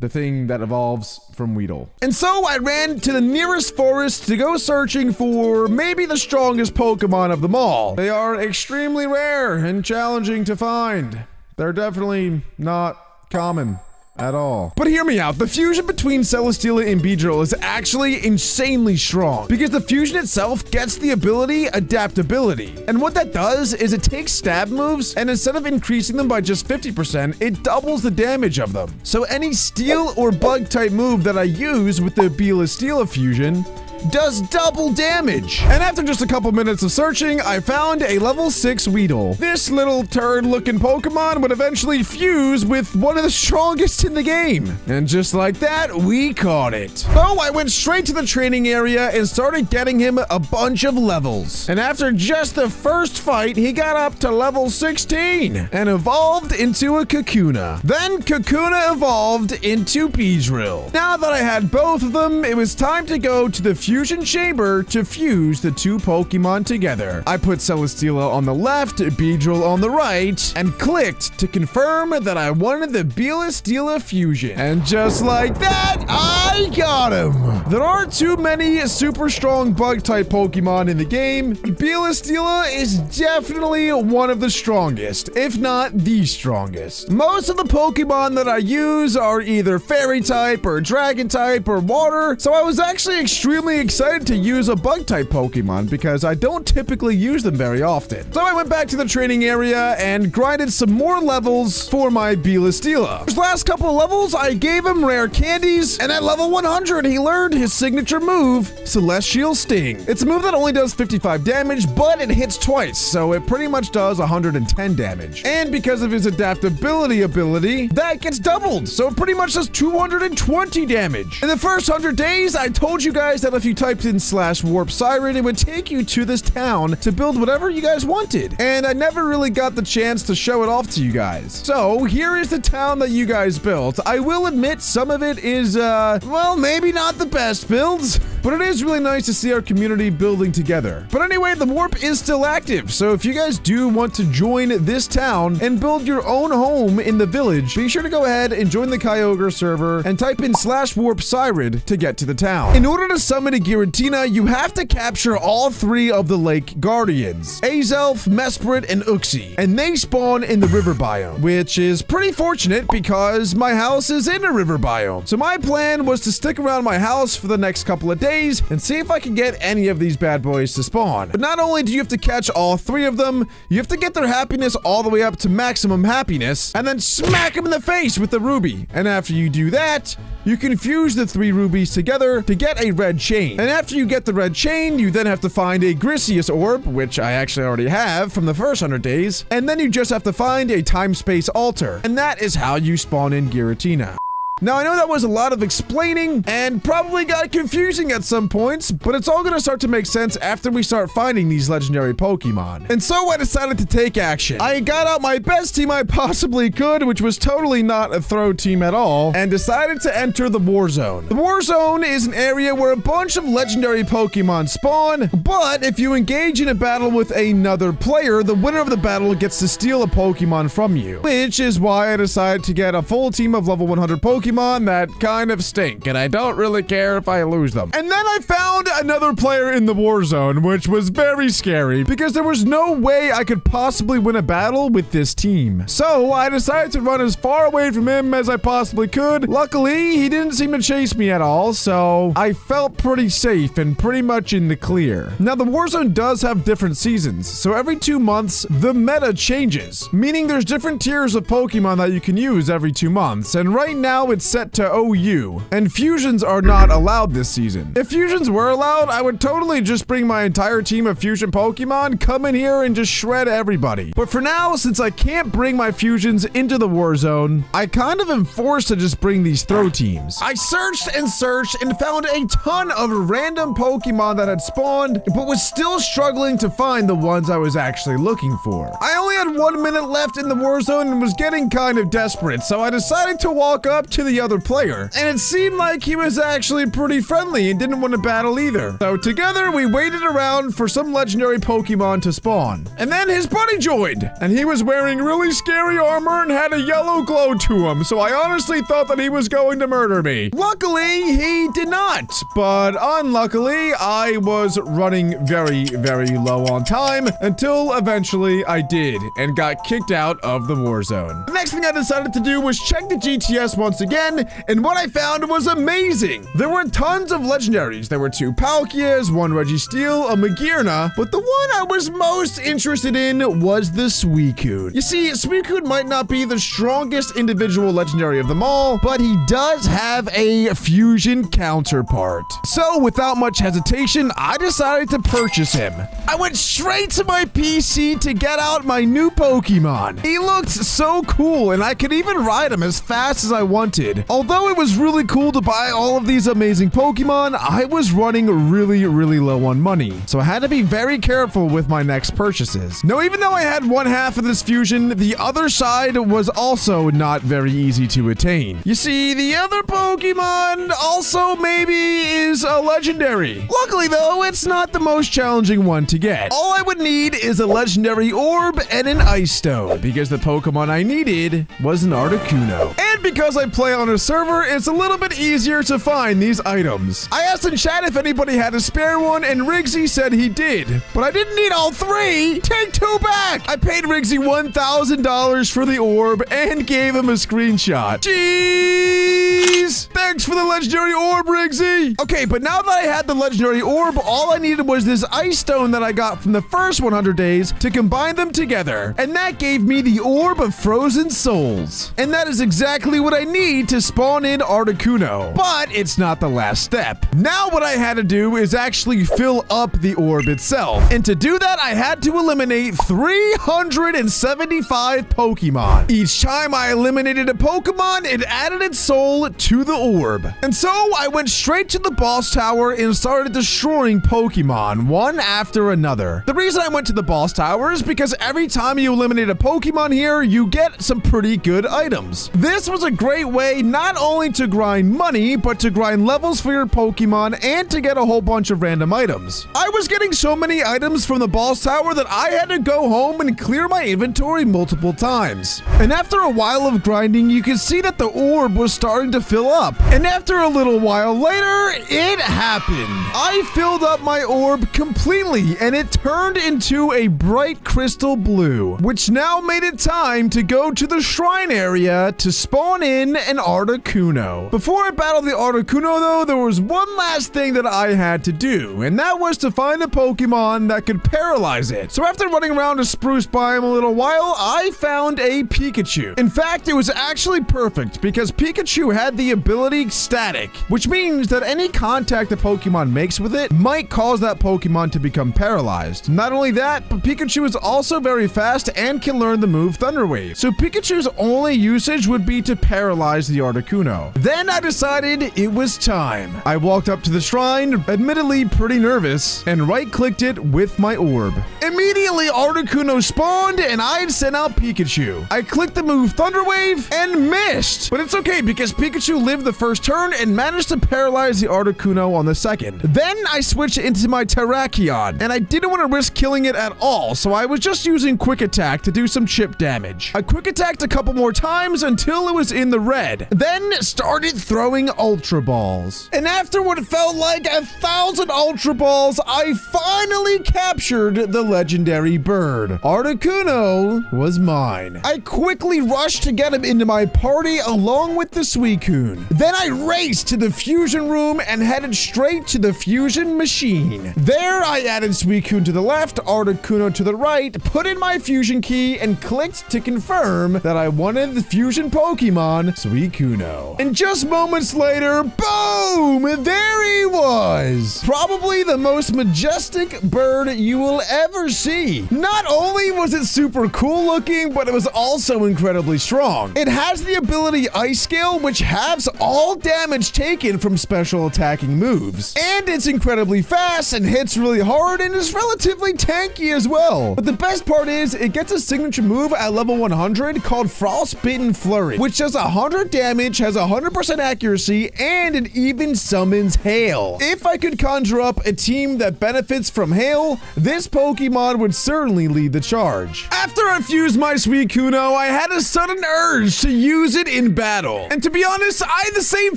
A: The thing that evolves from Weedle. And so I ran to the nearest forest to go searching for maybe the strongest Pokemon of them all. They are extremely rare and challenging to find. They're definitely not common at all. But hear me out, the fusion between Celesteela and Beedrill is actually insanely strong because the fusion itself gets the ability Adaptability. And what that does is it takes stab moves and instead of increasing them by just 50%, it doubles the damage of them. So any steel or bug type move that I use with the Steela fusion does double damage. And after just a couple minutes of searching, I found a level 6 Weedle. This little turd looking Pokemon would eventually fuse with one of the strongest in the game. And just like that, we caught it. So I went straight to the training area and started getting him a bunch of levels. And after just the first fight, he got up to level 16 and evolved into a Kakuna. Then Kakuna evolved into Beedrill. Now that I had both of them, it was time to go to the fusion chamber to fuse the two Pokemon together. I put Celesteela on the left, Beedrill on the right, and clicked to confirm that I wanted the Steela fusion. And just like that, I got him! There aren't too many super strong bug-type Pokemon in the game. Steela is definitely one of the strongest, if not the strongest. Most of the Pokemon that I use are either Fairy-type or Dragon-type or Water, so I was actually extremely excited to use a bug-type Pokemon because I don't typically use them very often. So I went back to the training area and grinded some more levels for my Steela. His last couple of levels, I gave him rare candies, and at level 100, he learned his signature move, Celestial Sting. It's a move that only does 55 damage, but it hits twice, so it pretty much does 110 damage. And because of his Adaptability ability, that gets doubled, so it pretty much does 220 damage. In the first 100 days, I told you guys that if you typed in /warp siren, it would take you to this town to build whatever you guys wanted. And I never really got the chance to show it off to you guys. So here is the town that you guys built. I will admit some of it is, well, maybe not the best builds, but it is really nice to see our community building together. But anyway, the warp is still active. So if you guys do want to join this town and build your own home in the village, be sure to go ahead and join the Kyogre server and type in /warp siren to get to the town. In order to summon a Giratina, you have to capture all 3 of the Lake Guardians, Azelf, Mesprit, and Uxie, and they spawn in the river biome, which is pretty fortunate because my house is in a river biome. So my plan was to stick around my house for the next couple of days and see if I can get any of these bad boys to spawn. But not only do you have to catch all 3 of them, you have to get their happiness all the way up to maximum happiness, and then smack them in the face with the ruby. And after you do that, you can fuse the 3 rubies together to get a red chain. And after you get the red chain, you then have to find a Grisius orb, which I actually already have from the first 100 days. And then you just have to find a time-space altar. And that is how you spawn in Giratina. Now, I know that was a lot of explaining and probably got confusing at some points, but it's all gonna start to make sense after we start finding these legendary Pokemon. And so I decided to take action. I got out my best team I possibly could, which was totally not a throw team at all, and decided to enter the War Zone. The War Zone is an area where a bunch of legendary Pokemon spawn, but if you engage in a battle with another player, the winner of the battle gets to steal a Pokemon from you, which is why I decided to get a full team of level 100 Pokemon
B: Pokemon that kind of stink, and I don't really care if I lose them. And then I found another player in the war zone, which was very scary because there was no way I could possibly win a battle with this team. So I decided to run as far away from him as I possibly could. Luckily, he didn't seem to chase me at all, so I felt pretty safe and pretty much in the clear. Now, the Warzone does have different seasons, so every 2 months, the meta changes, meaning there's different tiers of Pokemon that you can use every 2 months, and right now it's set to OU, and fusions are not allowed this season. If fusions were allowed, I would totally just bring my entire team of fusion Pokemon, come in here and just shred everybody. But for now, since I can't bring my fusions into the Warzone, I kind of am forced to just bring these throw teams. I searched and searched and found a ton of random Pokemon that had spawned, but was still struggling to find the ones I was actually looking for. I only had 1 minute left in the Warzone and was getting kind of desperate, so I decided to walk up to the other player, and it seemed like he was actually pretty friendly and didn't want to battle either. So together we waited around for some legendary Pokemon to spawn, and then his buddy joined, and he was wearing really scary armor and had a yellow glow to him, so I honestly thought that he was going to murder me. Luckily, he did not, but unluckily, I was running very, very low on time until eventually I did and got kicked out of the Warzone. The next thing I decided to do was check the GTS once again, and what I found was amazing. There were tons of legendaries. There were 2 Palkias, 1 Registeel, a Magearna, but the one I was most interested in was the Suicune. You see, Suicune might not be the strongest individual legendary of them all, but he does have a fusion counterpart. So without much hesitation, I decided to purchase him. I went straight to my PC to get out my new Pokemon. He looked so cool, and I could even ride him as fast as I wanted. Although it was really cool to buy all of these amazing Pokemon, I was running really, really low on money, so I had to be very careful with my next purchases. Now, even though I had one half of this fusion, the other side was also not very easy to attain. You see, the other Pokemon also maybe is a legendary. Luckily though, it's not the most challenging one to get. All I would need is a legendary orb and an ice stone, because the Pokemon I needed was an Articuno. And because I play on a server, it's a little bit easier to find these items. I asked in chat if anybody had a spare one, and Rigsy said he did, but I didn't need all 3. Take 2 back. I paid Rigsy $1,000 for the orb and gave him a screenshot. Jeez! Thanks for the legendary orb, Rigsy. Okay, but now that I had the legendary orb, all I needed was this ice stone that I got from the first 100 days to combine them together, and that gave me the orb of frozen souls. And that is exactly what I need to spawn in Articuno. But it's not the last step. Now what I had to do is actually fill up the orb itself. And to do that, I had to eliminate 375 Pokemon. Each time I eliminated a Pokemon, it added its soul to the orb. And so I went straight to the boss tower and started destroying Pokemon one after another. The reason I went to the boss tower is because every time you eliminate a Pokemon here, you get some pretty good items. This was a great way not only to grind money, but to grind levels for your Pokemon and to get a whole bunch of random items. I was getting so many items from the boss tower that I had to go home and clear my inventory multiple times. And after a while of grinding, you could see that the orb was starting to fill up. And after a little while later, it happened. I filled up my orb completely, and it turned into a bright crystal blue, which now made it time to go to the shrine area to spawn in an Articuno. Before I battled the Articuno though, there was one last thing that I had to do, and that was to find a Pokemon that could paralyze it. So after running around a spruce biome a little while, I found a Pikachu. In fact, it was actually perfect because Pikachu had the ability Static, which means that any contact a Pokemon makes with it might cause that Pokemon to become paralyzed. Not only that, but Pikachu is also very fast and can learn the move Thunder Wave. So Pikachu's only usage would be to paralyze the Articuno. Then I decided it was time. I walked up to the shrine, admittedly pretty nervous, and right-clicked it with my orb. Immediately, Articuno spawned, and I'd sent out Pikachu. I clicked the move Thunder Wave and missed, but it's okay because Pikachu lived the first
A: first turn and managed to paralyze the Articuno on the second. Then I switched into my Terrakion, and I didn't want to risk killing it at all, so I was just using Quick Attack to do some chip damage. I Quick Attacked a couple more times until it was in the red, then started throwing Ultra Balls. And after what felt like 1,000 Ultra Balls, I finally captured the legendary bird. Articuno was mine. I quickly rushed to get him into my party along with the Suicune. Then I raced to the fusion room and headed straight to the fusion machine. There I added Suicune to the left, Articuno to the right, put in my fusion key, and clicked to confirm that I wanted the fusion Pokemon Suicuno. And just moments later, boom! There he was! Probably the most majestic bird you will ever see. Not only was it super cool looking, but it was also incredibly strong. It has the ability Ice Scale, which halves all damage taken from special attacking moves. And it's incredibly fast and hits really hard and is relatively tanky as well. But the best part is it gets a signature move at level 100 called Frostbitten Flurry, which does 100 damage, has 100% accuracy, and it even summons hail. If I could conjure up a team that benefits from hail, this Pokemon would certainly lead the charge. After I fused my Suicune, I had a sudden urge to use it in battle. And to be honest, I had the same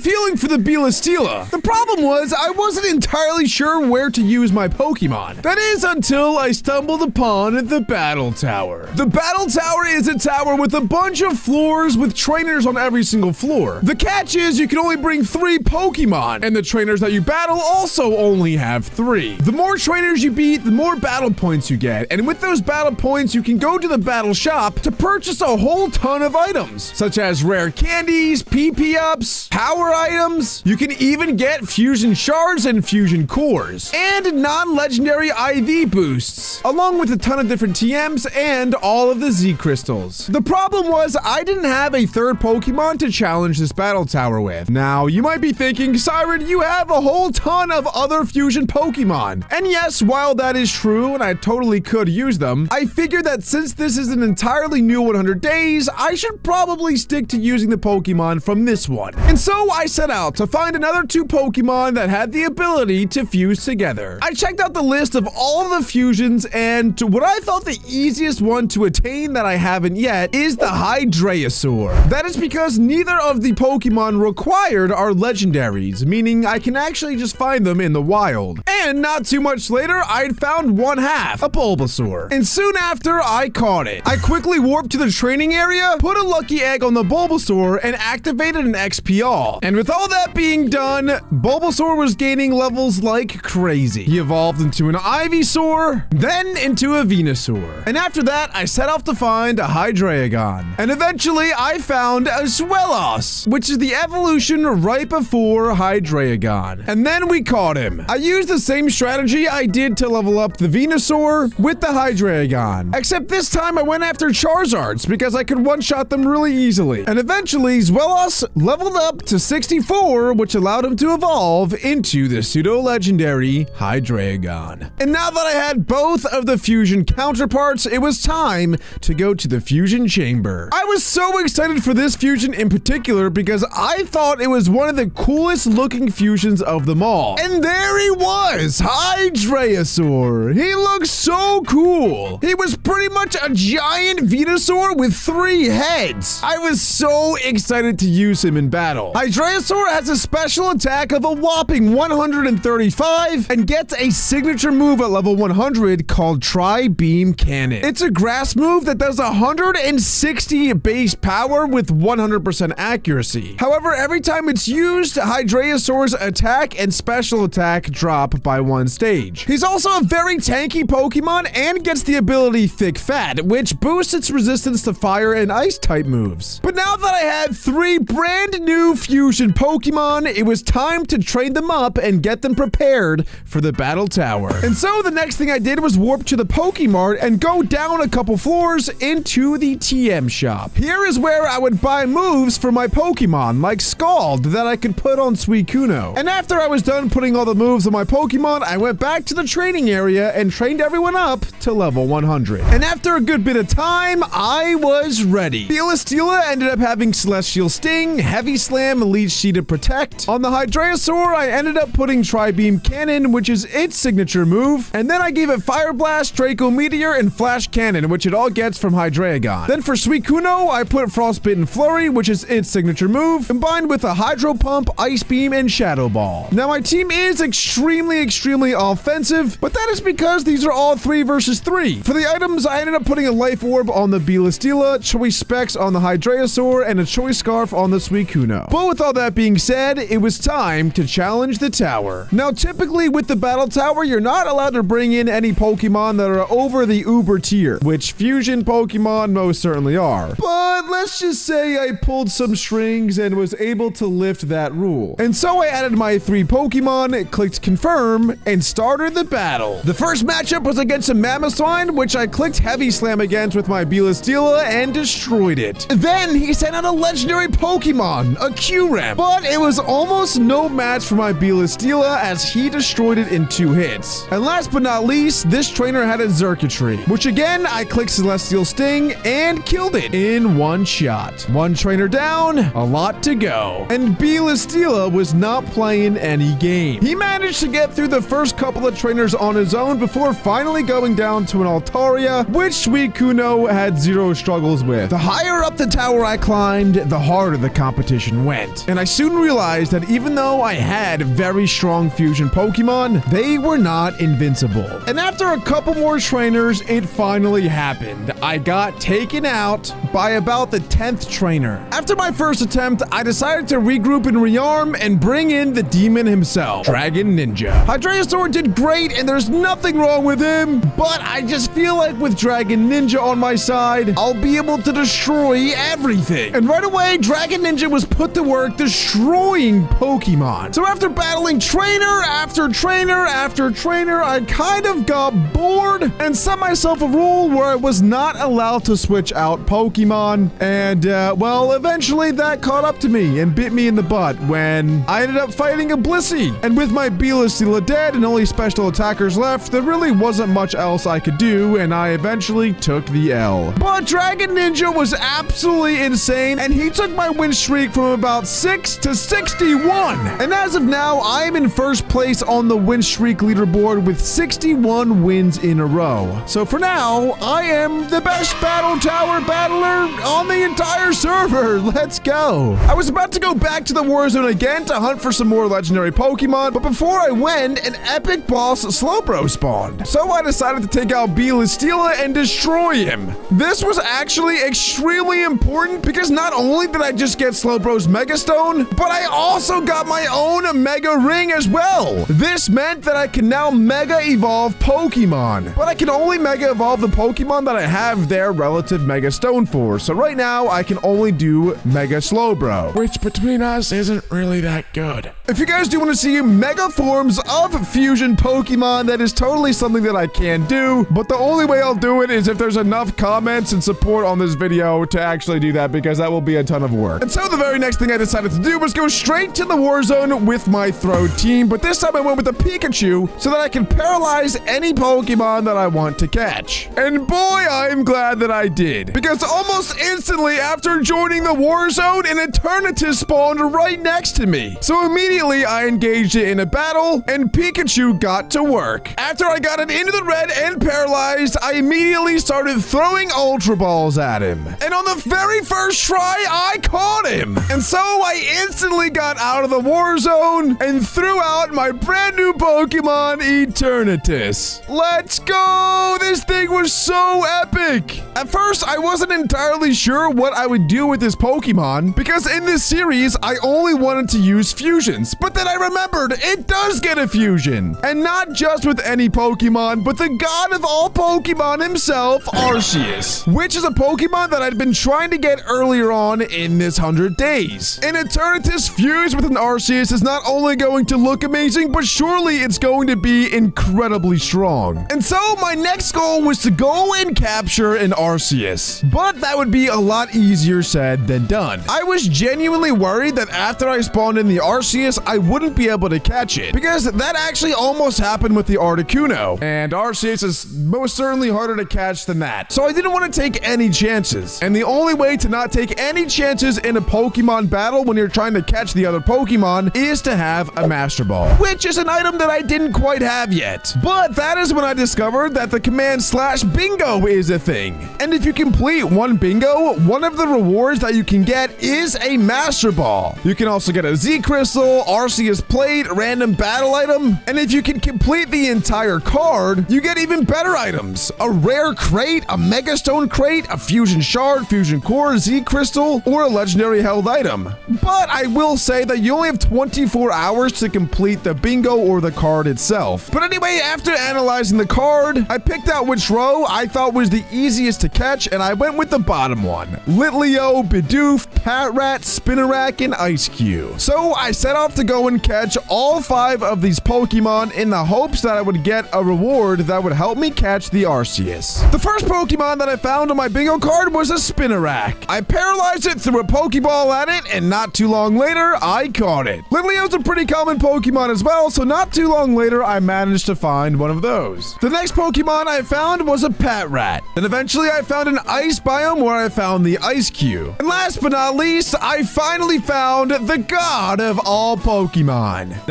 A: feeling for the Belastila. The problem was I wasn't entirely sure where to use my Pokemon. That is until I stumbled upon the Battle Tower. The Battle Tower is a tower with a bunch of floors with trainers on every single floor. The catch is you can only bring 3 Pokemon, and the trainers that you battle also only have 3. The more trainers you beat, the more battle points you get, and with those battle points, you can go to the battle shop to purchase a whole ton of items, such as rare candies, PP ups, power items. You can even get fusion shards and fusion cores, and non-legendary IV boosts, along with a ton of different TMs and all of the Z crystals. The problem was I didn't have a third Pokemon to challenge this battle tower with. Now, you might be thinking, Sirud, you have a whole ton of other fusion Pokemon. And yes, while that is true, and I totally could use them, I figured that since this is an entirely new 100 days, I should probably stick to using the Pokemon from this one. And so I set out to find another 2 Pokemon that had the ability to fuse together. I checked out the list of all of the fusions, and what I thought the easiest one to attain that I haven't yet is the Hydreisaur. That is because neither of the Pokemon required are legendaries, meaning I can actually just find them in the wild. And not too much later, I'd found one half, a Bulbasaur. And soon after, I caught it. I quickly warped to the training area, put a lucky egg on the Bulbasaur, and activated an XP All. And with all that being done, Bulbasaur was gaining levels like crazy. He evolved into an Ivysaur, then into a Venusaur. And after that, I set off to find a Hydreigon. And eventually, I found a Swellows, which is the evolution right before Hydreigon. And then we caught him. I used the same strategy I did to level up the Venusaur with the Hydreigon. Except this time I went after Charizards because I could one-shot them really easily. And eventually, Swellows leveled up to 64, which allowed him to evolve into the pseudo-legendary Hydreigon. And now that I had both of the fusion counterparts, it was time to go to the fusion chamber. I was so excited for this fusion in particular because I thought it was one of the coolest looking fusions of them all. And there he was, Hydreisaur. He looked so cool. He was pretty much a giant Venusaur with 3 heads. I was so excited to use him in battle. Hydreisaur has a special attack of a whopping 135 and gets a signature move at level 100 called Tri-Beam Cannon. It's a grass move that does 160 base power with 100% accuracy. However, every time it's used, Hydreisaur's attack and special attack drop by 1 stage. He's also a very tanky Pokemon and gets the ability Thick Fat, which boosts its resistance to fire and ice type moves. But now that I had 3 brand new fusion Pokemon, it was time to train them up and get them prepared for the battle tower. And so the next thing I did was warp to the Pokemart and go down a couple floors into the TM shop. Here is where I would buy moves for my Pokemon, like Scald, that I could put on Suicune. And after I was done putting all the moves on my Pokemon, I went back to the training area and trained everyone up to level 100. And after a good bit of time, I was ready. Belastila ended up having Celestial Sting, Heavy Slam, the Leech Seed to protect. On the Hydraosaur, I ended up putting Tri-Beam Cannon, which is its signature move, and then I gave it Fire Blast, Draco Meteor, and Flash Cannon, which it all gets from Hydreigon. Then for Suicune, I put Frostbitten Flurry, which is its signature move, combined with a Hydro Pump, Ice Beam, and Shadow Ball. Now my team is extremely offensive, but that is because these are all 3 versus 3. For the items, I ended up putting a Life Orb on the Belastila, Choice Specs on the Hydraosaur, and a Choice Scarf on the Suicune. But with all that being said, it was time to challenge the tower. Now typically with the battle tower, you're not allowed to bring in any Pokemon that are over the Uber tier, which fusion Pokemon most certainly are. But let's just say I pulled some strings and was able to lift that rule. And so I added my 3 Pokemon, clicked confirm, and started the battle. The first matchup was against a Mamoswine, which I clicked Heavy Slam against with my Belastila and destroyed it. Then he sent out a legendary Pokemon, a Q-Rem, but it was almost no match for my Belastila as he destroyed it in 2 hits. And last but not least, this trainer had a Xurkitree, which again, I clicked Celestial Sting and killed it in 1 shot. 1 trainer down, a lot to go. And Belastila was not playing any game. He managed to get through the first couple of trainers on his own before finally going down to an Altaria, which Suicune had 0 struggles with. The higher up the tower I climbed, the harder the competition went. And I soon realized that even though I had very strong fusion Pokemon, they were not invincible. And after a couple more trainers, it finally happened. I got taken out by about the 10th trainer. After my first attempt, I decided to regroup and rearm and bring in the demon himself, Dragon Ninja. Hydraosaur did great and there's nothing wrong with him, but I just feel like with Dragon Ninja on my side, I'll be able to destroy everything. And right away, Dragon Ninja was put to work destroying Pokemon. So after battling trainer after trainer after trainer, I kind of got bored and set myself a rule where I was not allowed to switch out Pokemon. And well, eventually that caught up to me and bit me in the butt when I ended up fighting a Blissey. And with my Belastila dead and only special attackers left, there really wasn't much else I could do, and I eventually took the L. But Dragon Ninja was absolutely insane, and he took my win streak from about 6 to 61. And as of now, I am in first place on the win streak leaderboard with 61 wins in a row. So for now, I am the best battle tower battler on the entire server. Let's go. I was about to go back to the Warzone again to hunt for some more legendary Pokemon, but before I went, an epic boss Slowbro spawned. So I decided to take out Belastila and destroy him. This was actually extremely important because not only did I just get Slowbro's Mega Stone, but I also got my own Mega Ring as well. This meant that I can now Mega Evolve Pokemon, but I can only Mega Evolve the Pokemon that I have their relative Mega Stone for. So right now, I can only do Mega Slowbro, which between us isn't really that good. If you guys do want to see Mega forms of fusion Pokemon, that is totally something that I can do, but the only way I'll do it is if there's enough comments and support on this video to actually do that, because that will be a ton of work. And so the very next thing I decided to do was go straight to the Warzone with my throw team, but this time I went with a Pikachu so that I can paralyze any Pokemon that I want to catch. And boy, I'm glad that I did, because almost instantly after joining the Warzone, an Eternatus spawned right next to me. So immediately I engaged it in a battle and Pikachu got to work. After I got it into the red and paralyzed, I immediately started throwing Ultra Balls at him. And on the very first try, I caught him. And so I instantly got out of the Warzone and threw out my brand new Pokemon, Eternatus. Let's go! This thing was so epic. At first, I wasn't entirely sure what I would do with this Pokemon, because in this series, I only wanted to use fusions. But then I remembered, it does get a fusion. And not just with any Pokemon, but the god of all Pokemon himself, Arceus, which is a Pokemon that I'd been trying to get earlier on in this 100 days. An Eternatus fused with an Arceus is not only going to look amazing, but surely it's going to be incredibly strong. And so my next goal was to go and capture capture an Arceus. But that would be a lot easier said than done. I was genuinely worried that after I spawned in the Arceus, I wouldn't be able to catch it, because that actually almost happened with the Articuno, and Arceus is most certainly harder to catch than that. So I didn't want to take any chances, and the only way to not take any chances in a Pokemon battle when you're trying to catch the other Pokemon is to have a Master Ball, which is an item that I didn't quite have yet. But that is when I discovered that the command/bingo is a thing. And if you complete one bingo, one of the rewards that you can get is a Master Ball. You can also get a Z Crystal, Arceus Plate, random battle item, and if you can complete the entire card, you get even better items. A rare crate, a Mega Stone crate, a Fusion Shard, Fusion Core, Z Crystal, or a legendary held item. But I will say that you only have 24 hours to complete the bingo or the card itself. But anyway, after analyzing the card, I picked out which row I thought was the easiest to catch, and I went with the bottom one. Litleo, Bidoof, Patrat, Spinarak, and Ice-Q. So I set off to go and catch all 5 of these Pokemon in the hopes that I would get a reward that would help me catch the Arceus. The first Pokemon that I found on my bingo card was a Spinarak. I paralyzed it, threw a Pokeball at it, and not too long later, I caught it. Litleo's a pretty common Pokemon as well, so not too long later, I managed to find one of those. The next Pokemon I found was a Patrat. Then eventually I found an ice biome where I found the Ice-Q. And last but not least, I finally found the god of all Pokemon.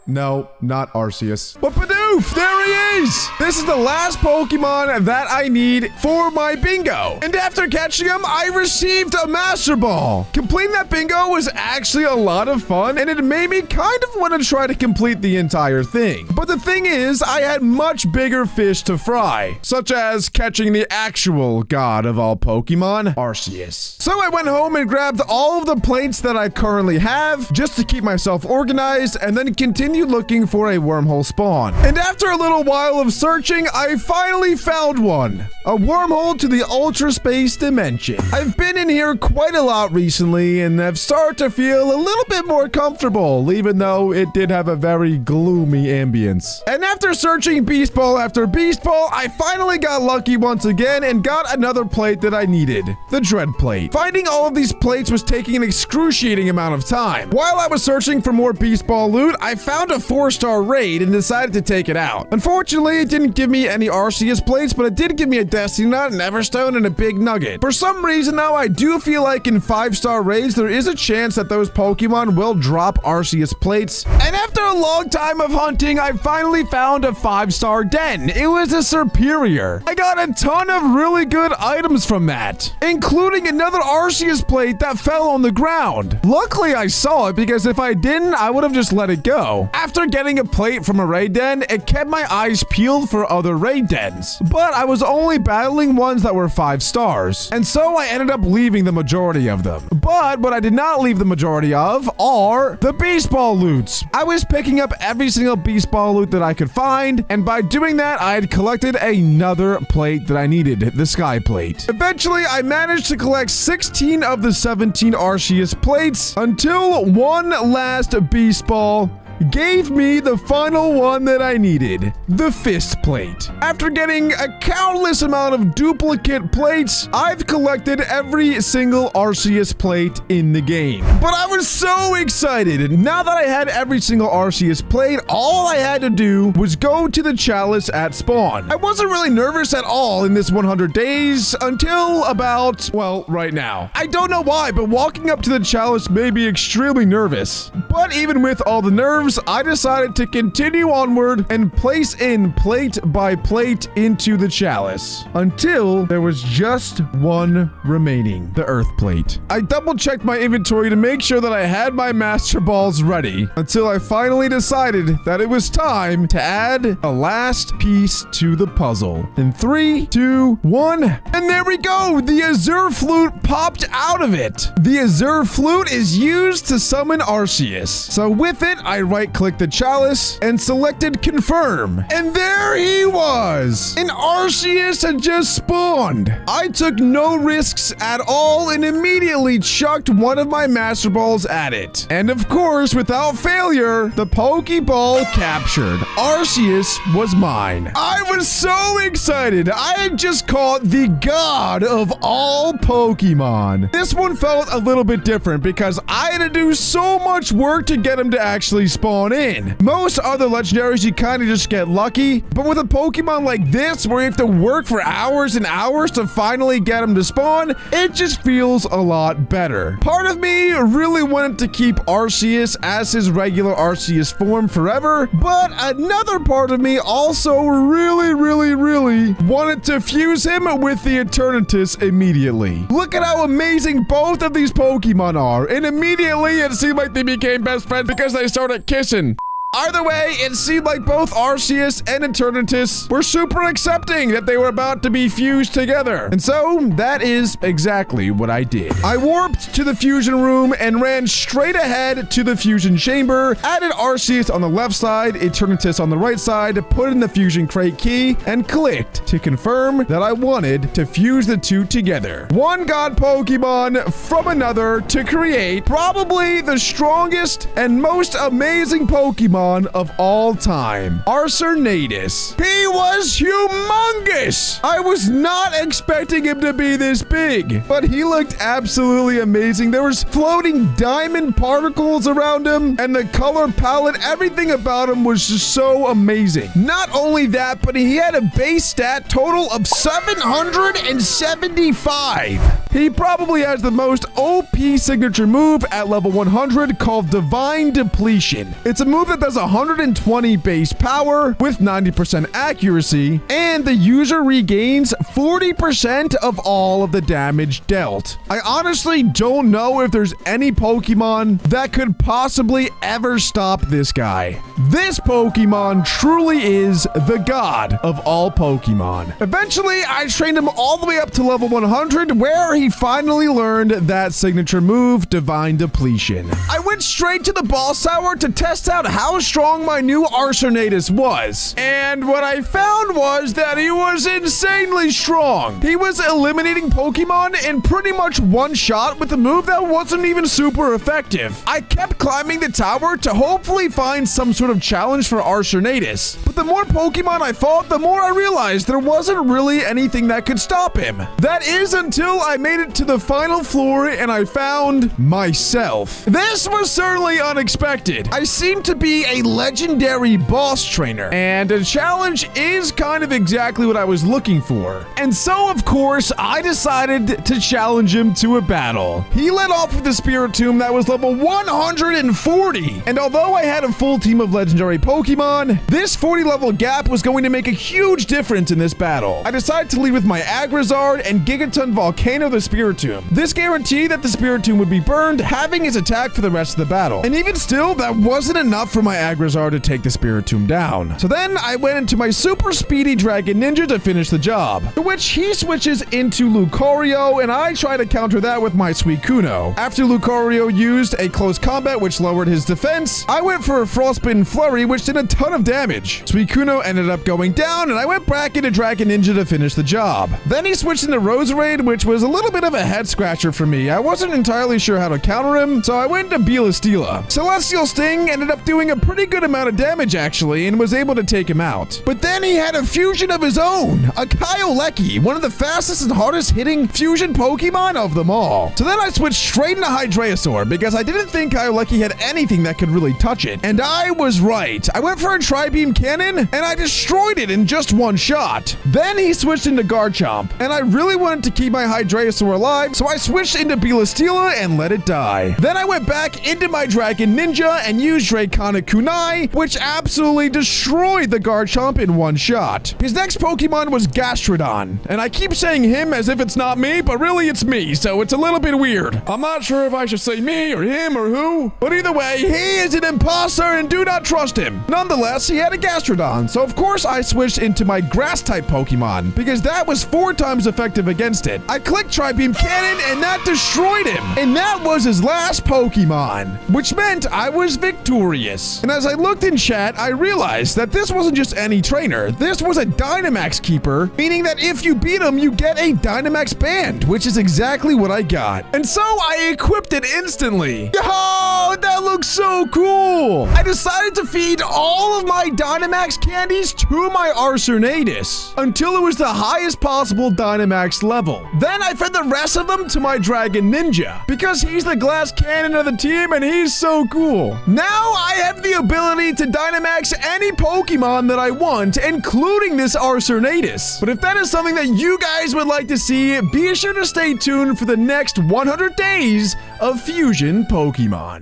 A: No, not Arceus. But Bidoof, there he is! This is the last Pokemon that I need for my bingo. And after catching him, I received a Master Ball. Completing that bingo was actually a lot of fun, and it made me kind of want to try to complete the entire thing. But the thing is, I had much bigger fish to fry, such as catching the actual god of all Pokemon, Arceus. So I went home and grabbed all of the plates that I currently have, just to keep myself organized, and then continued looking for a wormhole spawn. And after a little while of searching, I finally found one. A wormhole to the Ultra Space Dimension. I've been in here quite a lot recently and have started to feel a little bit more comfortable, even though it did have a very gloomy ambience. And after searching Beast Ball after Beast Ball, I finally got lucky once again and got another plate that I needed, the Dread Plate. Finding all of these plates was taking an excruciating amount of time. While I was searching for more Beast Ball loot, I found a 4-star raid and decided to take it out. Unfortunately, it didn't give me any Arceus plates, but it did give me a Destiny Nut, an Everstone, and a Big Nugget. For some reason, though, I do feel like in 5-star raids, there is a chance that those Pokemon will drop Arceus plates. And after a long time of hunting, I finally found a 5-star den. It was a Superior. I got a ton of really good items from that, including another Arceus plate that fell on the ground. Luckily, I saw it, because if I didn't, I would have just let it go. After getting a plate from a raid den, it kept my eyes peeled for other raid dens. But I was only battling ones that were 5 stars, and so I ended up leaving the majority of them. But what I did not leave the majority of are the Beast Ball loots. I was picking up every single Beast Ball loot that I could find, and by doing that, I had collected another plate that I needed, the Sky Plate. Eventually, I managed to collect 16 of the 17 Arceus plates until one last Beast Ball gave me the final one that I needed, the Fist Plate. After getting a countless amount of duplicate plates, I've collected every single Arceus plate in the game. But I was so excited. Now that I had every single Arceus plate, all I had to do was go to the Chalice at spawn. I wasn't really nervous at all in this 100 days until about, well, right now. I don't know why, but walking up to the Chalice made me extremely nervous. But even with all the nerves, I decided to continue onward and place in plate by plate into the Chalice until there was just one remaining, the Earth Plate. I double-checked my inventory to make sure that I had my Master Balls ready until I finally decided that it was time to add a last piece to the puzzle. In 3, 2, 1, and there we go! The Azure Flute popped out of it! The Azure Flute is used to summon Arceus.
B: Arceus. So with it, I right-clicked the chalice and selected confirm. And there he was! An Arceus had just spawned. I took no risks at all and immediately chucked one of my Master Balls at it. And of course, without failure, the Pokeball captured. Arceus was mine. I was so excited. I had just caught the god of all Pokemon. This one felt a little bit different because I had to do so much work to get him to actually spawn in. Most other legendaries, you kind of just get lucky, but with a Pokemon like this, where you have to work for hours and hours to finally get him to spawn, it just feels a lot better. Part of me really wanted to keep Arceus as his regular Arceus form forever, but another part of me also really wanted to fuse him with the Eternatus immediately. Look at how amazing both of these Pokemon are, and immediately it seemed like they became best friends because they started kissing. Either way, it seemed like both Arceus and Eternatus were super accepting that they were about to be fused together. And so, that is exactly what I did. I warped to the fusion room and ran straight ahead to the fusion chamber, added Arceus on the left side, Eternatus on the right side, put in the fusion crate key, and clicked to confirm that I wanted to fuse the two together. One god Pokemon from another to create probably the strongest and most amazing Pokemon of all time, Arceus. He was humongous! I was not expecting him to be this big, but he looked absolutely amazing. There was floating diamond particles around him, and the color palette, everything about him was just so amazing. Not only that, but he had a base stat total of 775. He probably has the most OP signature move at level 100 called Divine Depletion. It's a move that does 120 base power with 90% accuracy, and the user regains 40% of all of the damage dealt. I honestly don't know if there's any Pokemon that could possibly ever stop this guy. This Pokemon truly is the god of all Pokemon. Eventually, I trained him all the way up to level 100, where he finally learned that signature move, Divine Depletion. I went straight to the boss tower to test out how strong my new Arceus was. And what I found was that he was insanely strong. He was eliminating Pokemon in pretty much one shot with a move that wasn't even super effective. I kept climbing the tower to hopefully find some sort of challenge for Arceus. But the more Pokemon I fought, the more I realized there wasn't really anything that could stop him. That is until I made it to the final floor and I found myself. This was certainly unexpected. I seem to be a legendary boss trainer, and a challenge is kind of exactly what I was looking for. And so, of course, I decided to challenge him to a battle. He led off with the Spiritomb that was level 140, and although I had a full team of legendary Pokemon, this 40 level gap was going to make a huge difference in this battle. I decided to lead with my Agrizard and Gigaton Volcano the Spiritomb. This guaranteed that the Spiritomb would be burned, having his attack for the rest of the battle. And even still, that wasn't enough for my Agrizard to take the Spiritomb down. So then I went into my super speedy Dragon Ninja to finish the job, to which he switches into Lucario, and I try to counter that with my Suicune. After Lucario used a close combat which lowered his defense, I went for a Frostbitten Flurry which did a ton of damage. Suicune ended up going down, and I went back into Dragon Ninja to finish the job. Then he switched into Roserade, which was a little bit of a head scratcher for me. I wasn't entirely sure how to counter him, so I went to Belastila. Celestial Sting ended up doing a pretty good amount of damage actually, and was able to take him out. But then he had a fusion of his own, a Kyoleki, one of the fastest and hardest hitting fusion Pokemon of them all. So then I switched straight into Hydreisaur because I didn't think Kyoleki had anything that could really touch it. And I was right. I went for a Tri-Beam Cannon and I destroyed it in just one shot. Then he switched into Garchomp, and I really wanted to keep my Hydreisaur alive, so I switched into Belastila and let it die. Then I went back into my Dragon Ninja and used Draconic
A: Kunai, which absolutely destroyed the Garchomp in one shot. His next Pokemon was Gastrodon, and I keep saying him as if it's not me, but really it's me, so it's a little bit weird. I'm not sure if I should say me or him or who, but either way, he is an imposter and do not trust him. Nonetheless, he had a Gastrodon, so of course I switched into my Grass-type Pokemon, because that was 4 times effective against it. I clicked Tri-Beam Cannon, and that destroyed him, and that was his last Pokemon, which meant I was victorious. And as I looked in chat, I realized that this wasn't just any trainer. This was a Dynamax keeper, meaning that if you beat him, you get a Dynamax band, which is exactly what I got. And so I equipped it instantly. Yo, that looks so cool. I decided to feed all of my Dynamax candies to my Arcernatus until it was the highest possible Dynamax level. Then I fed the rest of them to my Dragon Ninja because he's the glass cannon of the team and he's so cool. Now I have the ability to Dynamax any Pokemon that I want, including this Arcernatus. But if that is something that you guys would like to see, be sure to stay tuned for the next 100 days of Fusion Pokemon.